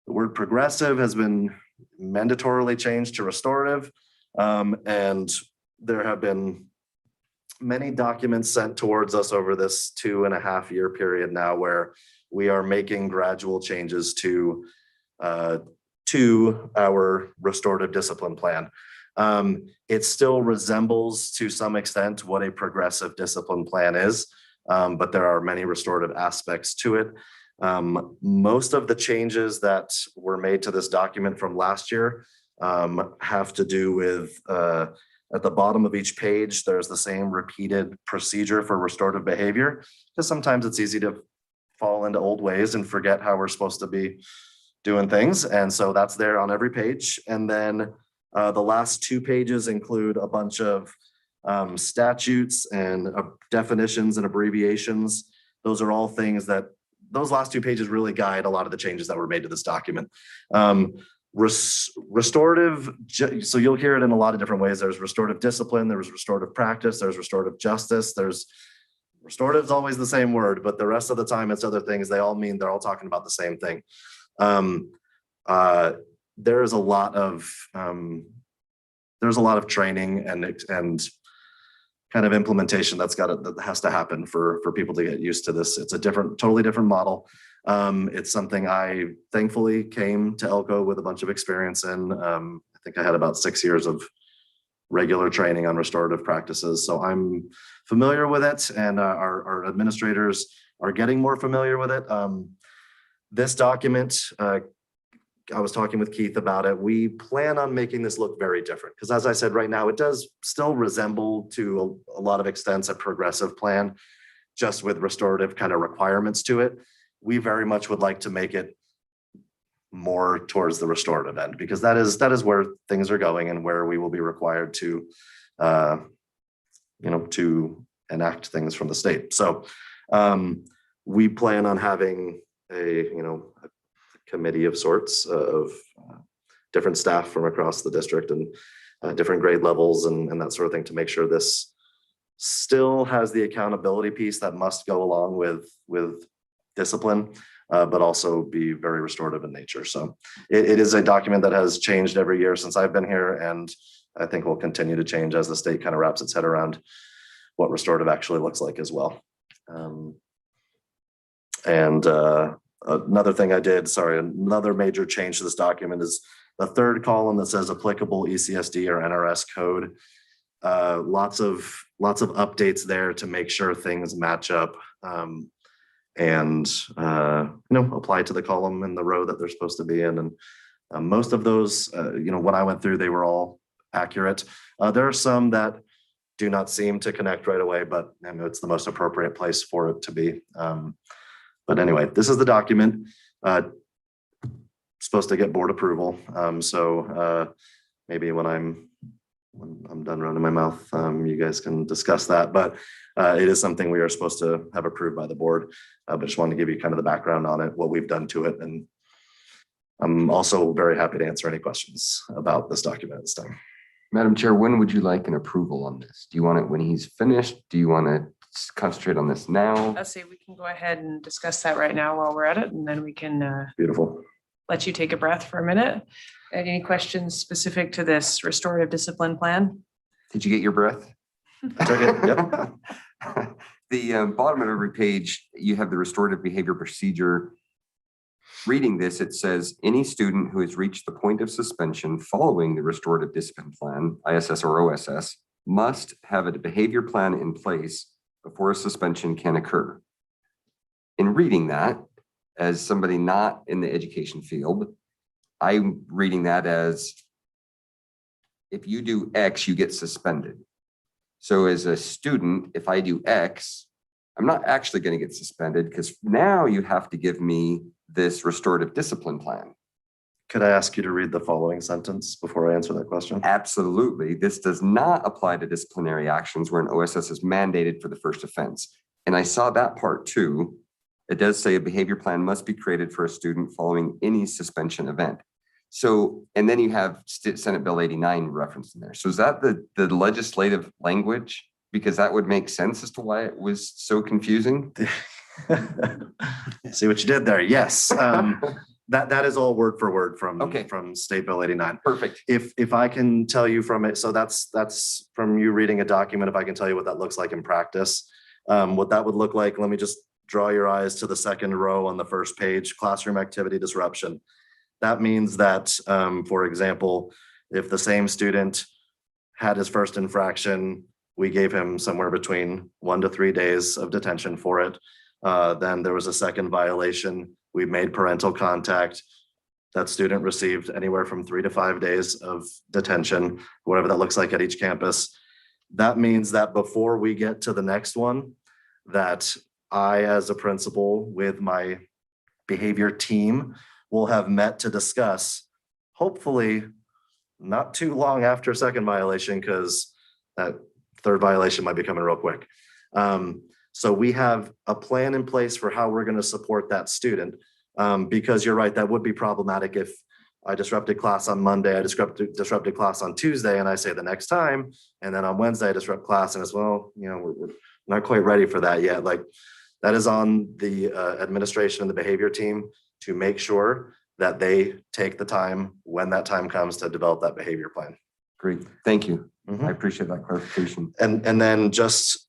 The word progressive has been mandatorily changed to restorative. And there have been many documents sent towards us over this 2.5-year period now, where we are making gradual changes to our restorative discipline plan. It still resembles to some extent what a progressive discipline plan is, but there are many restorative aspects to it. Most of the changes that were made to this document from last year have to do with, at the bottom of each page, there's the same repeated procedure for restorative behavior, because sometimes it's easy to fall into old ways and forget how we're supposed to be doing things. And so that's there on every page. And then the last 2 pages include a bunch of statutes and definitions and abbreviations. Those are all things that those last 2 pages really guide a lot of the changes that were made to this document. Restorative, so you'll hear it in a lot of different ways. There's restorative discipline, there's restorative practice, there's restorative justice, restorative is always the same word, but the rest of the time it's other things. They're all talking about the same thing. There is a lot of training and kind of implementation that has to happen for people to get used to this. It's a totally different model. It's something I thankfully came to Elko with a bunch of experience in. I think I had about 6 years of regular training on restorative practices. So I'm familiar with it, and our administrators are getting more familiar with it. This document, I was talking with Keith about it. We plan on making this look very different, because as I said, right now, it does still resemble to a lot of extents a progressive plan, just with restorative kind of requirements to it. We very much would like to make it more towards the restorative end, because that is where things are going and where we will be required to, to enact things from the state. So we plan on having a committee of sorts of different staff from across the district and different grade levels and that sort of thing, to make sure this still has the accountability piece that must go along with discipline, but also be very restorative in nature. So it is a document that has changed every year since I've been here, and I think will continue to change as the state kind of wraps its head around what restorative actually looks like as well. Another thing I did, sorry, another major change to this document is the third column that says applicable ECSD or NRS code. Lots of updates there to make sure things match up and apply to the column and the row that they're supposed to be in. And most of those, when I went through, they were all accurate. There are some that do not seem to connect right away, but I know it's the most appropriate place for it to be. But anyway, this is the document. Supposed to get board approval. So maybe when I'm done running my mouth, you guys can discuss that. But it is something we are supposed to have approved by the board. But just wanted to give you kind of the background on it, what we've done to it. And I'm also very happy to answer any questions about this document this time. Madam Chair, when would you like an approval on this? Do you want it when he's finished? Do you want to concentrate on this now? I'll say we can go ahead and discuss that right now while we're at it, and then we can Beautiful. let you take a breath for a minute. Any questions specific to this restorative discipline plan? Did you get your breath? I took it. Yep. The bottom of every page, you have the restorative behavior procedure. Reading this, it says any student who has reached the point of suspension following the restorative discipline plan, ISS or OSS, must have a behavior plan in place before a suspension can occur. In reading that, as somebody not in the education field, I'm reading that as if you do X, you get suspended. So as a student, if I do X, I'm not actually going to get suspended because now you have to give me this restorative discipline plan. Could I ask you to read the following sentence before I answer that question? Absolutely. This does not apply to disciplinary actions where an OSS is mandated for the first offense. And I saw that part too. It does say a behavior plan must be created for a student following any suspension event. So, and then you have Senate Bill 89 referenced in there. So is that the legislative language? Because that would make sense as to why it was so confusing. See what you did there. Yes. That is all word for word from State Bill 89. Perfect. If I can tell you from it, so that's from you reading a document, if I can tell you what that looks like in practice, what that would look like, let me just draw your eyes to the second row on the first page, classroom activity disruption. That means that, for example, if the same student had his first infraction, we gave him somewhere between 1 to 3 days of detention for it. Then there was a second violation. We made parental contact. That student received anywhere from 3 to 5 days of detention, whatever that looks like at each campus. That means that before we get to the next one, that I, as a principal with my behavior team, will have met to discuss, hopefully not too long after second violation, because that third violation might be coming real quick. So we have a plan in place for how we're going to support that student, because you're right, that would be problematic if I disrupted class on Monday, I disrupted class on Tuesday, and I say the next time, and then on Wednesday I disrupt class, and it's, well, we're not quite ready for that yet. Like, that is on the administration and the behavior team to make sure that they take the time when that time comes to develop that behavior plan. Great. Thank you. Mhm. I appreciate that clarification. And then just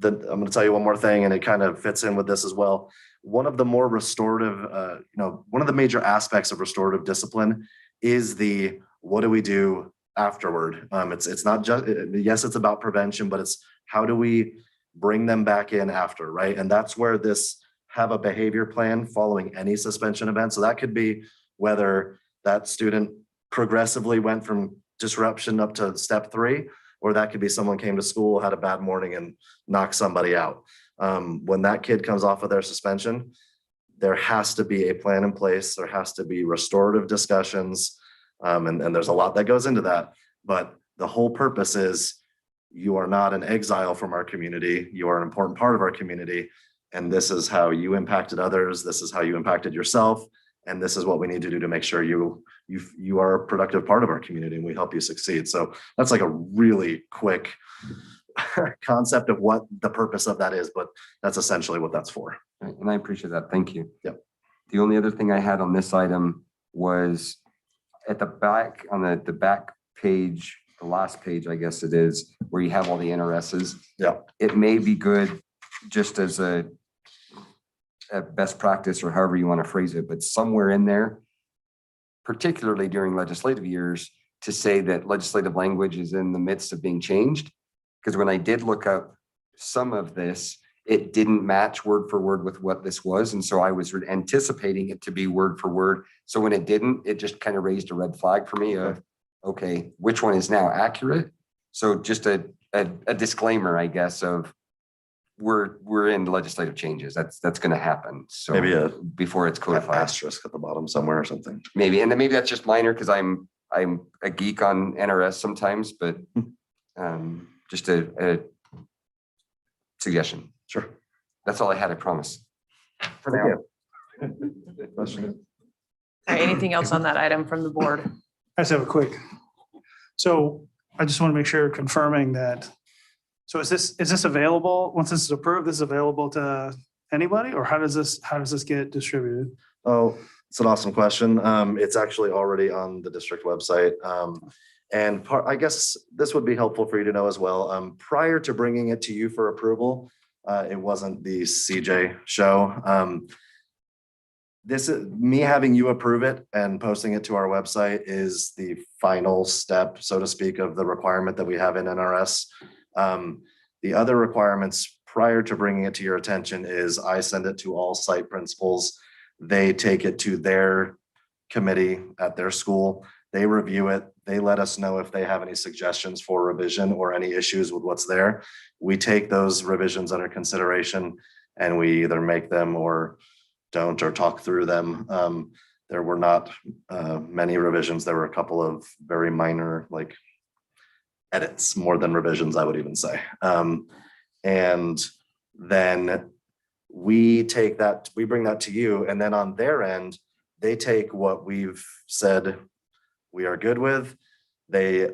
I'm going to tell you one more thing, and it kind of fits in with this as well. One of the more restorative, one of the major aspects of restorative discipline is the, what do we do afterward? It's not just, yes, it's about prevention, but it's how do we bring them back in after, right? And that's where this have a behavior plan following any suspension event. So that could be whether that student progressively went from disruption up to step 3, or that could be someone came to school, had a bad morning and knocked somebody out. When that kid comes off of their suspension, there has to be a plan in place. There has to be restorative discussions. And there's a lot that goes into that. But the whole purpose is you are not an exile from our community. You are an important part of our community. And this is how you impacted others. This is how you impacted yourself. And this is what we need to do to make sure you are a productive part of our community and we help you succeed. So that's like a really quick concept of what the purpose of that is, but that's essentially what that's for. And I appreciate that. Thank you. Yep. The only other thing I had on this item was at the back, on the back page, the last page, I guess it is, where you have all the NRSs. Yeah. It may be good just as a best practice or however you want to phrase it, but somewhere in there, particularly during legislative years, to say that legislative language is in the midst of being changed. Because when I did look up some of this, it didn't match word for word with what this was. And so I was anticipating it to be word for word. So when it didn't, it just kind of raised a red flag for me of, okay, which one is now accurate? So just a disclaimer, I guess, of we're in legislative changes. That's going to happen. So Maybe a before it's codified. asterisk at the bottom somewhere or something. Maybe, and then maybe that's just minor because I'm a geek on NRS sometimes, but just a suggestion. Sure. That's all I had, I promise. For now. Question? All right, anything else on that item from the board? I just have a quick. So I just want to make sure confirming that. So is this available? Once this is approved, this is available to anybody, or how does this get distributed? Oh, it's an awesome question. It's actually already on the district website. And I guess this would be helpful for you to know as well. Prior to bringing it to you for approval, it wasn't the CJ show. This is me having you approve it and posting it to our website is the final step, so to speak, of the requirement that we have in NRS. The other requirements prior to bringing it to your attention is I send it to all site principals. They take it to their committee at their school. They review it. They let us know if they have any suggestions for revision or any issues with what's there. We take those revisions under consideration and we either make them or don't or talk through them. There were not many revisions. There were a couple of very minor like edits, more than revisions, I would even say. And then we take that, we bring that to you, and then on their end, they take what we've said we are good with. They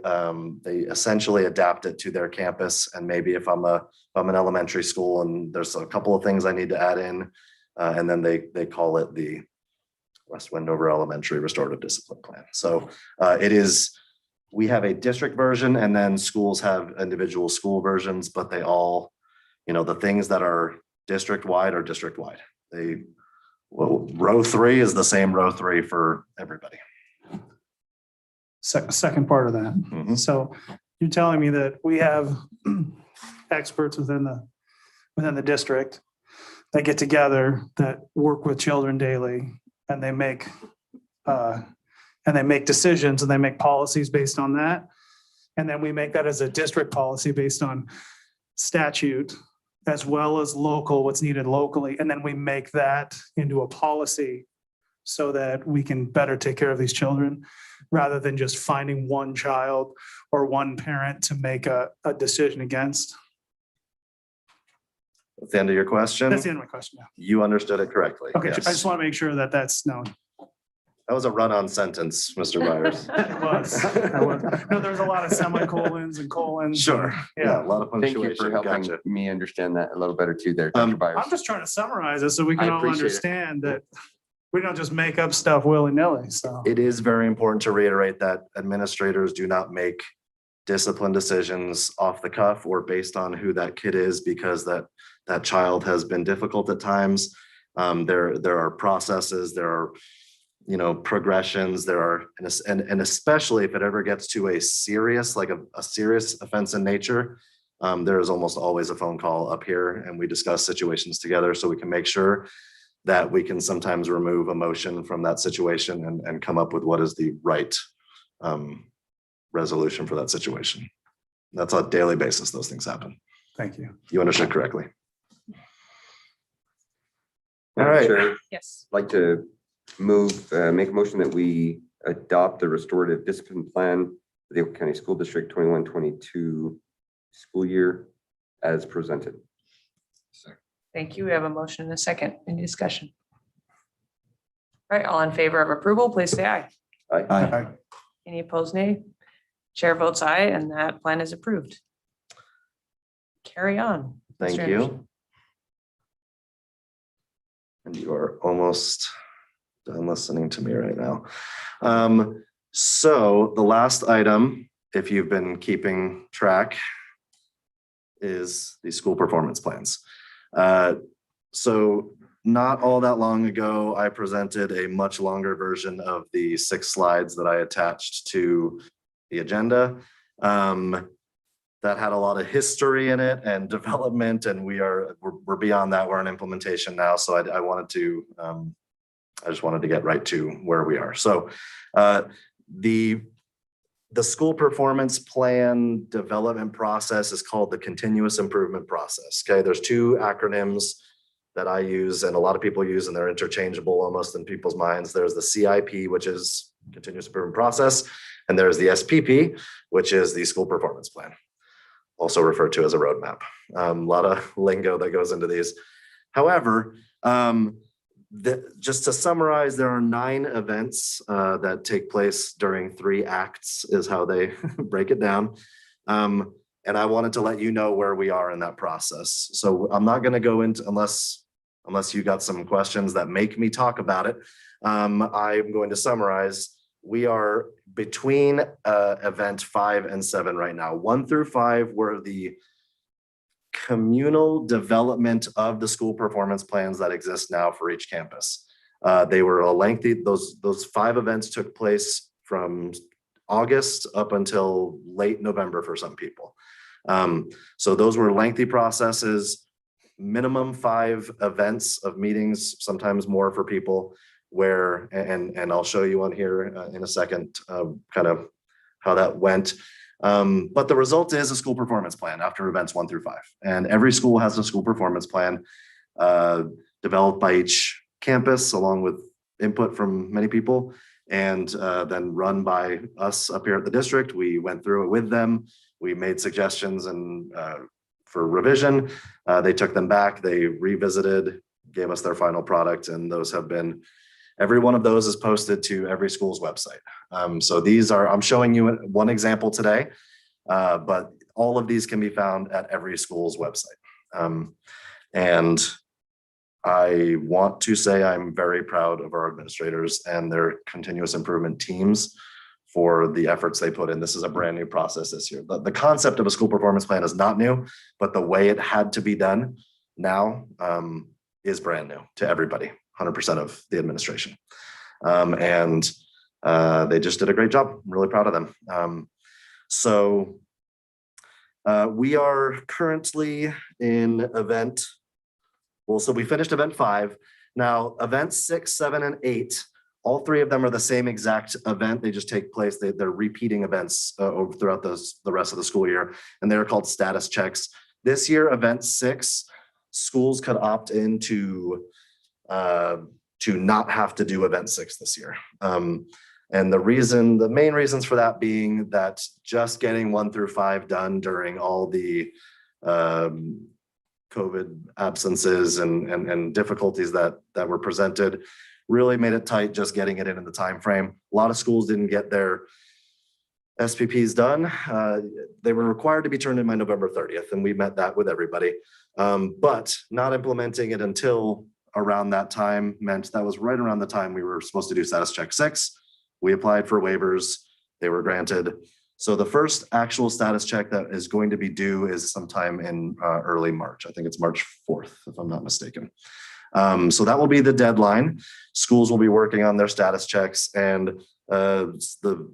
essentially adapt it to their campus. And maybe if I'm an elementary school and there's a couple of things I need to add in, and then they call it the West Wendover Elementary Restorative Discipline Plan. So we have a district version and then schools have individual school versions, but they all, the things that are district-wide are district-wide. Row 3 is the same row 3 for everybody. Second part of that. So you're telling me that we have experts within the district that get together, that work with children daily, and they make decisions and they make policies based on that. And then we make that as a district policy based on statute as well as local, what's needed locally. And then we make that into a policy so that we can better take care of these children rather than just finding one child or one parent to make a decision against. That's the end of your question. That's the end of my question. Yeah. You understood it correctly. Okay, Yes. I just want to make sure that that's known. That was a run-on sentence, Mr. Byers. It was. No, there's a lot of semicolons and colons. Sure. Yeah. A lot of Thank you punctuation. for helping Gotcha. me understand that a little better too there, Dr. Byers. I'm just trying to summarize it so we can I all appreciate it. understand that we don't just make up stuff willy-nilly, so. It is very important to reiterate that administrators do not make discipline decisions off the cuff or based on who that kid is because that child has been difficult at times. There are processes, there are progressions, there are, and especially if it ever gets to a serious, like a serious offense in nature, there is almost always a phone call up here and we discuss situations together so we can make sure that we can sometimes remove emotion from that situation and come up with what is the right resolution for that situation. That's on a daily basis, those things happen. Thank you. You understood correctly. All right. Chair, Yes. I'd like to make a motion that we adopt the restorative discipline plan for the Elko County School District 21-22 school year as presented. Thank you. We have a motion and a second. Any discussion? All right, all in favor of approval, please say aye. Aye. Any opposed, nay? Chair votes aye, and that plan is approved. Carry on. Thank Mr. you. Anderson. And you are almost done listening to me right now. So the last item, if you've been keeping track, is the school performance plans. So not all that long ago, I presented a much longer version of the 6 slides that I attached to the agenda. That had a lot of history in it and development, and we're beyond that. We're in implementation now. So I wanted to, I just wanted to get right to where we are. So the school performance plan development process is called the continuous improvement process. Okay, there's 2 acronyms that I use and a lot of people use, and they're interchangeable almost in people's minds. There's the CIP, which is continuous improvement process, and there's the SPP, which is the school performance plan, also referred to as a roadmap. A lot of lingo that goes into these. However, just to summarize, there are 9 events that take place during 3 acts is how they break it down. And I wanted to let you know where we are in that process. So I'm not going to go into, unless you got some questions that make me talk about it. I'm going to summarize. We are between event 5 and 7 right now. 1 through 5 were the communal development of the school performance plans that exist now for each campus. They were a lengthy, those 5 events took place from August up until late November for some people. So those were lengthy processes, minimum 5 events of meetings, sometimes more for people, where, and I'll show you on here in a second, kind of how that went. But the result is a school performance plan after events 1 through 5. And every school has a school performance plan developed by each campus along with input from many people, and then run by us up here at the district. We went through it with them. We made suggestions and for revision. They took them back, they revisited, gave us their final product, and those have been, every one of those is posted to every school's website. So these are, I'm showing you one example today, but all of these can be found at every school's website. And I want to say I'm very proud of our administrators and their continuous improvement teams for the efforts they put in. This is a brand new process this year. The concept of a school performance plan is not new, but the way it had to be done now is brand new to everybody, 100% of the administration. And they just did a great job. I'm really proud of them. So we are currently in event, well, so we finished event 5. Now events 6, 7, and 8, all 3 of them are the same exact event. They just take place, they're repeating events throughout the rest of the school year, and they're called status checks. This year, event 6, schools could opt into to not have to do event 6 this year. And the main reasons for that being that just getting 1 through 5 done during all the COVID absences and difficulties that were presented really made it tight just getting it in the time frame. A lot of schools didn't get their SPPs done. They were required to be turned in by November 30th, and we met that with everybody. But not implementing it until around that time meant that was right around the time we were supposed to do status check 6. We applied for waivers, they were granted. So the first actual status check that is going to be due is sometime in early March. I think it's March 4th, if I'm not mistaken. So that will be the deadline. Schools will be working on their status checks, and the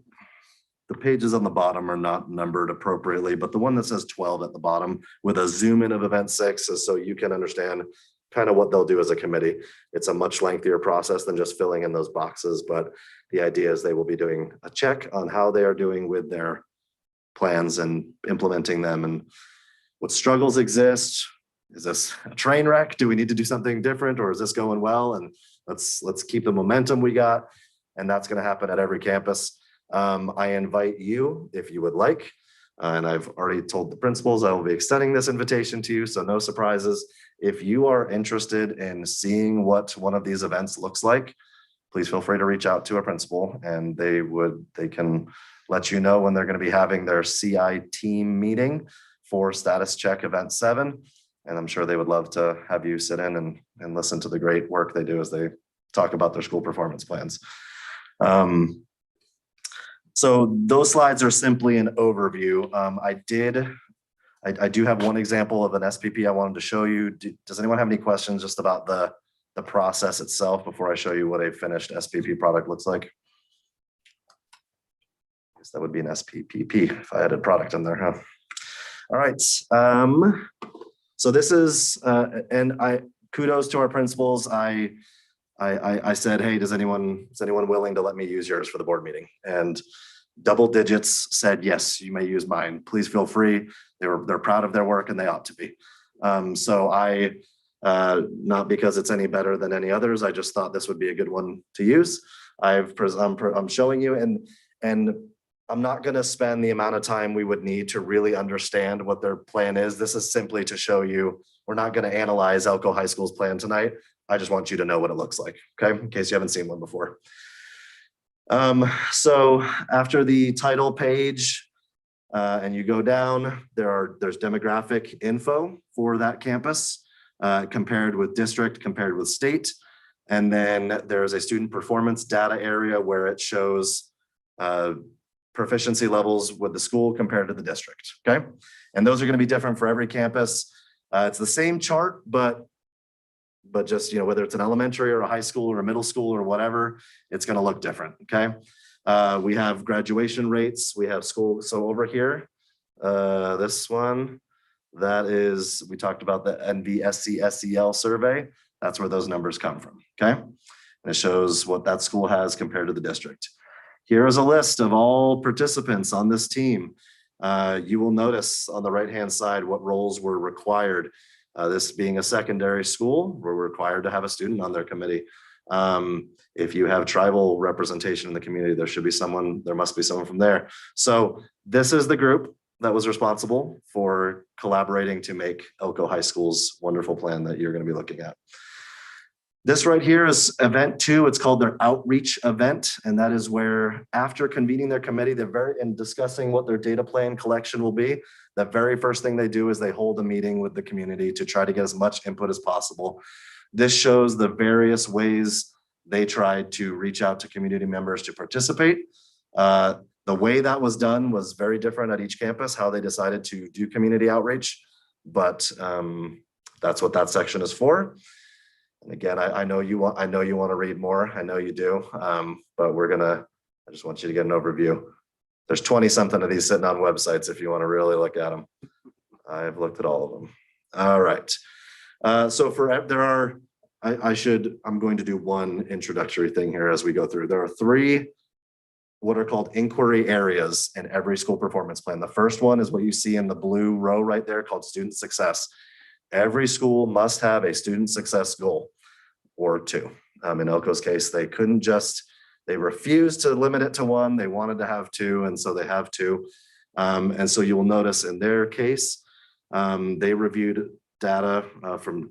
pages on the bottom are not numbered appropriately, but the one that says 12 at the bottom with a zoom in of event 6 is so you can understand kind of what they'll do as a committee. It's a much lengthier process than just filling in those boxes, but the idea is they will be doing a check on how they are doing with their plans and implementing them, and what struggles exist. Is this a train wreck? Do we need to do something different, or is this going well? And let's keep the momentum we got. And that's going to happen at every campus. I invite you, if you would like, and I've already told the principals I will be extending this invitation to you, so no surprises. If you are interested in seeing what one of these events looks like, please feel free to reach out to a principal, and they can let you know when they're going to be having their CI team meeting for status check event 7. And I'm sure they would love to have you sit in and listen to the great work they do as they talk about their school performance plans. So those slides are simply an overview. I do have one example of an SPP I wanted to show you. Does anyone have any questions just about the process itself before I show you what a finished SPP product looks like? I guess that would be an SPPP if I had a product in there, huh? All right. So this is, and kudos to our principals. I said, hey, is anyone willing to let me use yours for the board meeting? And double digits said, yes, you may use mine. Please feel free. They're proud of their work and they ought to be. So not because it's any better than any others, I just thought this would be a good one to use. I'm showing you, and I'm not going to spend the amount of time we would need to really understand what their plan is. This is simply to show you, we're not going to analyze Elko High School's plan tonight. I just want you to know what it looks like, okay? In case you haven't seen one before. So after the title page, and you go down, there's demographic info for that campus, compared with district, compared with state. And then there's a student performance data area where it shows proficiency levels with the school compared to the district, okay? And those are gonna be different for every campus. It's the same chart, but just, whether it's an elementary or a high school or a middle school or whatever, it's gonna look different, okay? We have graduation rates, we have school. So over here, this one, that is, we talked about the NVSC SEL survey. That's where those numbers come from, okay? And it shows what that school has compared to the district. Here is a list of all participants on this team. You will notice on the right-hand side what roles were required. This being a secondary school, we're required to have a student on their committee. If you have tribal representation in the community, there must be someone from there. So this is the group that was responsible for collaborating to make Elko High School's wonderful plan that you're going to be looking at. This right here is event 2. It's called their outreach event. And that is where, after convening their committee, and discussing what their data plan collection will be, the very first thing they do is they hold a meeting with the community to try to get as much input as possible. This shows the various ways they tried to reach out to community members to participate. The way that was done was very different at each campus, how they decided to do community outreach, but that's what that section is for. And again, I know you want to read more. I know you do, but I just want you to get an overview. There's 20 something of these sitting on websites if you want to really look at them. I've looked at all of them. All right. So I'm going to do one introductory thing here as we go through. There are 3 what are called inquiry areas in every school performance plan. The first one is what you see in the blue row right there, called student success. Every school must have a student success goal or 2. In Elko's case, they refused to limit it to 1. They wanted to have 2, and so they have 2. And so you will notice in their case, they reviewed data from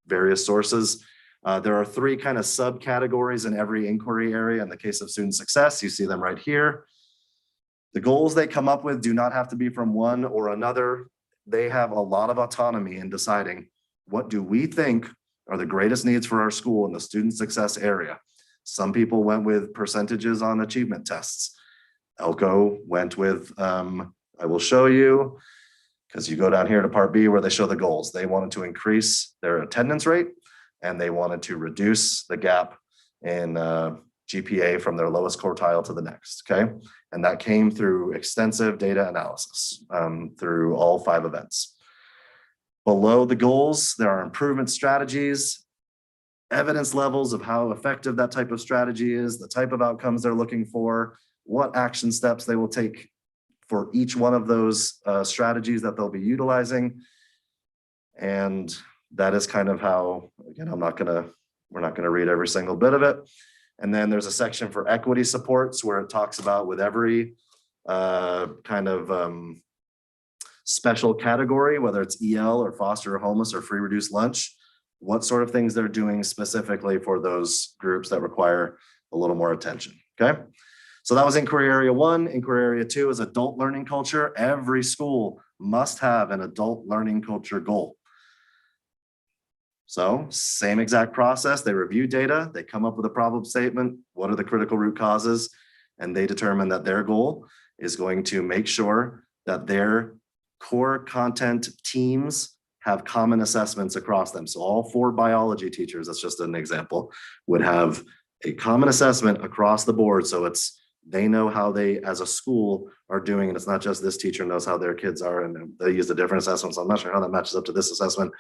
various sources. There are 3 kind of subcategories in every inquiry area. In the case of student success, you see them right here. The goals they come up with do not have to be from one or another. They have a lot of autonomy in deciding, what do we think are the greatest needs for our school in the student success area? Some people went with percentages on achievement tests. Elko went with, I will show you, because you go down here to part B where they show the goals. They wanted to increase their attendance rate, and they wanted to reduce the gap in GPA from their lowest quartile to the next, okay? And that came through extensive data analysis through all 5 events. Below the goals, there are improvement strategies, evidence levels of how effective that type of strategy is, the type of outcomes they're looking for, what action steps they will take for each one of those strategies that they'll be utilizing. And that is kind of how, again, we're not gonna read every single bit of it. And then there's a section for equity supports where it talks about with every kind of special category, whether it's EL or foster or homeless or free reduced lunch, what sort of things they're doing specifically for those groups that require a little more attention, okay? So that was inquiry area 1. Inquiry area 2 is adult learning culture. Every school must have an adult learning culture goal. So same exact process. They review data, they come up with a problem statement. What are the critical root causes? And they determine that their goal is going to make sure that their core content teams have common assessments across them. So all 4 biology teachers, that's just an example, would have a common assessment across the board. So they know how they, as a school, are doing, and it's not just this teacher knows how their kids are, and they use a different assessment. So I'm not sure how that matches up to this assessment.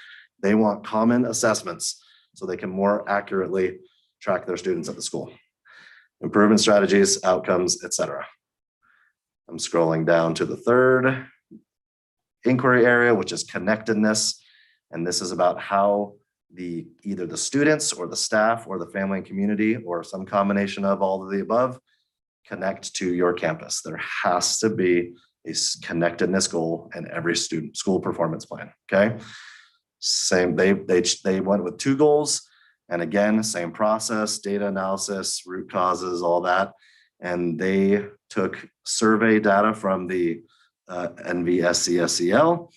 They want common assessments so they can more accurately track their students at the school. Improvement strategies, outcomes, etc. I'm scrolling down to the 3rd inquiry area, which is connectedness. And this is about how either the students or the staff or the family and community or some combination of all of the above connect to your campus. There has to be a connectedness goal in every school performance plan. Okay. Same, they went with 2 goals. And again, same process, data analysis, root causes, all that. And they took survey data from the NVSCSEL.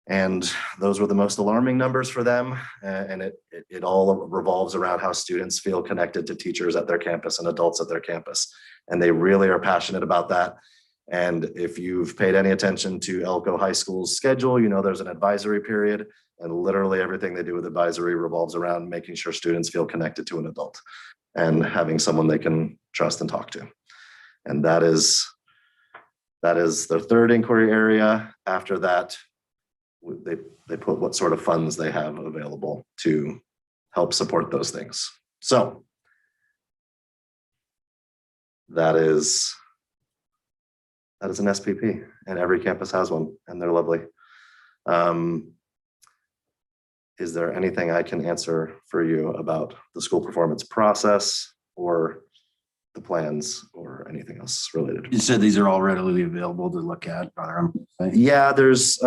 And those were the most alarming numbers for them. And it all revolves around how students feel connected to teachers at their campus and adults at their campus. And they really are passionate about that. And if you've paid any attention to Elko High School's schedule, you know there's an advisory period, and literally everything they do with advisory revolves around making sure students feel connected to an adult and having someone they can trust and talk to. And that is the 3rd inquiry area. After that, they put what sort of funds they have available to help support those things. So that is an SPP, and every campus has one, and they're lovely. Is there anything I can answer for you about the school performance process or the plans or anything else related? You said these are all readily available to look at. Yeah, there's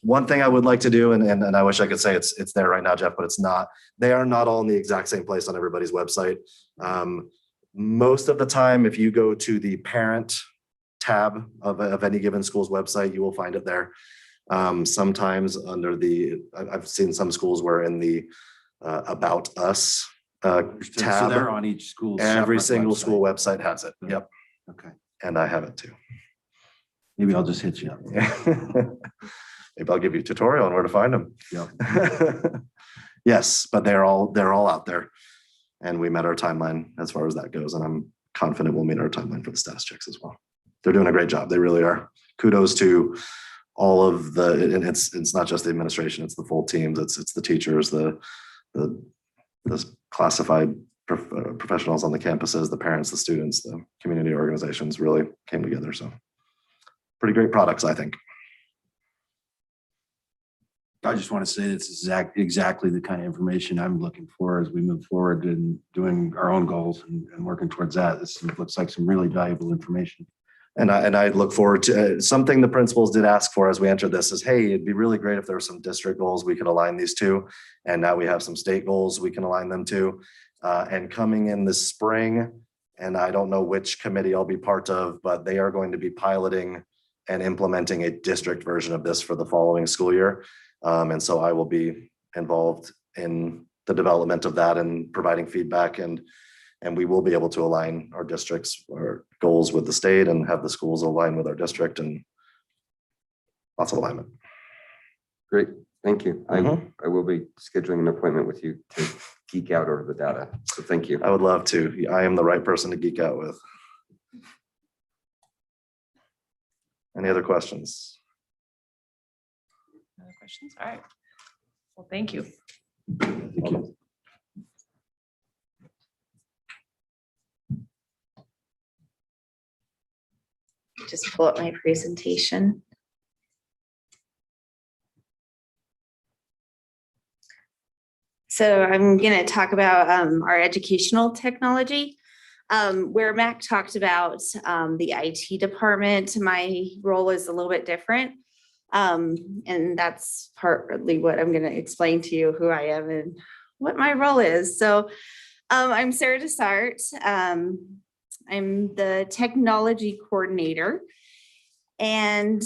one thing I would like to do, and I wish I could say it's there right now, Jeff, but it's not. They are not all in the exact same place on everybody's website. Most of the time, if you go to the parent tab of any given school's website, you will find it there. Sometimes under I've seen some schools where in the About Us So tab, they're on each school. every single school website has it. Yep. Okay. And I have it too. Maybe I'll just hit you up. Maybe I'll give you a tutorial on where to find them. Yep. Yes, but they're all out there. And we met our timeline as far as that goes. And I'm confident we'll meet our timeline for the status checks as well. They're doing a great job. They really are. Kudos to all of and it's not just the administration, it's the full teams, it's the teachers, the classified professionals on the campuses, the parents, the students, the community organizations really came together. So pretty great products, I think. I just want to say it's exactly the kind of information I'm looking for as we move forward in doing our own goals and working towards that. This looks like some really valuable information. And I look forward to something the principals did ask for as we entered this is, hey, it'd be really great if there were some district goals we could align these to. And now we have some state goals we can align them to. And coming in this spring, and I don't know which committee I'll be part of, but they are going to be piloting and implementing a district version of this for the following school year. And so I will be involved in the development of that and providing feedback, and we will be able to align our districts or goals with the state and have the schools align with our district, and lots of alignment. Great, thank you. I will be scheduling an appointment with you to geek out over the data. So thank you. I would love to. I am the right person to geek out with. Any other questions? Other questions? All right. Well, thank you. Thank you. Just pull up my presentation. So I'm going to talk about our educational technology. Where Mac talked about the IT department, my role is a little bit different. And that's partly what I'm going to explain to you who I am and what my role is. So I'm Sarah Desart. I'm the technology coordinator, and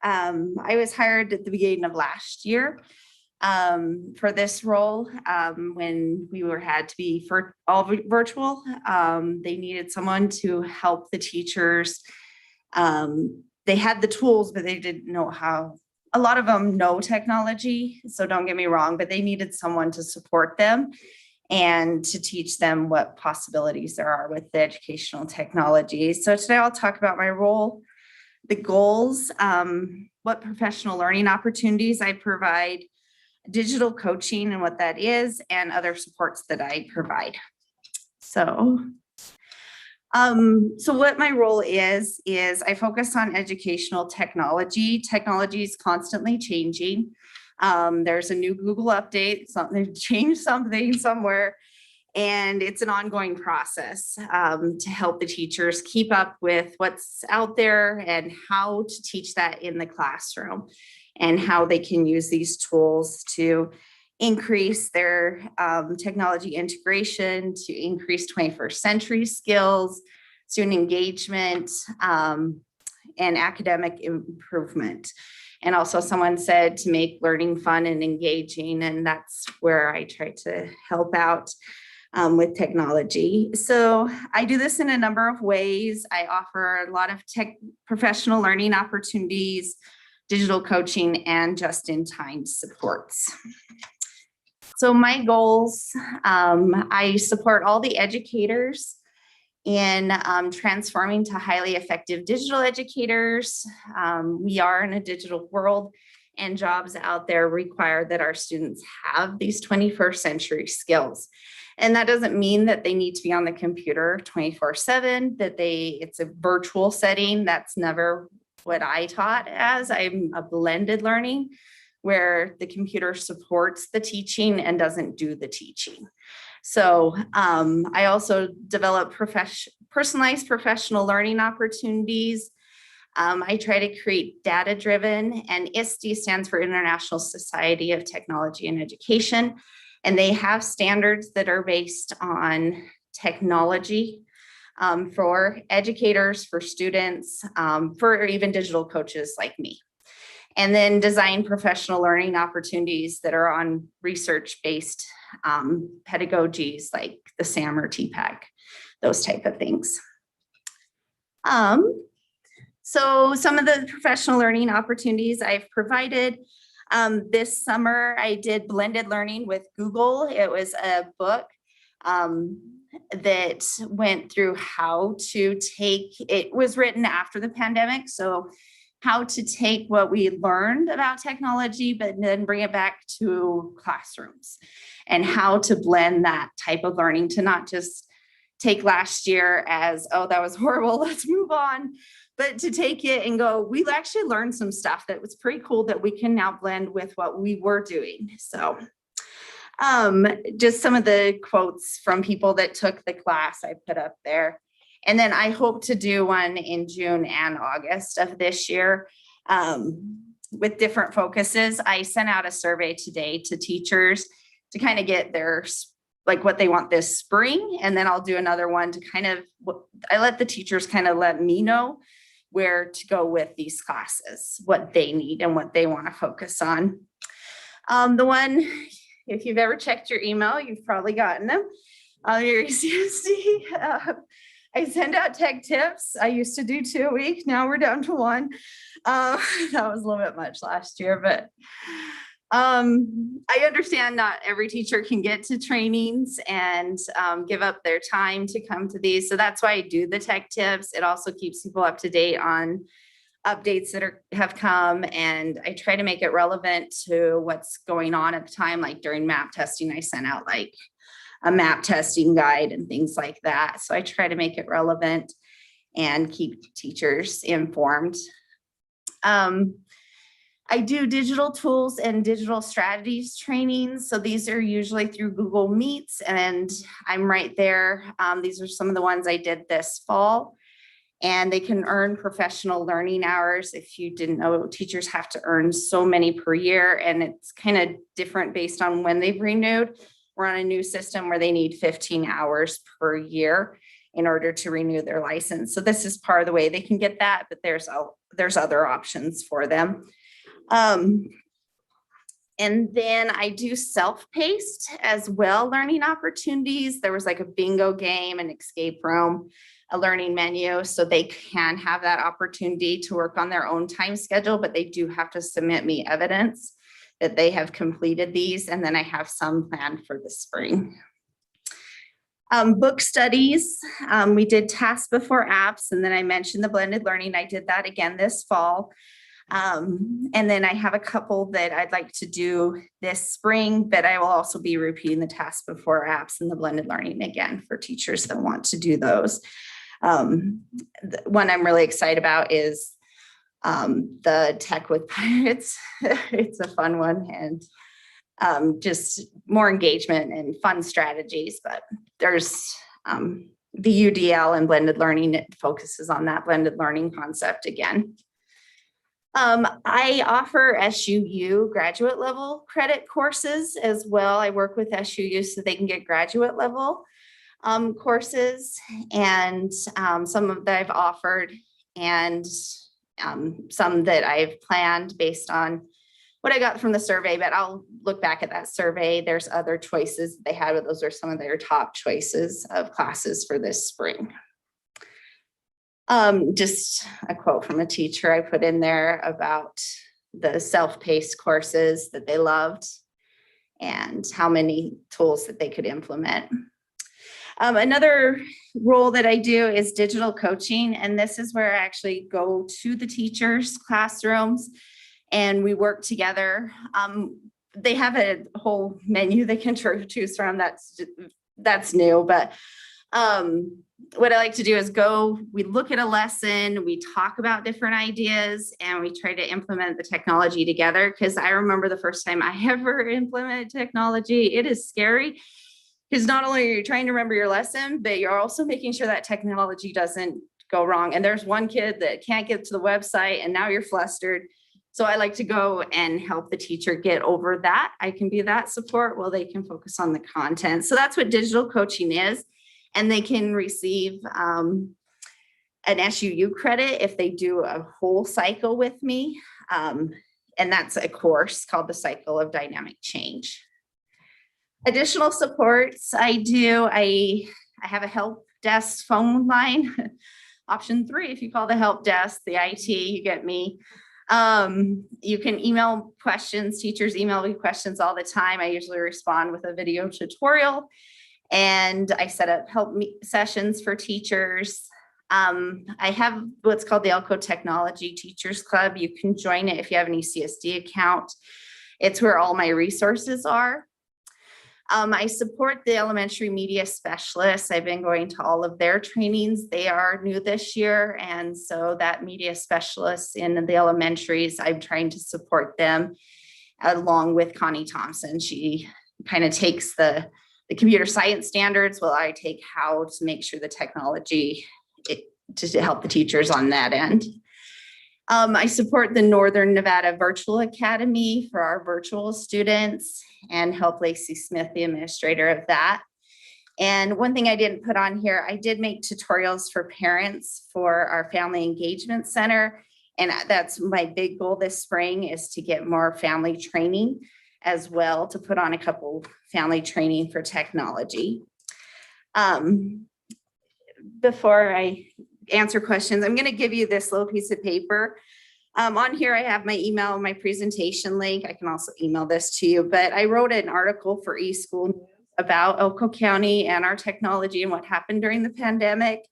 I was hired at the beginning of last year. For this role, when we had to be for all virtual, they needed someone to help the teachers. They had the tools, but they didn't know how. A lot of them know technology, so don't get me wrong, but they needed someone to support them and to teach them what possibilities there are with the educational technology. So today I'll talk about my role, the goals, what professional learning opportunities I provide, digital coaching and what that is, and other supports that I provide. So what my role is I focus on educational technology. Technology is constantly changing. There's a new Google update, something changed something somewhere, and it's an ongoing process to help the teachers keep up with what's out there and how to teach that in the classroom and how they can use these tools to increase their technology integration, to increase 21st century skills, student engagement, and academic improvement. And also someone said to make learning fun and engaging, and that's where I try to help out with technology. So I do this in a number of ways. I offer a lot of professional learning opportunities, digital coaching, and just-in-time supports. So my goals, I support all the educators in transforming to highly effective digital educators. We are in a digital world, and jobs out there require that our students have these 21st century skills. And that doesn't mean that they need to be on the computer 24/7, that it's a virtual setting. That's never what I taught as. I'm a blended learning, where the computer supports the teaching and doesn't do the teaching. So I also develop personalized professional learning opportunities. I try to create data-driven, and ISTE stands for International Society of Technology and Education. And they have standards that are based on technology for educators, for students, for even digital coaches like me. And then design professional learning opportunities that are on research-based pedagogies like the SAM or TPAC, those type of things. So some of the professional learning opportunities I've provided. This summer, I did blended learning with Google. It was a book that went through how to it was written after the pandemic. So how to take what we learned about technology, but then bring it back to classrooms, and how to blend that type of learning to not just take last year as, oh, that was horrible, let's move on, but to take it and go, we've actually learned some stuff that was pretty cool that we can now blend with what we were doing. So just some of the quotes from people that took the class I put up there. And then I hope to do one in June and August of this year with different focuses. I sent out a survey today to teachers to kind of get their, like what they want this spring. And then I'll do another one to kind of, I let the teachers kind of let me know where to go with these classes, what they need and what they want to focus on. The one, if you've ever checked your email, you've probably gotten them. Your ECSD. I send out tech tips. I used to do 2 a week. Now we're down to 1. That was a little bit much last year, but I understand not every teacher can get to trainings and give up their time to come to these. So that's why I do the tech tips. It also keeps people up to date on updates that have come, and I try to make it relevant to what's going on at the time. Like during map testing, I sent out like a map testing guide and things like that. So I try to make it relevant and keep teachers informed. I do digital tools and digital strategies trainings. So these are usually through Google Meets, and I'm right there. These are some of the ones I did this fall, and they can earn professional learning hours. If you didn't know, teachers have to earn so many per year, and it's kind of different based on when they've renewed. We're on a new system where they need 15 hours per year in order to renew their license. So this is part of the way they can get that, but there's other options for them. And then I do self-paced as well, learning opportunities. There was like a bingo game, an escape room, a learning menu, so they can have that opportunity to work on their own time schedule, but they do have to submit me evidence that they have completed these. And then I have some planned for the spring. Book studies, we did tasks before apps, and then I mentioned the blended learning. I did that again this fall. And then I have a couple that I'd like to do this spring, but I will also be repeating the tasks before apps and the blended learning again for teachers that want to do those. The one I'm really excited about is the Tech with Pirates. It's a fun one, and just more engagement and fun strategies, but there's the UDL and blended learning. It focuses on that blended learning concept again. I offer SUU graduate level credit courses as well. I work with SUU so they can get graduate level courses, and some of that I've offered, and some that I've planned based on what I got from the survey, but I'll look back at that survey. There's other choices they had, but those are some of their top choices of classes for this spring. Just a quote from a teacher I put in there about the self-paced courses that they loved and how many tools that they could implement. Another role that I do is digital coaching, and this is where I actually go to the teachers' classrooms and we work together. They have a whole menu they can choose from. That's new, but what I like to do is we look at a lesson, we talk about different ideas, and we try to implement the technology together. Because I remember the first time I ever implemented technology, it is scary. Because not only are you trying to remember your lesson, but you're also making sure that technology doesn't go wrong. And there's one kid that can't get to the website, and now you're flustered. So I like to go and help the teacher get over that. I can be that support while they can focus on the content. So that's what digital coaching is. And they can receive an SUU credit if they do a whole cycle with me. And that's a course called the Cycle of Dynamic Change. Additional supports I do, I have a help desk phone line. Option 3, if you call the help desk, the IT, you get me. You can email questions. Teachers email me questions all the time. I usually respond with a video tutorial, and I set up sessions for teachers. I have what's called the Elko Technology Teachers Club. You can join it if you have an ECSD account. It's where all my resources are. I support the elementary media specialists. I've been going to all of their trainings. They are new this year. And so that media specialists in the elementaries, I'm trying to support them along with Connie Thompson. She kind of takes the computer science standards while I take how to make sure the technology to help the teachers on that end. I support the Northern Nevada Virtual Academy for our virtual students and help Lacey Smith, the administrator of that. And one thing I didn't put on here, I did make tutorials for parents for our Family Engagement Center. And that's my big goal this spring, is to get more family training as well, to put on a couple family training for technology. Before I answer questions, I'm going to give you this little piece of paper. On here, I have my email, my presentation link. I can also email this to you, but I wrote an article for eSchool about Elko County and our technology and what happened during the pandemic.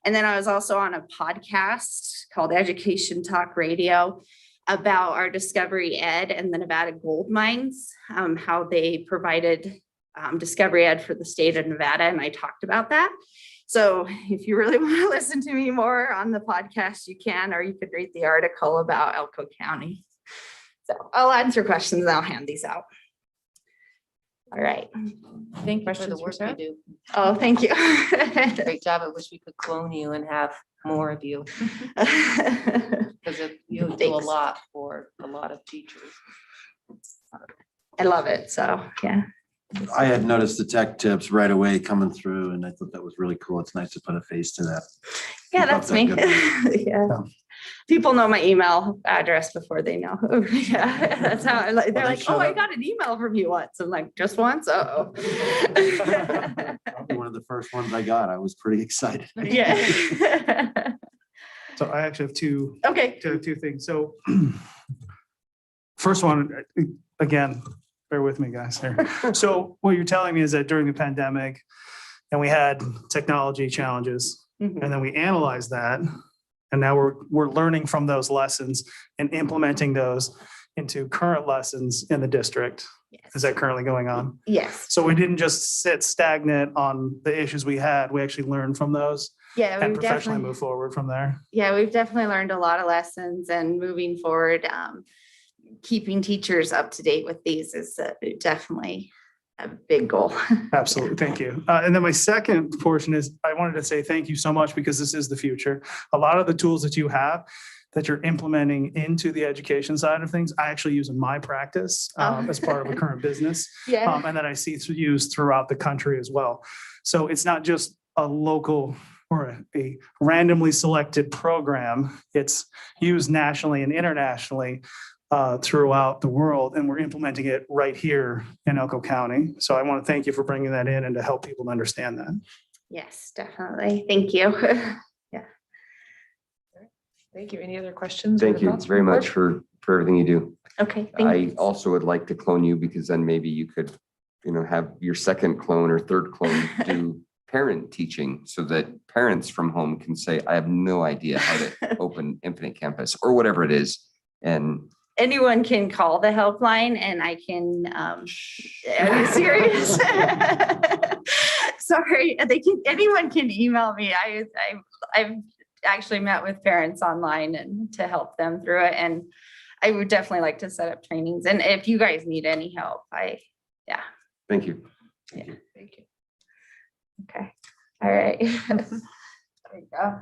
And then I was also on a podcast called Education Talk Radio about our Discovery Ed and the Nevada gold mines, how they provided Discovery Ed for the state of Nevada. And I talked about that. So if you really want to listen to me more on the podcast, you can, or you could read the article about Elko County. So I'll answer questions and I'll hand these out. All right. Thank you for the work you do. Oh, thank you. Great job. I wish we could clone you and have more of you. Because you do a lot for a lot of teachers. I love it. So, yeah. I had noticed the tech tips right away coming through, and I thought that was really cool. It's nice to put a face to that. Yeah, that's me. That Yeah. People know my email address before they know. Yeah, that's how I like, they're Well, they like, oh, showed I up. got an email from you once. I'm like, just once? Oh. Probably one of the first ones I got. I was pretty excited. Yeah. So I actually have two Okay. two things. So first one, again, bear with me, guys here. So what you're telling me is that during the pandemic and we had technology challenges Mhm. and then we analyzed that. And now we're learning from those lessons and implementing those into current lessons in the district. Is that currently going on? Yes. So we didn't just sit stagnant on the issues we had. We actually learned from those Yeah, and we've professionally definitely, move forward from there. yeah, we've definitely learned a lot of lessons and moving forward, keeping teachers up to date with these is definitely a big goal. Absolutely. Thank you. And then my second portion is I wanted to say thank you so much because this is the future. A lot of the tools that you have that you're implementing into the education side of things, I actually use in my practice as part of a current business. Yeah. And that I see used throughout the country as well. So it's not just a local or a randomly selected program. It's used nationally and internationally throughout the world, and we're implementing it right here in Elko County. So I want to thank you for bringing that in and to help people understand that. Yes, definitely. Thank you. Yeah. Thank you. Any other questions? or Thank you thoughts very from the much board? for everything you do. Okay. Thank I you. also would like to clone you because then maybe you could, have your second clone or third clone do parent teaching so that parents from home can say, I have no idea how to open Infinite Campus or whatever it is. And Anyone can call the helpline and I can, are you serious? Sorry, anyone can email me. I've actually met with parents online and to help them through it. And I would definitely like to set up trainings. And if you guys need any help, yeah. thank you. Thank you. Okay. All right. There you go.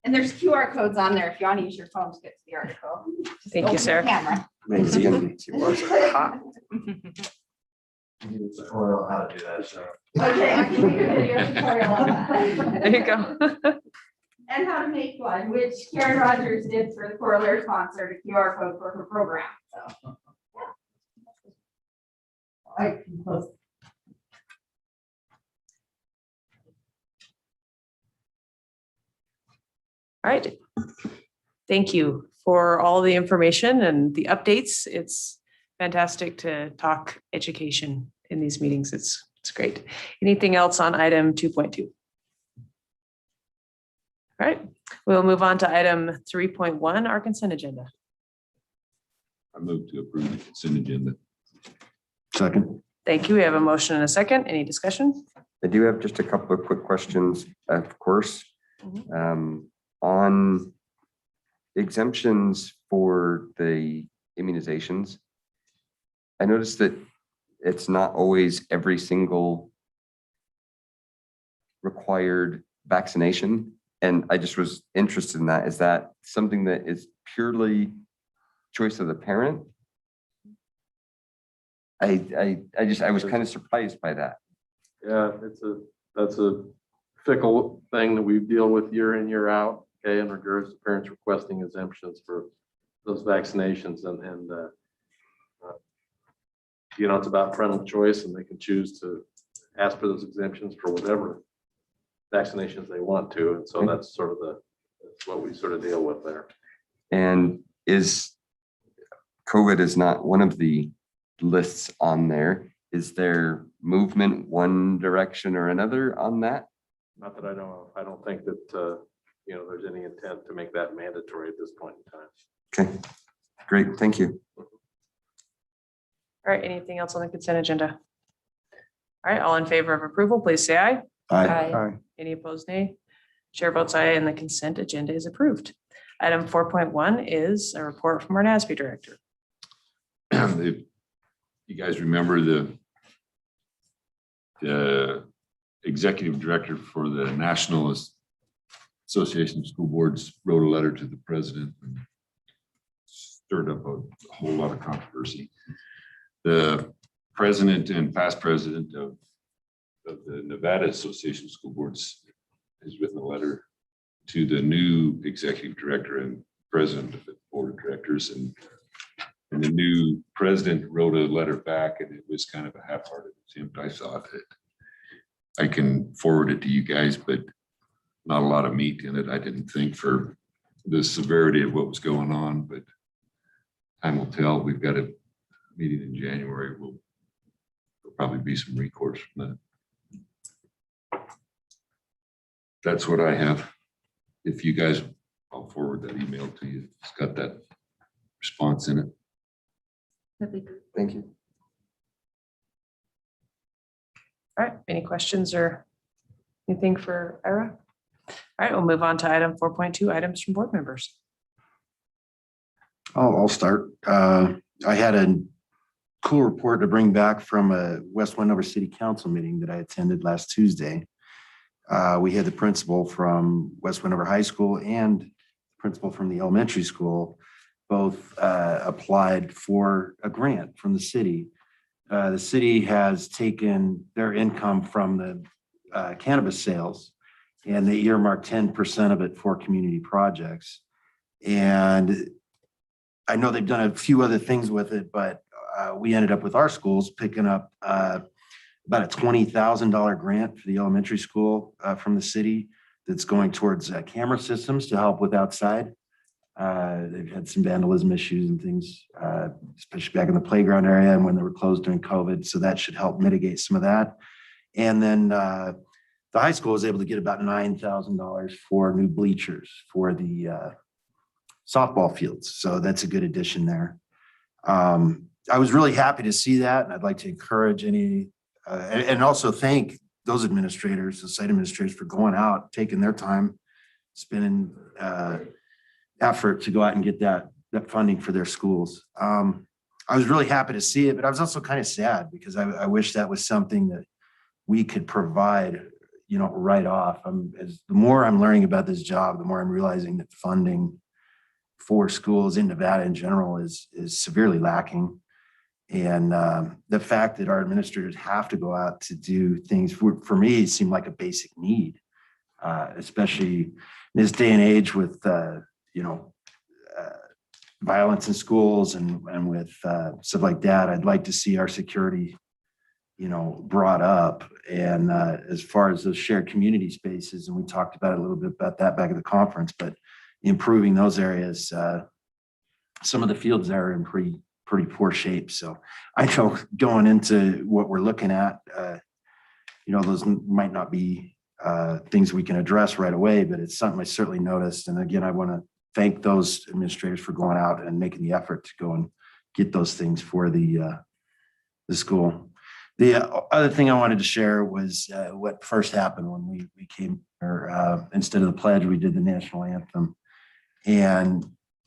And there's QR codes on there if you want to use your phone to get to the article. Just Thank you, open the Sarah. Camera. Amazing. Yours are hot. Tutorial how to do that, so. Okay, I can make a video tutorial on that. There you go. And how to make one, which Karen Rogers did for the coraliers concert, a QR code for her program, so. Yeah. I can close. All right. Thank you for all the information and the updates. It's fantastic to talk education in these meetings. It's great. Anything else on item 2.2? All right, we'll move on to item 3.1, our consent agenda. I move to approve the consent agenda. Second. Thank you. We have a motion and a second. Any discussion? I do have just a couple of quick questions, of course. On exemptions for the immunizations, I noticed that it's not always every single required vaccination. And I just was interested in that. Is that something that is purely choice of the parent? I was kind of surprised by that. Yeah, that's a fickle thing that we deal with year in, year out, okay, in regards to parents requesting exemptions for those vaccinations and it's about parental choice and they can choose to ask for those exemptions for whatever vaccinations they want to. And so that's sort of that's what we sort of deal with there. And COVID is not one of the lists on there. Is there movement one direction or another on that? Not that I know of. I don't think that, there's any intent to make that mandatory at this point in time. Okay, great. Thank you. All right, anything else on the consent agenda? All right, all in favor of approval, please say aye. Aye. Any opposed, nay? Chair votes aye and the consent agenda is approved. Item 4.1 is a report from our NASB director. If you guys remember the executive director for the National Association of School Boards wrote a letter to the president and stirred up a whole lot of controversy. The president and past president of of the Nevada Association of School Boards has written a letter to the new executive director and president of the board of directors, and the new president wrote a letter back, and it was kind of a half-hearted attempt. I thought that I can forward it to you guys, but not a lot of meat in it, I didn't think, for the severity of what was going on, but time will tell. We've got a meeting in January. There'll probably be some recourse from that. That's what I have. If you guys, I'll forward that email to you. It's got that response in it. Thank you. All right, any questions or anything for Ira? All right, we'll move on to item 4.2, items from board members. I'll start. I had a cool report to bring back from a West Wendover City Council meeting that I attended last Tuesday. We had the principal from West Wendover High School and the principal from the elementary school both applied for a grant from the city. The city has taken their income from the cannabis sales, and they earmarked 10% of it for community projects. And I know they've done a few other things with it, but we ended up with our schools picking up about a $20,000 grant for the elementary school from the city that's going towards camera systems to help with outside. They've had some vandalism issues and things, especially back in the playground area and when they were closed during COVID. So that should help mitigate some of that. And then the high school was able to get about $9,000 for new bleachers for the softball fields. So that's a good addition there. I was really happy to see that. And I'd like to encourage any, and also thank those administrators, the site administrators, for going out, taking their time, spending effort to go out and get that funding for their schools. I was really happy to see it, but I was also kind of sad because I wish that was something that we could provide, right off. The more I'm learning about this job, the more I'm realizing that funding for schools in Nevada in general is severely lacking. And the fact that our administrators have to go out to do things for me, it seemed like a basic need, especially in this day and age with, violence in schools and with stuff like that. I'd like to see our security, brought up. And as far as those shared community spaces, and we talked about a little bit about that back at the conference, but improving those areas, some of the fields there are in pretty poor shape. So I know going into what we're looking at, those might not be things we can address right away, but it's something I certainly noticed. And again, I want to thank those administrators for going out and making the effort to go and get those things for the school. The other thing I wanted to share was what first happened when we came, or instead of the pledge, we did the national anthem. And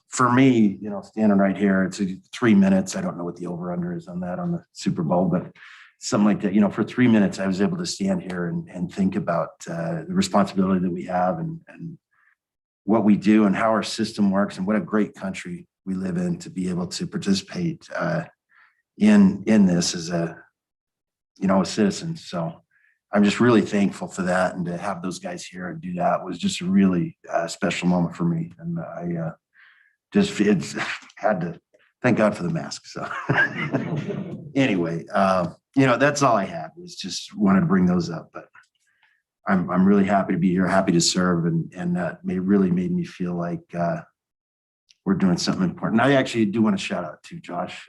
for me, standing right here, it's 3 minutes. I don't know what the over under is on that on the Super Bowl, but something like that. For 3 minutes, I was able to stand here and think about the responsibility that we have and what we do and how our system works and what a great country we live in to be able to participate in this as a citizen. So I'm just really thankful for that, and to have those guys here and do that was just a really special moment for me. And I it's had to thank God for the mask. So anyway, that's all I had, was just wanted to bring those up, but I'm really happy to be here, happy to serve. And that really made me feel like we're doing something important. I actually do want to shout out to Josh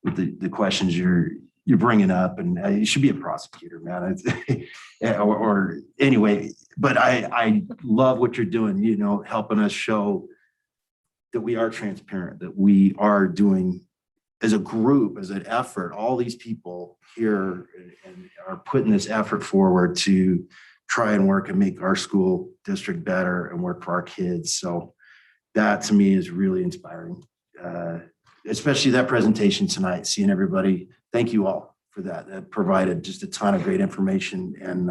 with the questions you're bringing up, and you should be a prosecutor, man. or anyway, but I love what you're doing, helping us show that we are transparent, that we are doing as a group, as an effort. All these people here and are putting this effort forward to try and work and make our school district better and work for our kids. So that to me is really inspiring, especially that presentation tonight, seeing everybody. Thank you all for that. That provided just a ton of great information and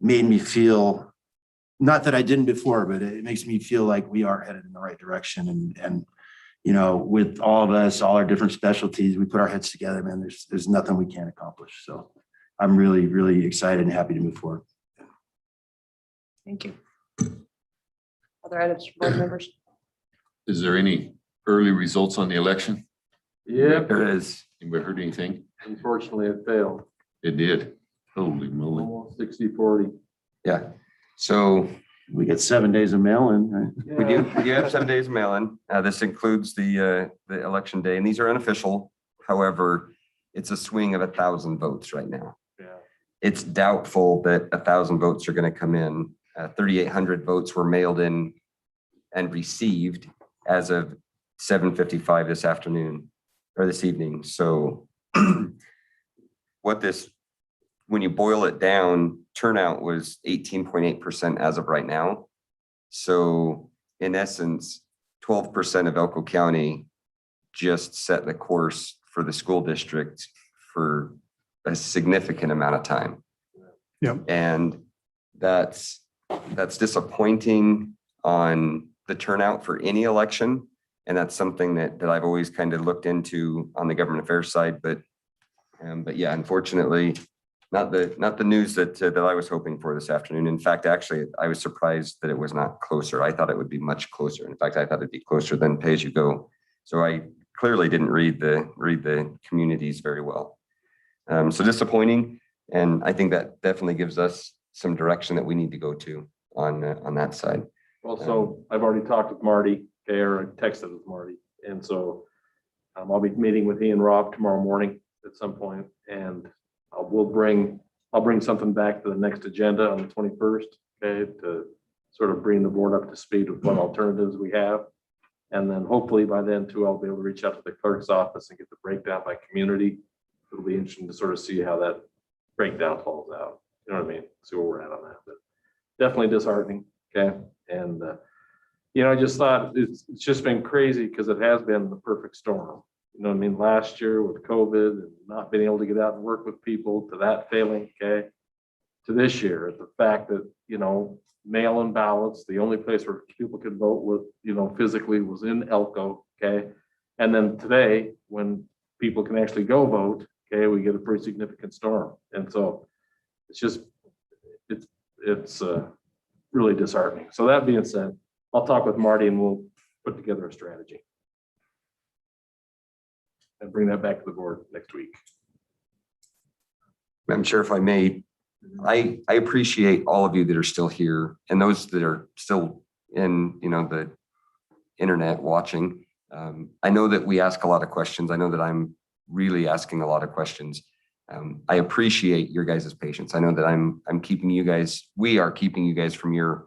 made me feel, not that I didn't before, but it makes me feel like we are headed in the right direction. And with all of us, all our different specialties, we put our heads together, man, there's nothing we can't accomplish. So I'm really, really excited and happy to move forward. Thank you. Other items from board members? Is there any early results on the election? Yep, There is. Anybody heard anything? unfortunately, it failed. It did. Holy moly. Almost 60-40. Yeah. So We get 7 days of mail-in, right? we do have 7 days of mail-in. This includes the election day, and these are unofficial. However, it's a swing of 1,000 votes right now. Yeah. It's doubtful that 1,000 votes are going to come in. 3,800 votes were mailed in and received as of 7:55 this afternoon or this evening. So when you boil it down, turnout was 18.8% as of right now. So in essence, 12% of Elko County just set the course for the school district for a significant amount of time. Yep. And that's disappointing on the turnout for any election. And that's something that I've always kind of looked into on the government affairs side. But yeah, unfortunately, not the news that I was hoping for this afternoon. In fact, actually, I was surprised that it was not closer. I thought it would be much closer. In fact, I thought it'd be closer than pay as you go. So I clearly didn't read the communities very well. So disappointing. And I think that definitely gives us some direction that we need to go to on that side. Also, I've already talked with Marty, okay, or I texted with Marty. And so I'll be meeting with he and Rob tomorrow morning at some point, and I'll bring something back to the next agenda on the 21st, okay, to sort of bring the board up to speed with what alternatives we have. And then hopefully by then too, I'll be able to reach out to the clerk's office and get the breakdown by community. It'll be interesting to sort of see how that breakdown falls out. You know what I mean? See where we're at on that, but definitely disheartening. Okay. And, I just thought it's just been crazy because it has been the perfect storm. You know what I mean? Last year with COVID and not being able to get out and work with people, to that failing, okay, to this year, the fact that, mail-in ballots, the only place where people could vote with, physically was in Elko, okay? And then today, when people can actually go vote, okay, we get a pretty significant storm. And so it's really disheartening. So that being said, I'll talk with Marty and we'll put together a strategy and bring that back to the board next week. Madam Chair, if I may, I appreciate all of you that are still here and those that are still in, the internet watching. I know that we ask a lot of questions. I know that I'm really asking a lot of questions. I appreciate your guys' patience. I know that I'm keeping you guys, we are keeping you guys from your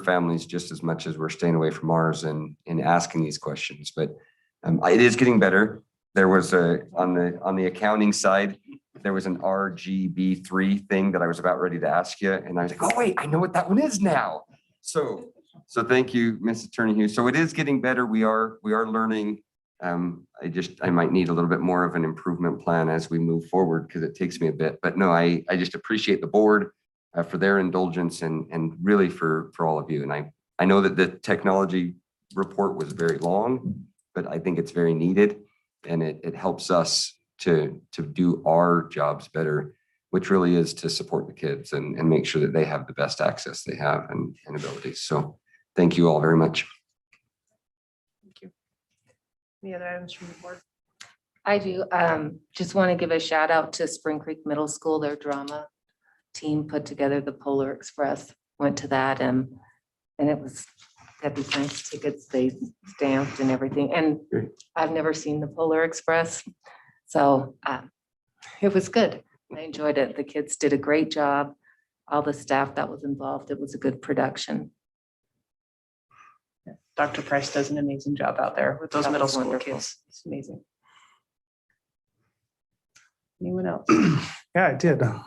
families just as much as we're staying away from ours and asking these questions. But it is getting better. There was on the accounting side, there was an RGB3 thing that I was about ready to ask you. And I was like, oh, wait, I know what that one is now. So thank you, Ms. Attorney Hughes. So it is getting better. We are learning. I might need a little bit more of an improvement plan as we move forward because it takes me a bit. But no, I just appreciate the board for their indulgence and really for all of you. And I know that the technology report was very long, but I think it's very needed. And it helps us to do our jobs better, which really is to support the kids and make sure that they have the best access they have and abilities. So thank you all very much. Thank you. Any other items from the board? I do. Just want to give a shout out to Spring Creek Middle School. Their drama team put together the Polar Express, went to that and it was, got these nice tickets, they stamped and everything. And I've never seen the Polar Express. So it was good. I enjoyed it. The kids did a great job. All the staff that was involved, it was a good production. Dr. Price does an amazing job out there with those That middle was school wonderful. kids. It's amazing. Anyone else? Yeah, I did. I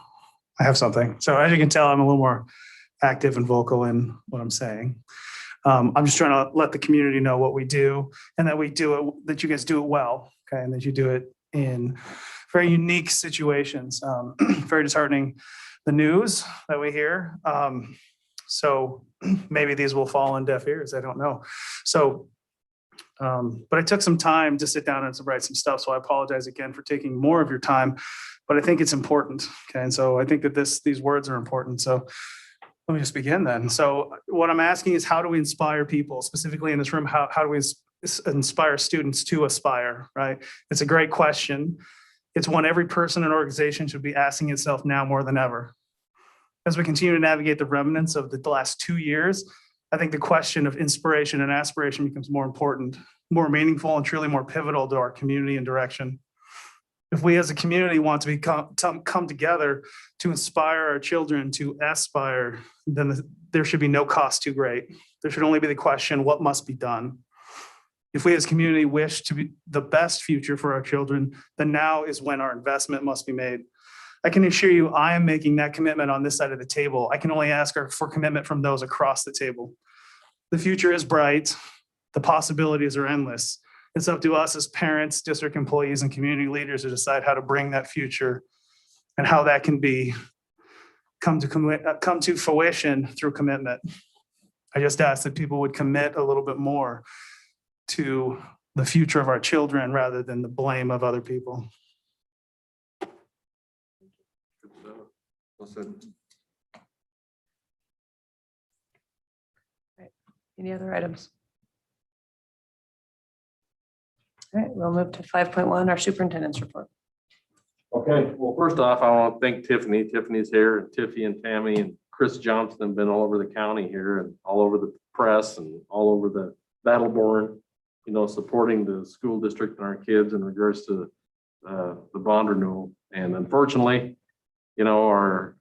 have something. So as you can tell, I'm a little more active and vocal in what I'm saying. I'm just trying to let the community know what we do and that we do it, that you guys do it well, okay, and that you do it in very unique situations. Very disheartening, the news that we hear. So maybe these will fall on deaf ears. I don't know. So But I took some time to sit down and to write some stuff. So I apologize again for taking more of your time, but I think it's important. Okay. And so I think that these words are important. So let me just begin then. So what I'm asking is, how do we inspire people specifically in this room? How do we inspire students to aspire, right? It's a great question. It's one every person and organization should be asking itself now more than ever. As we continue to navigate the remnants of the last 2 years, I think the question of inspiration and aspiration becomes more important, more meaningful, and truly more pivotal to our community and direction. If we as a community want to come together to inspire our children to aspire, then there should be no cost too great. There should only be the question, what must be done? If we as a community wish to be the best future for our children, then now is when our investment must be made. I can assure you, I am making that commitment on this side of the table. I can only ask for commitment from those across the table. The future is bright. The possibilities are endless. It's up to us as parents, district employees, and community leaders to decide how to bring that future and how that can come to fruition through commitment. I just ask that people would commit a little bit more to the future of our children rather than the blame of other people. Well said. Any other items? All right, we'll move to 5.1, our superintendent's report. Okay, well, first off, I want to thank Tiffany. Tiffany's here, and Tiffany and Tammy and Chris Johnson have been all over the county here and all over the press and all over the Battleborn, supporting the school district and our kids in regards to the bond renewal. And unfortunately, our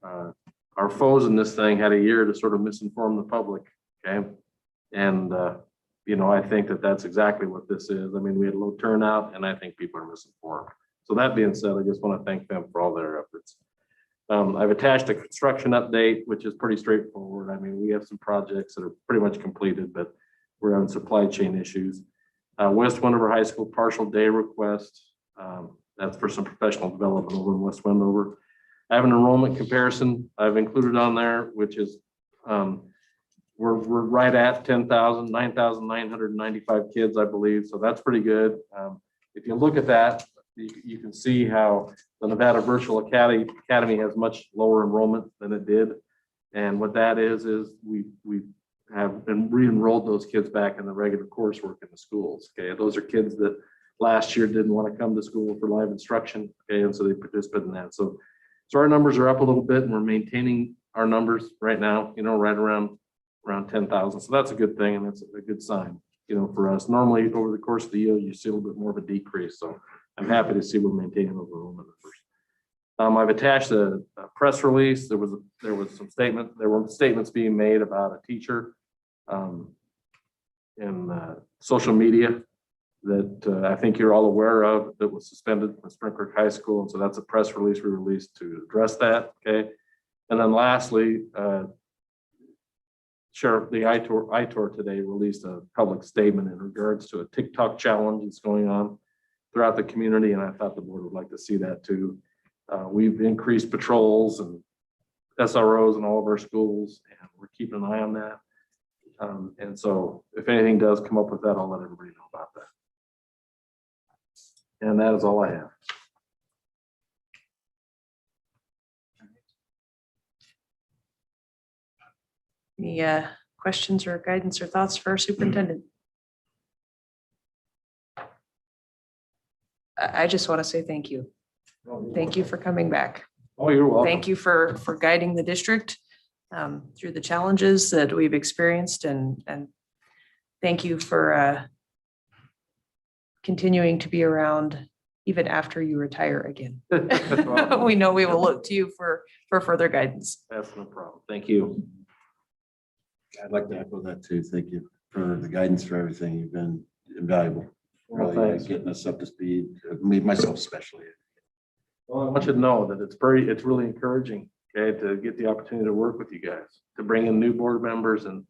foes in this thing had a year to sort of misinform the public. Okay. And, I think that that's exactly what this is. I mean, we had low turnout and I think people are misinformed. So that being said, I just want to thank them for all their efforts. I've attached a construction update, which is pretty straightforward. I mean, we have some projects that are pretty much completed, but we're having supply chain issues. West Wendover High School partial day request. That's for some professional development over in West Wendover. I have an enrollment comparison I've included on there, which is we're right at 9,995 kids, I believe. So that's pretty good. If you look at that, you can see how the Nevada Virtual Academy has much lower enrollment than it did. And what that is we have been re-enrolled those kids back in the regular coursework in the schools. Okay, those are kids that last year didn't want to come to school for live instruction. Okay, and so they participated in that. So our numbers are up a little bit, and we're maintaining our numbers right now. Right around 10,000. So that's a good thing, and that's a good sign. For us. Normally, over the course of the year, you see a little bit more of a decrease. So I'm happy to see we're maintaining those enrollment numbers. I've attached a press release. There were statements being made about a teacher in social media that I think you're all aware of, that was suspended from Spring Creek High School. And so that's a press release we released to address that. Okay. And then lastly, Sheriff, the ITOR today released a public statement in regards to a TikTok challenge that's going on throughout the community. And I thought the board would like to see that too. We've increased patrols and SROs in all of our schools, and we're keeping an eye on that. And so if anything does come up with that, I'll let everybody know about that. And that is all I have. Any questions or guidance or thoughts for our superintendent? I just want to say thank you. Thank you for coming back. Oh, you're welcome. Thank you for guiding the district through the challenges that we've experienced, and thank you for continuing to be around even after you retire again. We know we will look to you for further guidance. That's no problem. Thank you. I'd like to echo that too. Thank you for the guidance, for everything. You've been invaluable. Well, Really thanks. getting us up to speed, me, myself especially. Well, I want you to know that it's really encouraging, okay, to get the opportunity to work with you guys, to bring in new board members, and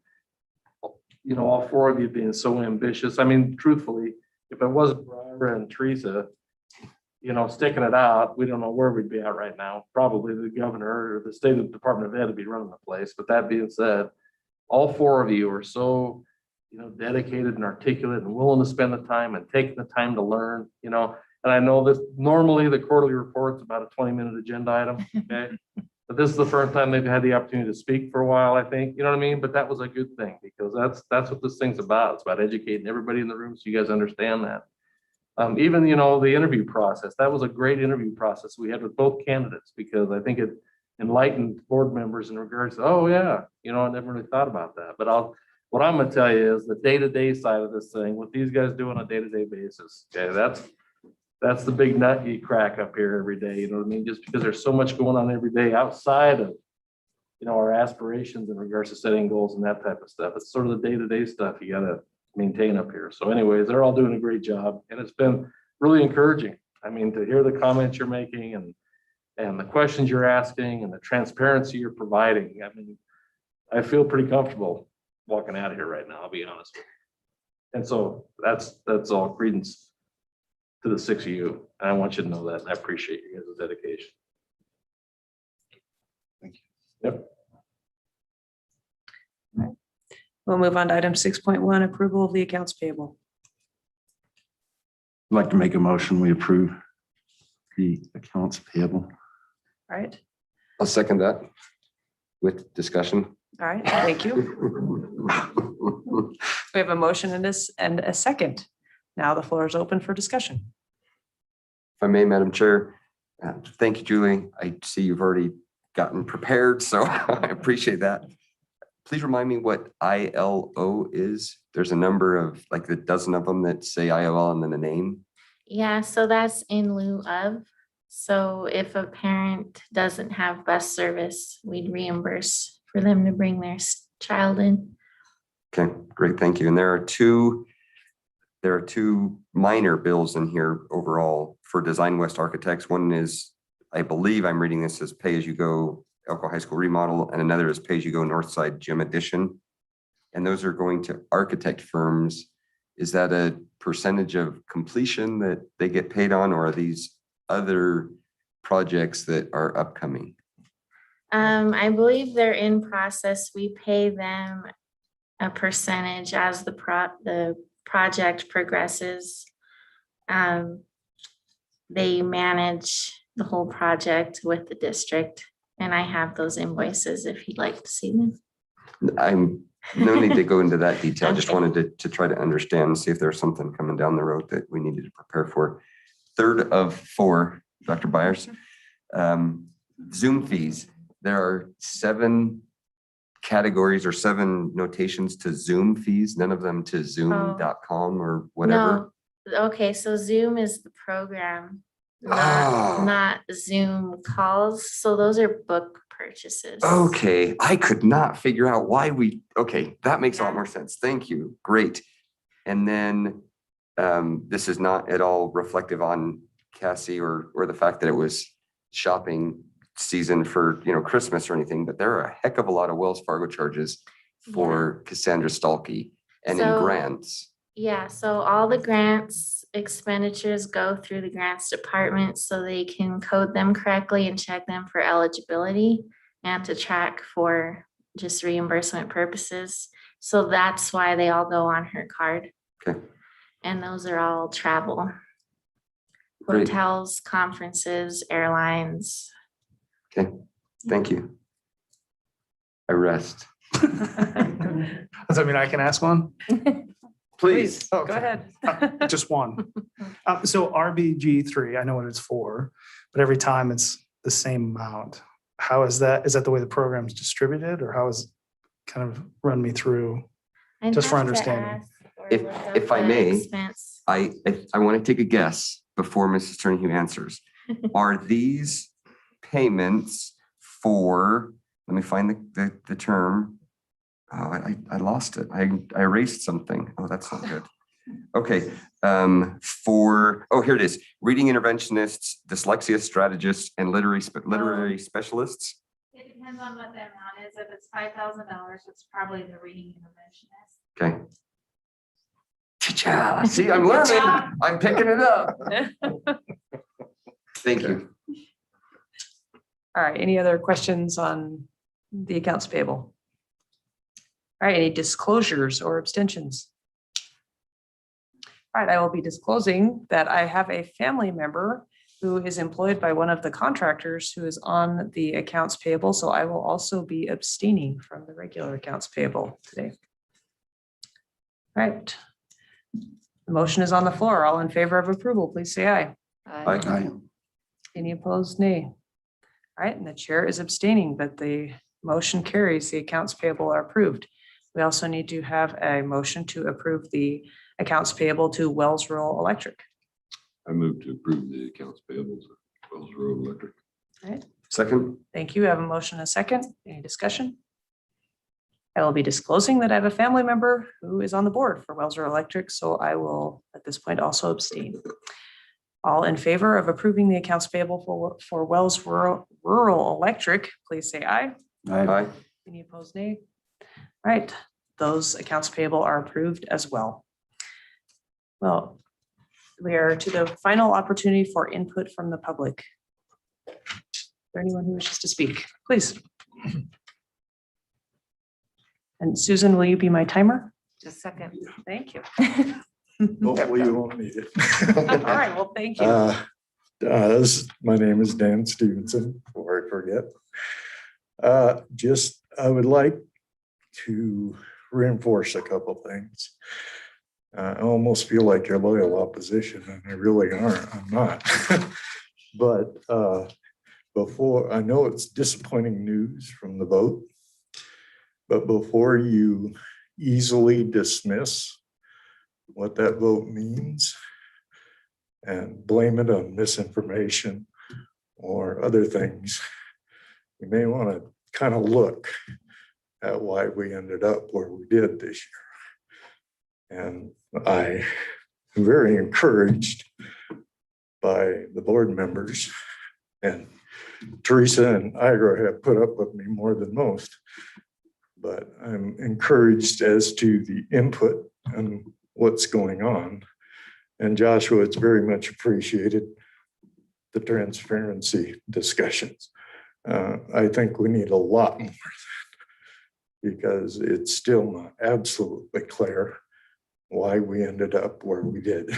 all four of you being so ambitious. I mean, truthfully, if it wasn't Barbara and Teresa, sticking it out, we don't know where we'd be at right now. Probably the governor or the state Department of Ed would be running the place. But that being said, all four of you are so, dedicated and articulate and willing to spend the time and taking the time to learn, And I know that normally the quarterly report's about a 20-minute agenda item, okay? But this is the first time they've had the opportunity to speak for a while, I think, you know what I mean? But that was a good thing because that's what this thing's about. It's about educating everybody in the room so you guys understand that. Even, the interview process, that was a great interview process we had with both candidates because I think it enlightened board members in regards to, oh yeah, I never really thought about that. But what I'm gonna tell you is the day-to-day side of this thing, what these guys do on a day-to-day basis, okay, that's the big nut you crack up here every day, you know what I mean? Just because there's so much going on every day outside of, our aspirations in regards to setting goals and that type of stuff. It's sort of the day-to-day stuff you gotta maintain up here. So anyways, they're all doing a great job and it's been really encouraging. I mean, to hear the comments you're making and the questions you're asking and the transparency you're providing. I mean, I feel pretty comfortable walking out of here right now, I'll be honest with you. And so that's all credence to the 6 of you. And I want you to know that. And I appreciate you guys' dedication. Thank you. Yep. We'll move on to item 6.1, approval of the accounts payable. I'd like to make a motion, we approve the accounts payable. All right. I'll second that with discussion. All right. Thank you. We have a motion and a second. Now the floor is open for discussion. If I may, Madam Chair, thank you, Julie. I see you've already gotten prepared, so I appreciate that. Please remind me what ILO is. There's a number of like a dozen of them that say ILO and then a name. Yeah, so that's in lieu of. So if a parent doesn't have bus service, we'd reimburse for them to bring their child in. Okay, great, thank you. And there are two minor bills in here overall for Design West Architects. One is, I believe I'm reading this as pay-as-you-go Elko High School remodel, and another is pay-as-you-go Northside Gym addition. And those are going to architect firms. Is that a percentage of completion that they get paid on, or are these other projects that are upcoming? I believe they're in process. We pay them a percentage as the project progresses. They manage the whole project with the district, and I have those invoices if you'd like to see them. I'm no need to go into that detail. I just Okay. wanted to try to understand and see if there's something coming down the road that we needed to prepare for. Third of 4, Dr. Byers, Zoom fees. There are 7 categories or 7 notations to Zoom fees, none of them to zoom.com or whatever. No, okay, so Zoom is the program, Oh. not Zoom calls. So those are book purchases. Okay, I could not figure out why okay, that makes a lot more sense. Thank you. Great. And then this is not at all reflective on Cassie or the fact that it was shopping season for, Christmas or anything, but there are a heck of a lot of Wells Fargo charges for Cassandra Stalkey and in So- grants. Yeah, so all the grants expenditures go through the grants department so they can code them correctly and check them for eligibility and to track for just reimbursement purposes. So that's why they all go on her card. Okay. And those are all travel. Great. Hotels, conferences, airlines. Okay, thank you. I rest. Does that mean I can ask one? Please. Go Okay. ahead. Just one. So RBG3, I know what it's for, but every time it's the same amount. How is that? Is that the way the program's distributed, or how is kind of run me through? I'd Just for have to understanding. ask or If- look up if I the may, expense. I want to take a guess before Mrs. Turnahue answers. Are these payments for, let me find the term. Oh, I lost it. I erased something. Oh, that's not good. Okay. Here it is. Reading interventionists, dyslexia strategists, and literary specialists. It depends on what the amount is. If it's $5,000, it's probably the reading interventionist. Okay. Cha-cha. See, I'm learning. I'm picking it up. Thank you. All right, any other questions on the accounts payable? All right, any disclosures or abstentions? All right, I will be disclosing that I have a family member who is employed by one of the contractors who is on the accounts payable. So I will also be abstaining from the regular accounts payable today. All right. The motion is on the floor. All in favor of approval, please say aye. Aye. Any opposed, nay. All right, and the chair is abstaining, but the motion carries. The accounts payable are approved. We also need to have a motion to approve the accounts payable to Wells Rural Electric. I move to approve the accounts payable to Wells Road Electric. All right, Second? thank you. I have a motion and a second. Any discussion? I will be disclosing that I have a family member who is on the board for Wells Rural Electric, so I will at this point also abstain. All in favor of approving the accounts payable for Wells Rural Electric, please say aye. Aye. Any opposed, nay? All right, those accounts payable are approved as well. Well, we are to the final opportunity for input from the public. Is there anyone who wishes to speak? Please. And Susan, will you be my timer? Just a second. Thank you. Hopefully you won't need it. All right, well, thank you. My name is Dan Stevenson, before I forget. I would like to reinforce a couple things. I almost feel like you're loyal opposition, and I really aren't. I'm not. But before, I know it's disappointing news from the vote, but before you easily dismiss what that vote means and blame it on misinformation or other things, you may want to kind of look at why we ended up where we did this year. And I am very encouraged by the board members, and Teresa and Ira have put up with me more than most, but I'm encouraged as to the input and what's going on. And Joshua, it's very much appreciated, the transparency discussions. I think we need a lot more of that, because it's still not absolutely clear why we ended up where we did.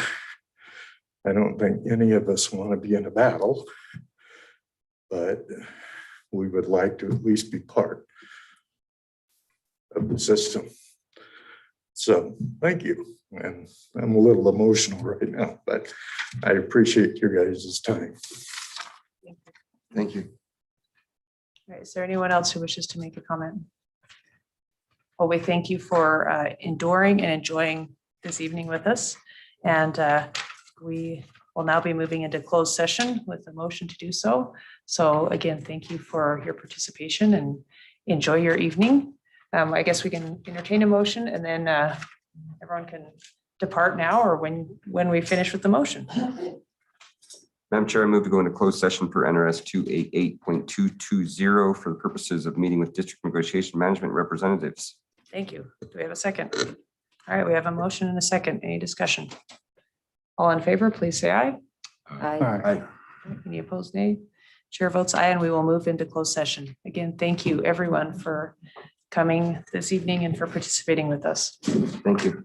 I don't think any of us want to be in a battle, but we would like to at least be part of the system. So thank you. And I'm a little emotional right now, but I appreciate your guys' time. Thank you. All right, is there anyone else who wishes to make a comment? Well, we thank you for enduring and enjoying this evening with us. And we will now be moving into closed session with a motion to do so. So again, thank you for your participation and enjoy your evening. I guess we can entertain a motion, and then everyone can depart now or when we finish with the motion. Madam Chair, I move to go into closed session per NRS 288.220 for the purposes of meeting with district negotiation management representatives. Thank you. Do we have a second? All right, we have a motion and a second. Any discussion? All in favor, please say aye. Aye. Any opposed, nay? Chair votes aye, and we will move into closed session. Again, thank you everyone for coming this evening and for participating with us. Thank you.